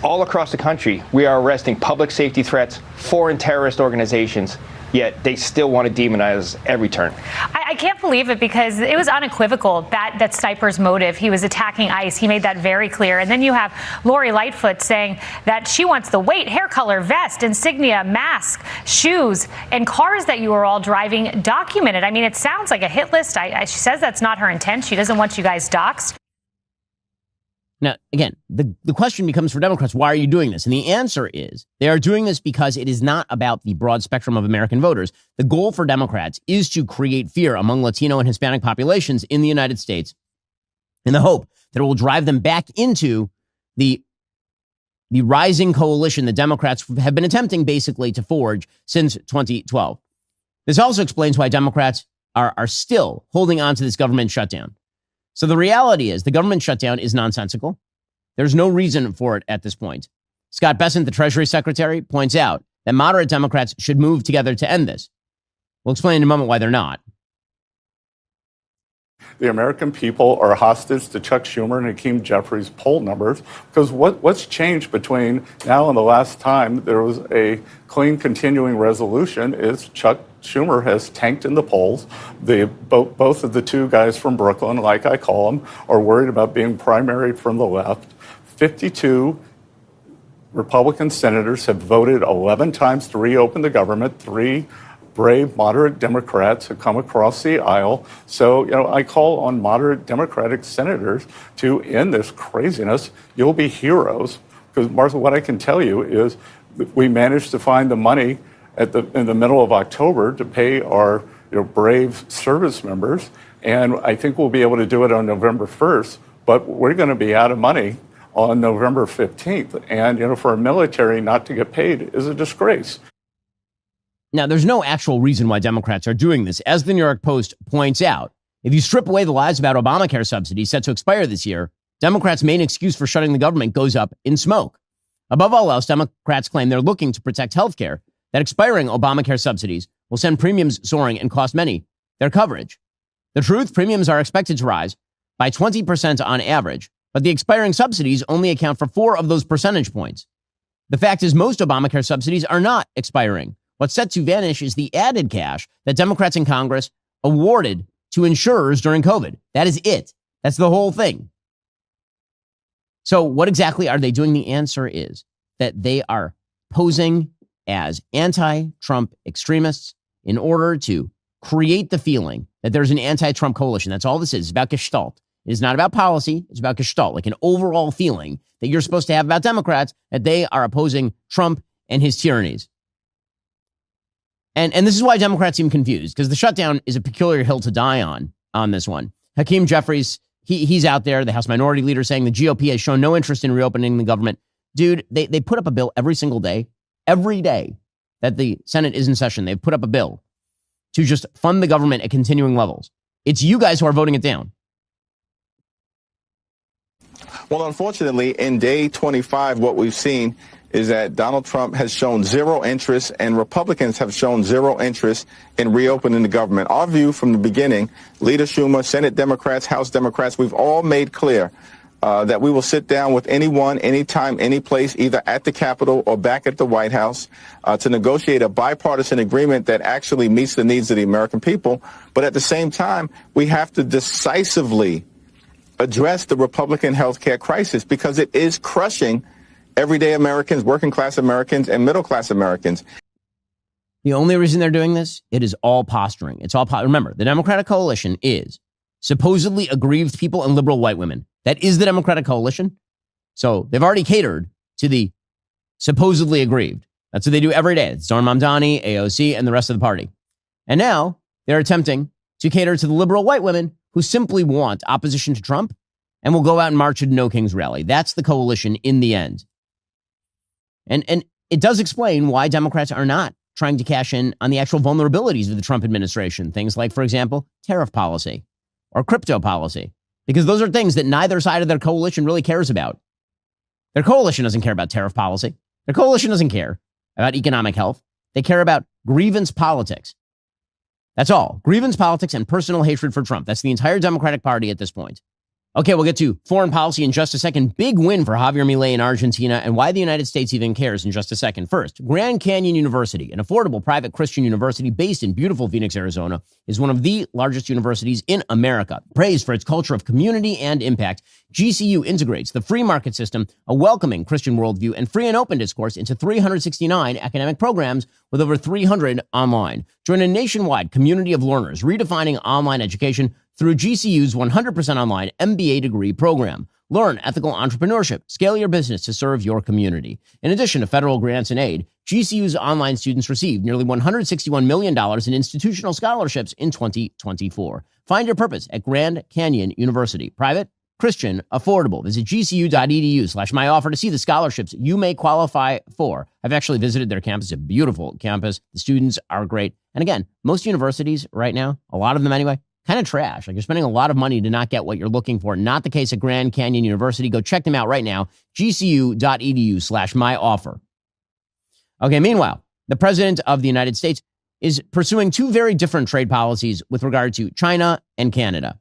all across the country, we are arresting public safety threats, foreign terrorist organizations, yet they still want to demonize us every turn. I can't believe it because it was unequivocal that sniper's motive. He was attacking ICE. He made that very clear. And then you have Lori Lightfoot saying that she wants the weight, hair color, vest, insignia, mask, shoes, and cars that you were all driving documented. I mean, it sounds like a hit list. She says that's not her intent. She doesn't want you guys doxxed. Now, again, the question becomes for Democrats, why are you doing this? And the answer is they are doing this because it is not about the broad spectrum of American voters. The goal for Democrats is to create fear among Latino and Hispanic populations in the United States in the hope that it will drive them back into the rising coalition that Democrats have been attempting basically to forge since 2012. This also explains why Democrats are still holding on to this government shutdown. So the reality is the government shutdown is nonsensical. There's no reason for it at this point. Scott Bessent, the Treasury Secretary, points out that moderate Democrats should move together to end this. We'll explain in a moment why they're not. The American people are hostage to Chuck Schumer and Hakeem Jeffries' poll numbers because what's changed between now and the last time there was a clean continuing resolution is Chuck Schumer has tanked in the polls. Both of the two guys from Brooklyn, like I call them, are worried about being primaried from the left. 52 Republican senators have voted 11 times to reopen the government. 3 brave, moderate Democrats have come across the aisle. So, I call on moderate Democratic senators to end this craziness. You'll be heroes. Because, Martha, what I can tell you is we managed to find the money in the middle of October to pay our brave service members. And I think we'll be able to do it on November 1st. But we're going to be out of money on November 15th. And, for a military not to get paid is a disgrace. Now, there's no actual reason why Democrats are doing this. As the New York Post points out, if you strip away the lies about Obamacare subsidies set to expire this year, Democrats' main excuse for shutting the government goes up in smoke. Above all else, Democrats claim they're looking to protect health care, that expiring Obamacare subsidies will send premiums soaring and cost many their coverage. The truth, premiums are expected to rise by 20% on average, but the expiring subsidies only account for 4 of those percentage points. The fact is most Obamacare subsidies are not expiring. What's set to vanish is the added cash that Democrats in Congress awarded to insurers during COVID. That is it. That's the whole thing. So what exactly are they doing? The answer is that they are posing as anti-Trump extremists in order to create the feeling that there's an anti-Trump coalition. That's all this is. It's about gestalt. It is not about policy. It's about gestalt, like an overall feeling that you're supposed to have about Democrats, that they are opposing Trump and his tyrannies. And this is why Democrats seem confused, because the shutdown is a peculiar hill to die on this one. Hakeem Jeffries, he's out there, the House Minority Leader, saying the GOP has shown no interest in reopening the government. Dude, they put up a bill every single day. Every day that the Senate is in session, they've put up a bill to just fund the government at continuing levels. It's you guys who are voting it down. Well, unfortunately, in day 25, what we've seen is that Donald Trump has shown zero interest and Republicans have shown zero interest in reopening the government. Our view from the beginning, Leader Schumer, Senate Democrats, House Democrats, we've all made clear that we will sit down with anyone, anytime, any place, either at the Capitol or back at the White House, to negotiate a bipartisan agreement that actually meets the needs of the American people. But at the same time, we have to decisively address the Republican health care crisis because it is crushing everyday Americans, working class Americans, and middle class Americans. The only reason they're doing this, it is all posturing. It's all remember, the Democratic coalition is supposedly aggrieved people and liberal white women. That is the Democratic coalition. So they've already catered to the supposedly aggrieved. That's what they do every day. It's Zoran Mamdani, AOC, and the rest of the party. And now they're attempting to cater to the liberal white women who simply want opposition to Trump and will go out and march at No King's rally. That's the coalition in the end. And it does explain why Democrats are not trying to cash in on the actual vulnerabilities of the Trump administration. Things like, for example, tariff policy or crypto policy. Because those are things that neither side of their coalition really cares about. Their coalition doesn't care about tariff policy. Their coalition doesn't care about economic health. They care about grievance politics. That's all. Grievance politics and personal hatred for Trump. That's the entire Democratic Party at this point. Okay, we'll get to foreign policy in just a second. Big win for Javier Milei in Argentina and why the United States even cares in just a second. First, Grand Canyon University, an affordable private Christian university based in beautiful Phoenix, Arizona, is one of the largest universities in America. Praised for its culture of community and impact, GCU integrates the free market system, a welcoming Christian worldview, and free and open discourse into 369 academic programs with over 300 online. Join a nationwide community of learners redefining online education through GCU's 100% online MBA degree program. Learn ethical entrepreneurship, scale your business to serve your community. In addition to federal grants and aid, GCU's online students received nearly $161 million in institutional scholarships in 2024. Find your purpose at Grand Canyon University. Private, Christian, affordable. Visit gcu.edu/myoffer to see the scholarships you may qualify for. I've actually visited their campus, a beautiful campus. The students are great. And again, most universities right now, a lot of them anyway, kind of trash. Like you're spending a lot of money to not get what you're looking for. Not the case at Grand Canyon University. Go check them out right now. gcu.edu/myoffer. Okay, meanwhile, the president of the United States is pursuing two very different trade policies with regard to China and Canada.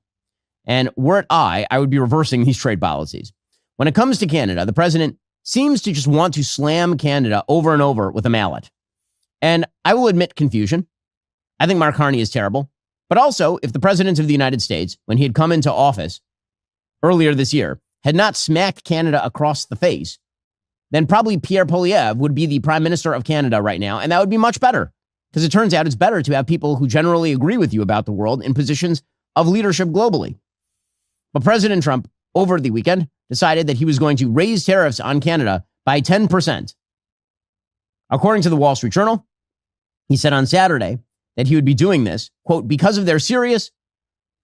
And were it I would be reversing these trade policies. When it comes to Canada, the president seems to just want to slam Canada over and over with a mallet. And I will admit confusion. I think Mark Carney is terrible. But also, if the president of the United States, when he had come into office earlier this year, had not smacked Canada across the face, then probably Pierre Poilievre would be the prime minister of Canada right now. And that would be much better. Because it turns out it's better to have people who generally agree with you about the world in positions of leadership globally. But President Trump, over the weekend, decided that he was going to raise tariffs on Canada by 10%. According to the Wall Street Journal, he said on Saturday that he would be doing this, quote, because of their serious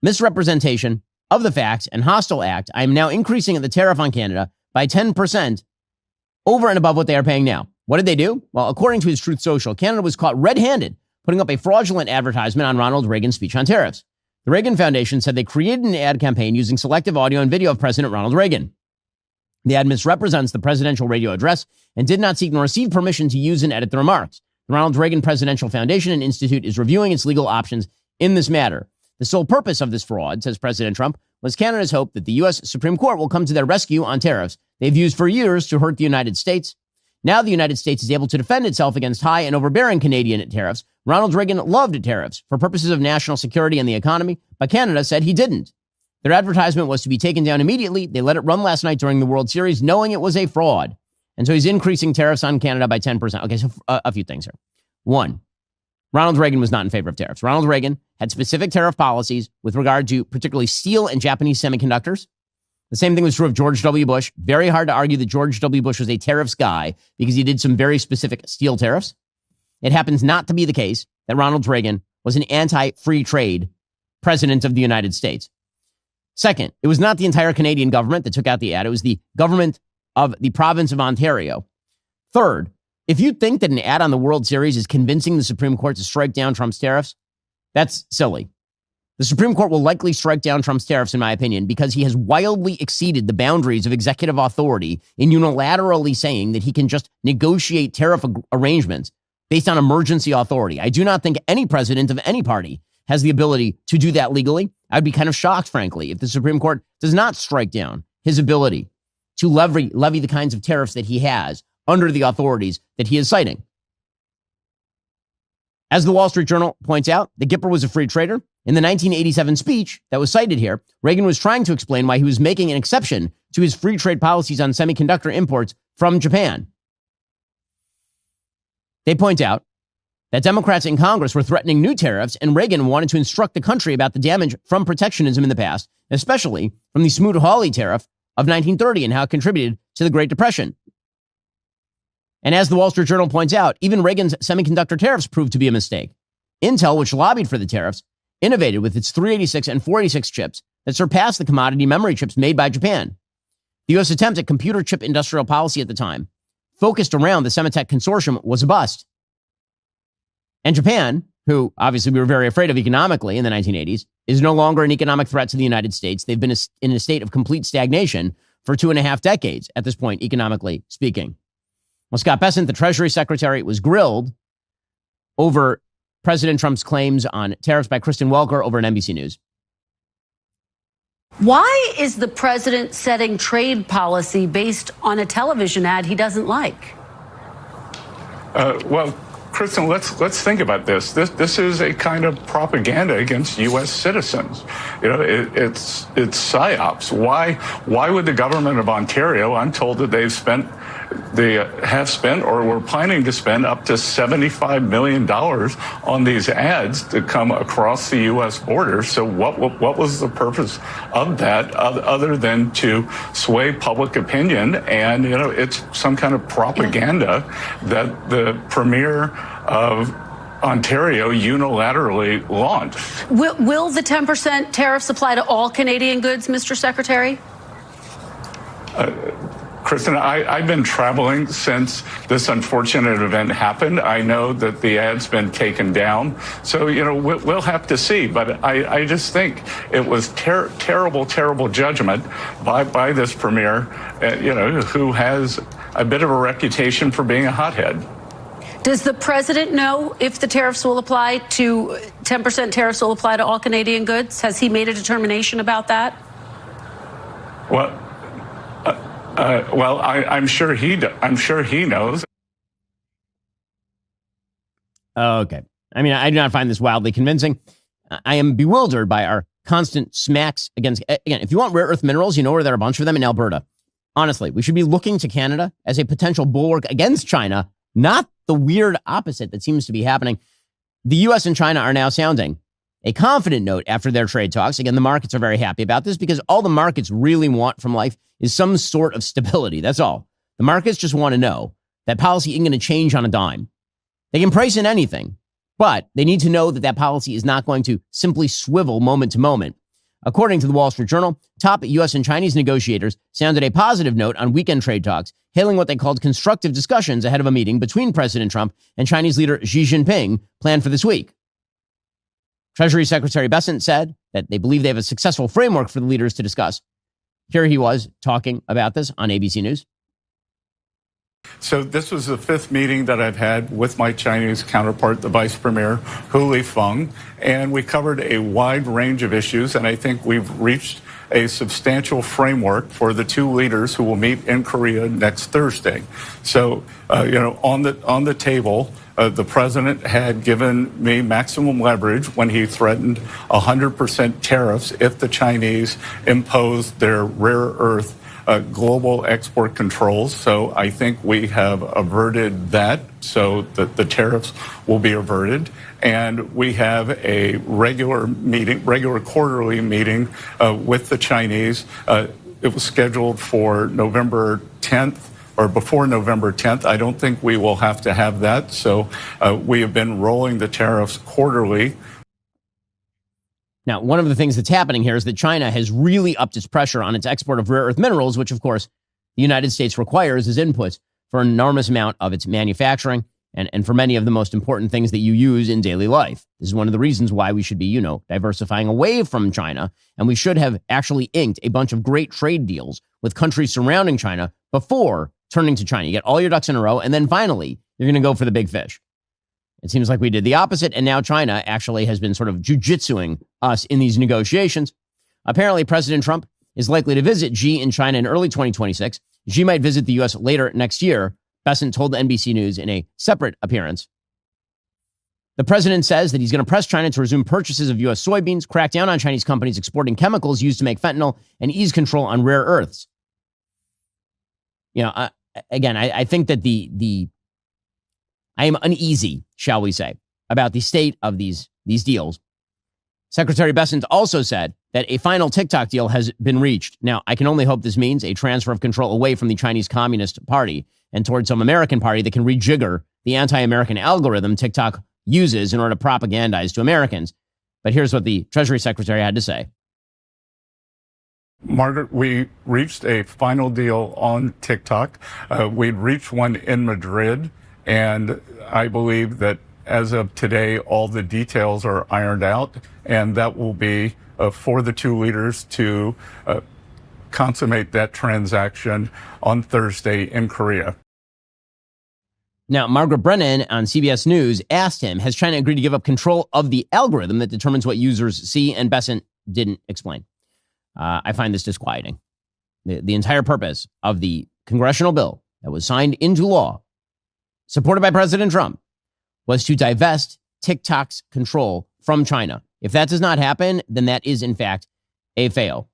misrepresentation of the facts and hostile act, I am now increasing the tariff on Canada by 10% over and above what they are paying now. What did they do? Well, according to his Truth Social, Canada was caught red-handed putting up a fraudulent advertisement on Ronald Reagan's speech on tariffs. The Reagan Foundation said they created an ad campaign using selective audio and video of President Ronald Reagan. The ad misrepresents the presidential radio address and did not seek nor receive permission to use and edit the remarks. The Ronald Reagan Presidential Foundation and Institute is reviewing its legal options in this matter. The sole purpose of this fraud, says President Trump, was Canada's hope that the U.S. Supreme Court will come to their rescue on tariffs they've used for years to hurt the United States. Now the United States is able to defend itself against high and overbearing Canadian tariffs. Ronald Reagan loved tariffs for purposes of national security and the economy, but Canada said he didn't. Their advertisement was to be taken down immediately. They let it run last night during the World Series, knowing it was a fraud. And so he's increasing tariffs on Canada by 10%. Okay, so a few things here. One, Ronald Reagan was not in favor of tariffs. Ronald Reagan had specific tariff policies with regard to particularly steel and Japanese semiconductors. The same thing was true of George W. Bush. Very hard to argue that George W. Bush was a tariffs guy because he did some very specific steel tariffs. It happens not to be the case that Ronald Reagan was an anti-free trade president of the United States. Second, it was not the entire Canadian government that took out the ad. It was the government of the province of Ontario. Third, if you think that an ad on the World Series is convincing the Supreme Court to strike down Trump's tariffs, that's silly. The Supreme Court will likely strike down Trump's tariffs, in my opinion, because he has wildly exceeded the boundaries of executive authority in unilaterally saying that he can just negotiate tariff arrangements based on emergency authority. I do not think any president of any party has the ability to do that legally. I'd be kind of shocked, frankly, if the Supreme Court does not strike down his ability to levy the kinds of tariffs that he has under the authorities that he is citing. As the Wall Street Journal points out, the Gipper was a free trader. In the 1987 speech that was cited here, Reagan was trying to explain why he was making an exception to his free trade policies on semiconductor imports from Japan. They point out that Democrats in Congress were threatening new tariffs, and Reagan wanted to instruct the country about the damage from protectionism in the past, especially from the Smoot-Hawley tariff of 1930 and how it contributed to the Great Depression. And as the Wall Street Journal points out, even Reagan's semiconductor tariffs proved to be a mistake. Intel, which lobbied for the tariffs, innovated with its 386 and 486 chips that surpassed the commodity memory chips made by Japan. The U.S. attempt at computer chip industrial policy at the time, focused around the Semitech consortium, was a bust. And Japan, who obviously we were very afraid of economically in the 1980s, is no longer an economic threat to the United States. They've been in a state of complete stagnation for 2.5 decades at this point, economically speaking. Well, Scott Bessent, the Treasury Secretary, was grilled over President Trump's claims on tariffs by Kristen Welker over at NBC News. Why is the president setting trade policy based on a television ad he doesn't like? Well, Kristen, let's think about this. This is a kind of propaganda against U.S. citizens. You know, it's psyops. Why would the government of Ontario? I'm told that they have spent or were planning to spend up to $75 million on these ads to come across the U.S. border. So what was the purpose of that other than to sway public opinion? And, you know, it's some kind of propaganda that the premier of Ontario unilaterally launched. Will the 10% tariffs apply to all Canadian goods, Mr. Secretary? Kristen, I've been traveling since this unfortunate event happened. I know that the ad's been taken down. So, you know, we'll have to see. But I just think it was terrible judgment by this premier, you know, who has a bit of a reputation for being a hothead. Does the president know if the tariffs will apply to 10% tariffs will apply to all Canadian goods? Has he made a determination about that? Well, I'm sure he knows. Okay. I mean, I do not find this wildly convincing. I am bewildered by our constant smacks against, again, if you want rare earth minerals, you know where there are a bunch of them in Alberta. Honestly, we should be looking to Canada as a potential bulwark against China, not the weird opposite that seems to be happening. The U.S. and China are now sounding a confident note after their trade talks. Again, the markets are very happy about this because all the markets really want from life is some sort of stability. That's all. The markets just want to know that policy isn't going to change on a dime. They can price in anything, but they need to know that that policy is not going to simply swivel moment to moment. According to the Wall Street Journal, top U.S. and Chinese negotiators sounded a positive note on weekend trade talks, hailing what they called constructive discussions ahead of a meeting between President Trump and Chinese leader Xi Jinping planned for this week. Treasury Secretary Bessent said that they believe they have a successful framework for the leaders to discuss. Here he was talking about this on ABC News. So this was the 5th meeting that I've had with my Chinese counterpart, the Vice Premier, Hu Lifeng, and we covered a wide range of issues, and I think we've reached a substantial framework for the two leaders who will meet in Korea next Thursday. So, you know, on the table, the president had given me maximum leverage when he threatened 100% tariffs if the Chinese imposed their rare earth global export controls. So I think we have averted that so that the tariffs will be averted. And we have a regular quarterly meeting with the Chinese. It was scheduled for November 10th. Or before November 10th. I don't think we will have to have that. So we have been rolling the tariffs quarterly. Now, one of the things that's happening here is that China has really upped its pressure on its export of rare earth minerals, which, of course, the United States requires as inputs for an enormous amount of its manufacturing and for many of the most important things that you use in daily life. This is one of the reasons why we should be, diversifying away from China. And we should have actually inked a bunch of great trade deals with countries surrounding China before turning to China. You get all your ducks in a row, and then finally, you're going to go for the big fish. It seems like we did the opposite, and now China actually has been sort of jujitsuing us in these negotiations. Apparently, President Trump is likely to visit Xi in China in early 2026. Xi might visit the U.S. later next year, Bessent told NBC News in a separate appearance. The president says that he's going to press China to resume purchases of U.S. soybeans, crack down on Chinese companies exporting chemicals used to make fentanyl, and ease control on rare earths. I think that I am uneasy, shall we say, about the state of these deals. Secretary Bessent also said that a final TikTok deal has been reached. Now, I can only hope this means a transfer of control away from the Chinese Communist Party and towards some American party that can rejigger the anti-American algorithm TikTok uses in order to propagandize to Americans. But here's what the Treasury Secretary had to say. Margaret, we reached a final deal on TikTok. We'd reached one in Madrid, and I believe that as of today, all the details are ironed out, and that will be for the two leaders to consummate that transaction on Thursday in Korea. Now, Margaret Brennan on CBS News asked him, has China agreed to give up control of the algorithm that determines what users see? And Bessent didn't explain. I find this disquieting. The entire purpose of the congressional bill that was signed into law, supported by President Trump, was to divest TikTok's control from China. If that does not happen, then that is, in fact, a fail.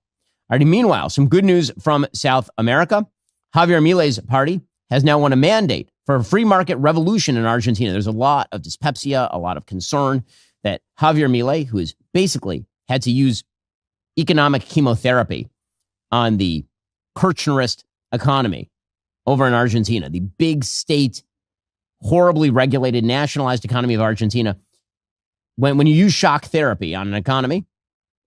Alrighty, meanwhile, some good news from South America. Javier Milei's party has now won a mandate for a free market revolution in Argentina. There's a lot of dyspepsia, a lot of concern that Javier Milei, who has basically had to use economic chemotherapy on the Kirchnerist economy over in Argentina, the big state, horribly regulated, nationalized economy of Argentina. When you use shock therapy on an economy,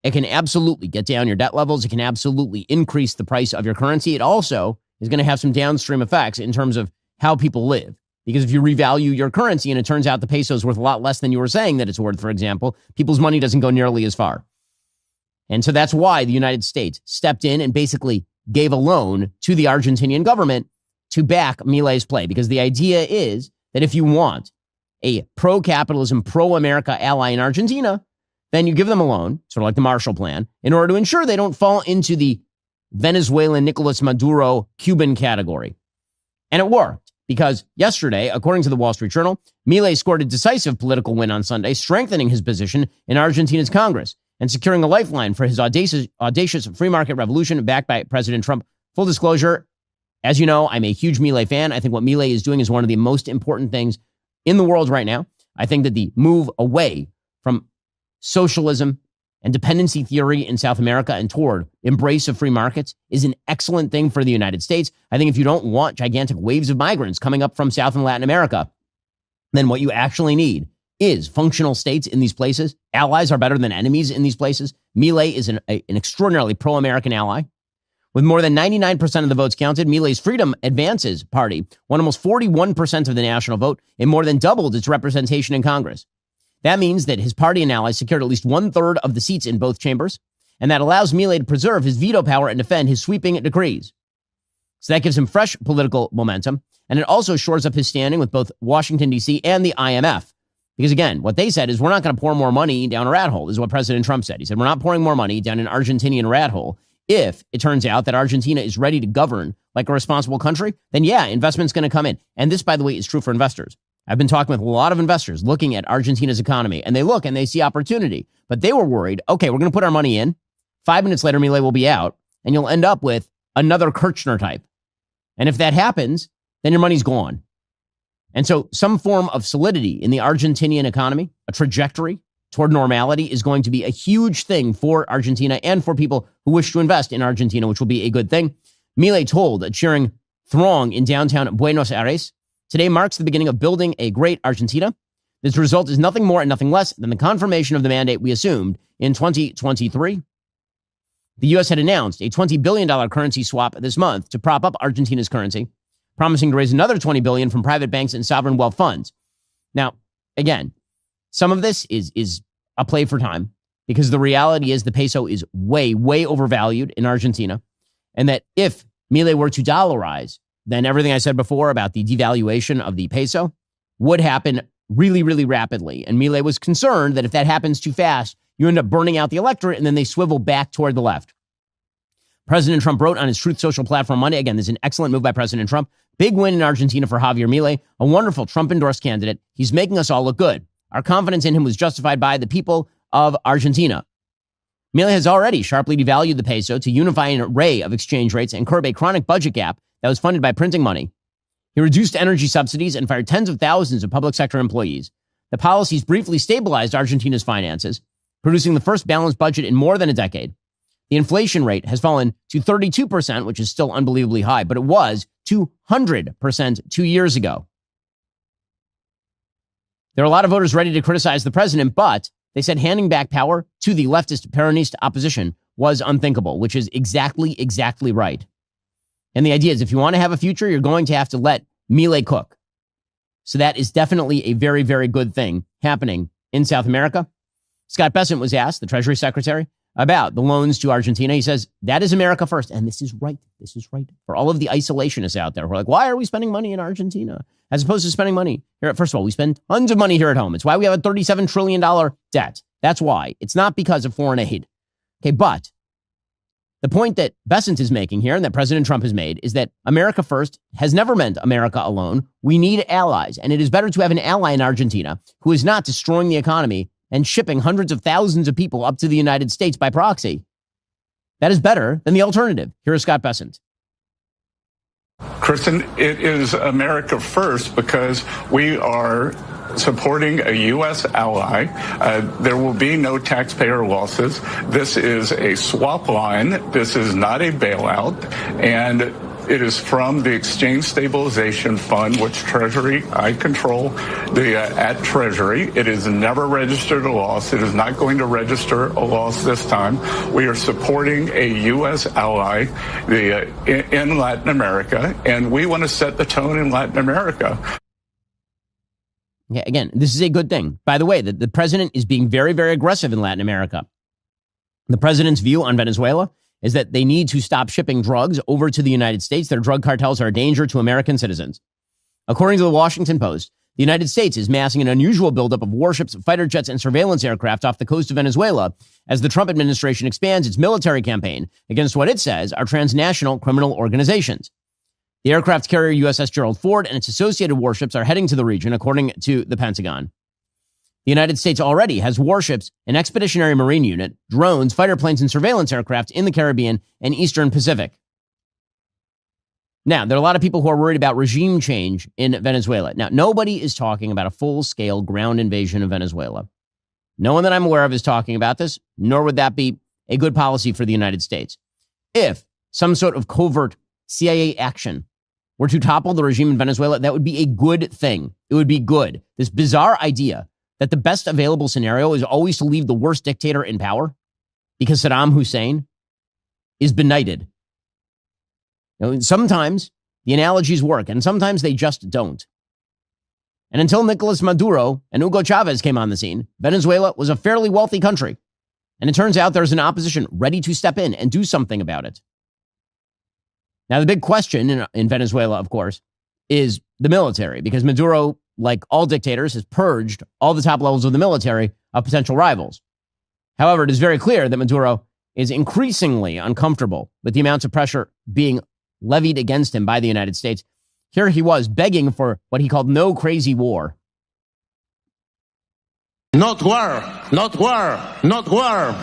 it can absolutely get down your debt levels. It can absolutely increase the price of your currency. It also is going to have some downstream effects in terms of how people live. Because if you revalue your currency and it turns out the peso is worth a lot less than you were saying that it's worth, for example, people's money doesn't go nearly as far. And so that's why the United States stepped in and basically gave a loan to the Argentinian government to back Milei's play. Because the idea is that if you want a pro-capitalism, pro-America ally in Argentina, then you give them a loan, sort of like the Marshall Plan, in order to ensure they don't fall into the Venezuelan Nicolas Maduro Cuban category. And it worked, because yesterday, according to the Wall Street Journal, Milei scored a decisive political win on Sunday, strengthening his position in Argentina's Congress and securing a lifeline for his audacious free market revolution backed by President Trump. Full disclosure, as you know, I'm a huge Milei fan. I think what Milei is doing is one of the most important things in the world right now. I think that the move away from socialism and dependency theory in South America and toward embrace of free markets is an excellent thing for the United States. I think if you don't want gigantic waves of migrants coming up from South and Latin America, then what you actually need is functional states in these places. Allies are better than enemies in these places. Milei is an extraordinarily pro-American ally. With more than 99% of the votes counted, Milei's Freedom Advances party won almost 41% of the national vote and more than doubled its representation in Congress. That means that his party and allies secured at least 1/3 of the seats in both chambers, and that allows Milei to preserve his veto power and defend his sweeping decrees. So that gives him fresh political momentum, and it also shores up his standing with both Washington, D.C. and the IMF. Because again, what they said is we're not going to pour more money down a rat hole, is what President Trump said. He said we're not pouring more money down an Argentinian rat hole. If it turns out that Argentina is ready to govern like a responsible country, then yeah, investment's going to come in. And this, by the way, is true for investors. I've been talking with a lot of investors looking at Argentina's economy, and they look and they see opportunity. But they were worried, okay, we're going to put our money in. 5 minutes later, Milei will be out, and you'll end up with another Kirchner type. And if that happens, then your money's gone. And so some form of solidity in the Argentinian economy, a trajectory toward normality, is going to be a huge thing for Argentina and for people who wish to invest in Argentina, which will be a good thing. Milei told a cheering throng in downtown Buenos Aires, today marks the beginning of building a great Argentina. This result is nothing more and nothing less than the confirmation of the mandate we assumed in 2023. The U.S. had announced a $20 billion currency swap this month to prop up Argentina's currency. promising to raise another $20 billion from private banks and sovereign wealth funds. Now, again, some of this is a play for time, because the reality is the peso is way, way overvalued in Argentina, and that if Milei were to dollarize, then everything I said before about the devaluation of the peso would happen really, really rapidly. And Milei was concerned that if that happens too fast, you end up burning out the electorate, and then they swivel back toward the left. President Trump wrote on his Truth Social platform Monday, again, this is an excellent move by President Trump, big win in Argentina for Javier Milei, a wonderful Trump-endorsed candidate. He's making us all look good. Our confidence in him was justified by the people of Argentina. Milei has already sharply devalued the peso to unify an array of exchange rates and curb a chronic budget gap that was funded by printing money. He reduced energy subsidies and fired tens of thousands of public sector employees. The policies briefly stabilized Argentina's finances, producing the first balanced budget in more than a decade. The inflation rate has fallen to 32%, which is still unbelievably high, but it was 200% 2 years ago. There are a lot of voters ready to criticize the president, but they said handing back power to the leftist Peronista opposition was unthinkable, which is exactly right. And the idea is if you want to have a future, you're going to have to let Milei cook. So that is definitely a very, very good thing happening in South America. Scott Bessent was asked, the Treasury Secretary, about the loans to Argentina. He says, that is America first. And this is right. This is right. For all of the isolationists out there who are like, why are we spending money in Argentina as opposed to spending money here? First of all, we spend tons of money here at home. It's why we have a $37 trillion debt. That's why. It's not because of foreign aid. Okay, but the point that Bessent is making here and that President Trump has made is that America first has never meant America alone. We need allies. And it is better to have an ally in Argentina who is not destroying the economy and shipping hundreds of thousands of people up to the United States by proxy. That is better than the alternative. Here is Scott Bessent. Kristen, it is America first because we are supporting a U.S. ally. There will be no taxpayer losses. This is a swap line. This is not a bailout. And it is from the Exchange Stabilization Fund, which Treasury, I control at Treasury. It has never registered a loss. It is not going to register a loss this time. We are supporting a U.S. ally in Latin America, and we want to set the tone in Latin America. Yeah, again, this is a good thing. By the way, the president is being very, very aggressive in Latin America. The president's view on Venezuela is that they need to stop shipping drugs over to the United States. Their drug cartels are a danger to American citizens. According to the Washington Post, the United States is massing an unusual buildup of warships, fighter jets, and surveillance aircraft off the coast of Venezuela as the Trump administration expands its military campaign against what it says are transnational criminal organizations. The aircraft carrier USS Gerald Ford and its associated warships are heading to the region, according to the Pentagon. The United States already has warships, an expeditionary marine unit, drones, fighter planes, and surveillance aircraft in the Caribbean and Eastern Pacific. Now, there are a lot of people who are worried about regime change in Venezuela. Now, nobody is talking about a full-scale ground invasion of Venezuela. No one that I'm aware of is talking about this, nor would that be a good policy for the United States. If some sort of covert CIA action were to topple the regime in Venezuela, that would be a good thing. It would be good. This bizarre idea that the best available scenario is always to leave the worst dictator in power because Saddam Hussein is benighted. Sometimes the analogies work, and sometimes they just don't. And until Nicolas Maduro and Hugo Chavez came on the scene, Venezuela was a fairly wealthy country. And it turns out there's an opposition ready to step in and do something about it. Now, the big question in Venezuela, of course, is the military, because Maduro, like all dictators, has purged all the top levels of the military of potential rivals. However, it is very clear that Maduro is increasingly uncomfortable with the amounts of pressure being levied against him by the United States. Here he was begging for what he called no crazy war. Not war, not war, not war.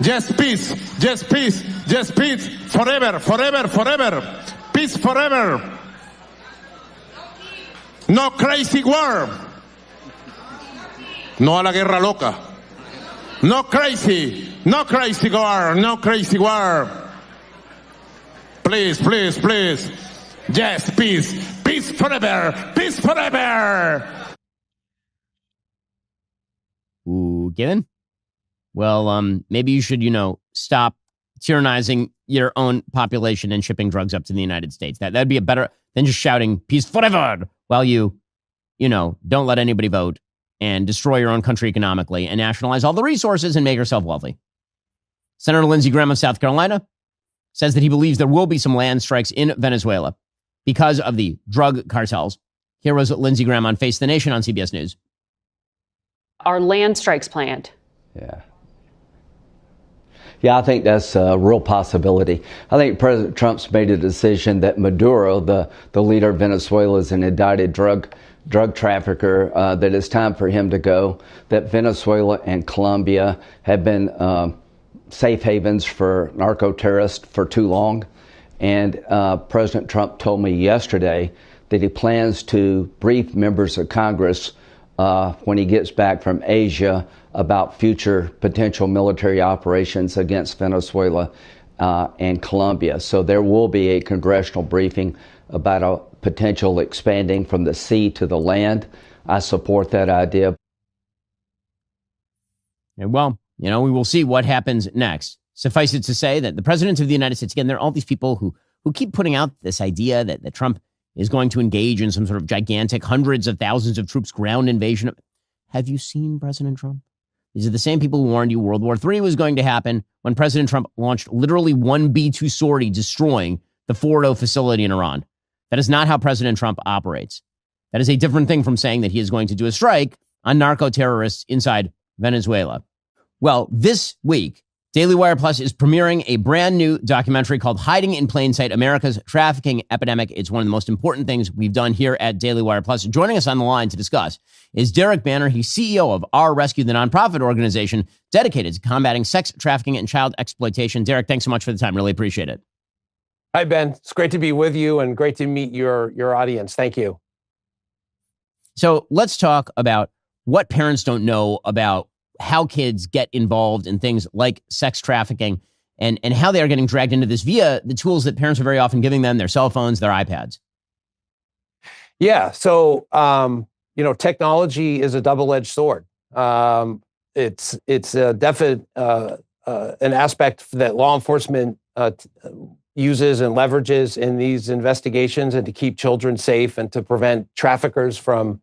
Just peace, just peace, just peace. Forever, forever, forever. Peace forever. No crazy war. No a la guerra loca. No crazy war, no crazy war. Please, please, please. Yes, peace. Peace forever. Peace forever. Ooh, Given? Well, maybe you should, stop tyrannizing your own population and shipping drugs up to the United States. That'd be a better than just shouting peace forever while you don't let anybody vote and destroy your own country economically and nationalize all the resources and make yourself wealthy. Senator Lindsey Graham of South Carolina says that he believes there will be some land strikes in Venezuela because of the drug cartels. Here was Lindsey Graham on Face the Nation on CBS News. Are land strikes planned? Yeah, I think that's a real possibility. I think President Trump's made a decision that Maduro, the leader of Venezuela, is an indicted drug trafficker, that it's time for him to go, that Venezuela and Colombia have been safe havens for narco-terrorists for too long. And President Trump told me yesterday that he plans to brief members of Congress when he gets back from Asia about future potential military operations against Venezuela and Colombia. So there will be a congressional briefing about a potential expanding from the sea to the land. I support that idea. And well, we will see what happens next. Suffice it to say that the president of the United States, again, there are all these people who keep putting out this idea that Trump is going to engage in some sort of gigantic hundreds of thousands of troops ground invasion. Have you seen President Trump? These are the same people who warned you World War III was going to happen when President Trump launched literally one B-2 sortie destroying the Fordo facility in Iran. That is not how President Trump operates. That is a different thing from saying that he is going to do a strike on narco-terrorists inside Venezuela. Well, this week, Daily Wire Plus is premiering a brand new documentary called Hiding in Plain Sight, America's Trafficking Epidemic. It's one of the most important things we've done here at Daily Wire Plus. Joining us on the line to discuss is Derek Banner. He's CEO of Our Rescue, the nonprofit organization dedicated to combating sex trafficking and child exploitation. Derek, thanks so much for the time. Really appreciate it. Hi, Ben. It's great to be with you and great to meet your audience. Thank you. So let's talk about what parents don't know about how kids get involved in things like sex trafficking and how they are getting dragged into this via the tools that parents are very often giving them, their cell phones, their iPads. Yeah. So, technology is a double-edged sword. It's a definite an aspect that law enforcement uses and leverages in these investigations and to keep children safe and to prevent traffickers from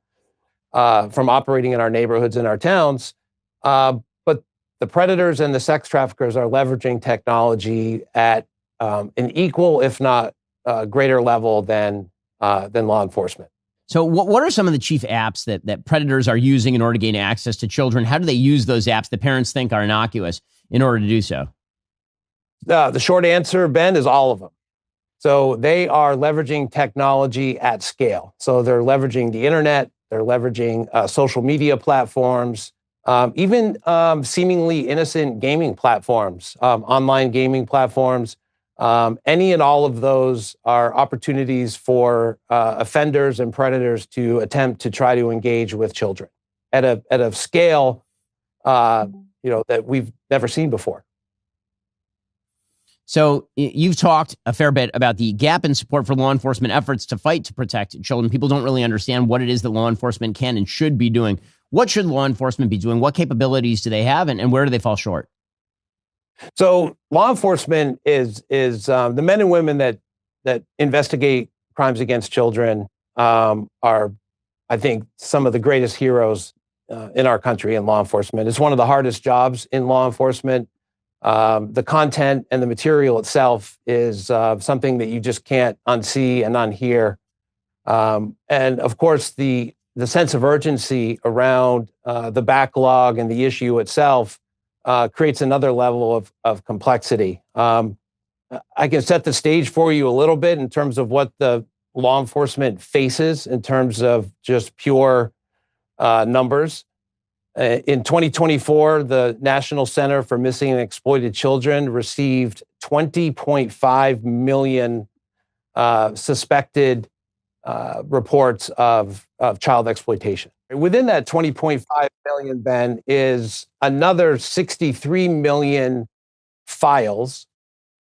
operating in our neighborhoods and our towns. But the predators and the sex traffickers are leveraging technology at an equal, if not greater level than law enforcement. So what are some of the chief apps that predators are using in order to gain access to children? How do they use those apps that parents think are innocuous in order to do so? The short answer, Ben, is all of them. So they are leveraging technology at scale. So they're leveraging the internet, they're leveraging social media platforms, even seemingly innocent gaming platforms, online gaming platforms. Any and all of those are opportunities for offenders and predators to attempt to try to engage with children at a scale, that we've never seen before. So you've talked a fair bit about the gap in support for law enforcement efforts to fight to protect children. People don't really understand what it is that law enforcement can and should be doing. What should law enforcement be doing? What capabilities do they have, and where do they fall short? So law enforcement is the men and women that investigate crimes against children are, I think, some of the greatest heroes in our country in law enforcement. It's one of the hardest jobs in law enforcement. The content and the material itself is something that you just can't unsee and unhear. And of course, the sense of urgency around the backlog and the issue itself creates another level of complexity. I can set the stage for you a little bit in terms of what the law enforcement faces in terms of just pure numbers. In 2024, the National Center for Missing and Exploited Children received 20.5 million suspected reports of child exploitation. Within that 20.5 million, Ben, is another 63 million files,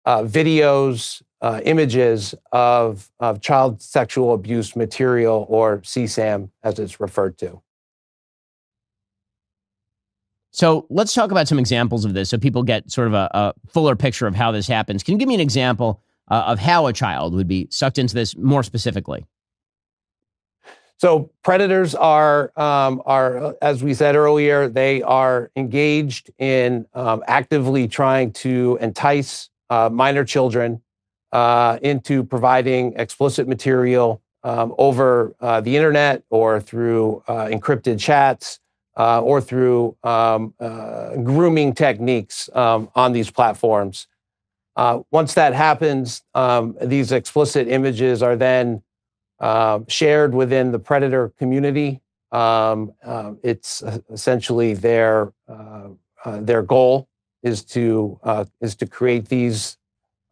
videos, images of child sexual abuse material, or CSAM as it's referred to. So let's talk about some examples of this so people get sort of a fuller picture of how this happens. Can you give me an example of how a child would be sucked into this more specifically? So predators are, as we said earlier, they are engaged in actively trying to entice minor children into providing explicit material over the internet or through encrypted chats or through grooming techniques on these platforms. Once that happens, these explicit images are then shared within the predator community. It's essentially their goal is to create these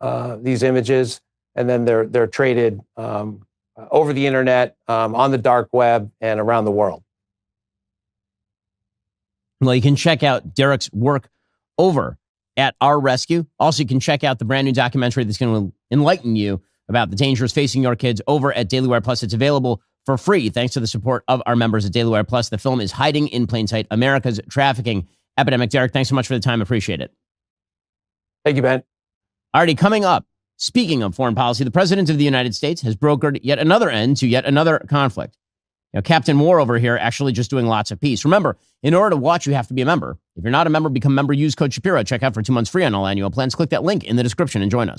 images, and then they're traded over the internet, on the dark web, and around the world. Well, you can check out Derek's work over at Our Rescue. Also, you can check out the brand new documentary that's going to enlighten you about the dangers facing your kids over at Daily Wire Plus. It's available for free thanks to the support of our members at Daily Wire Plus. The film is Hiding in Plain Sight, America's Trafficking Epidemic. Derek, thanks so much for the time. Appreciate it. Thank you, Ben. Alrighty, coming up, speaking of foreign policy, the President of the United States has brokered yet another end to yet another conflict. Captain War over here actually just doing lots of peace. Remember, in order to watch, you have to be a member. If you're not a member, become a member. Use code Shapiro. Check out for 2 months free on all annual plans. Click that link in the description and join us.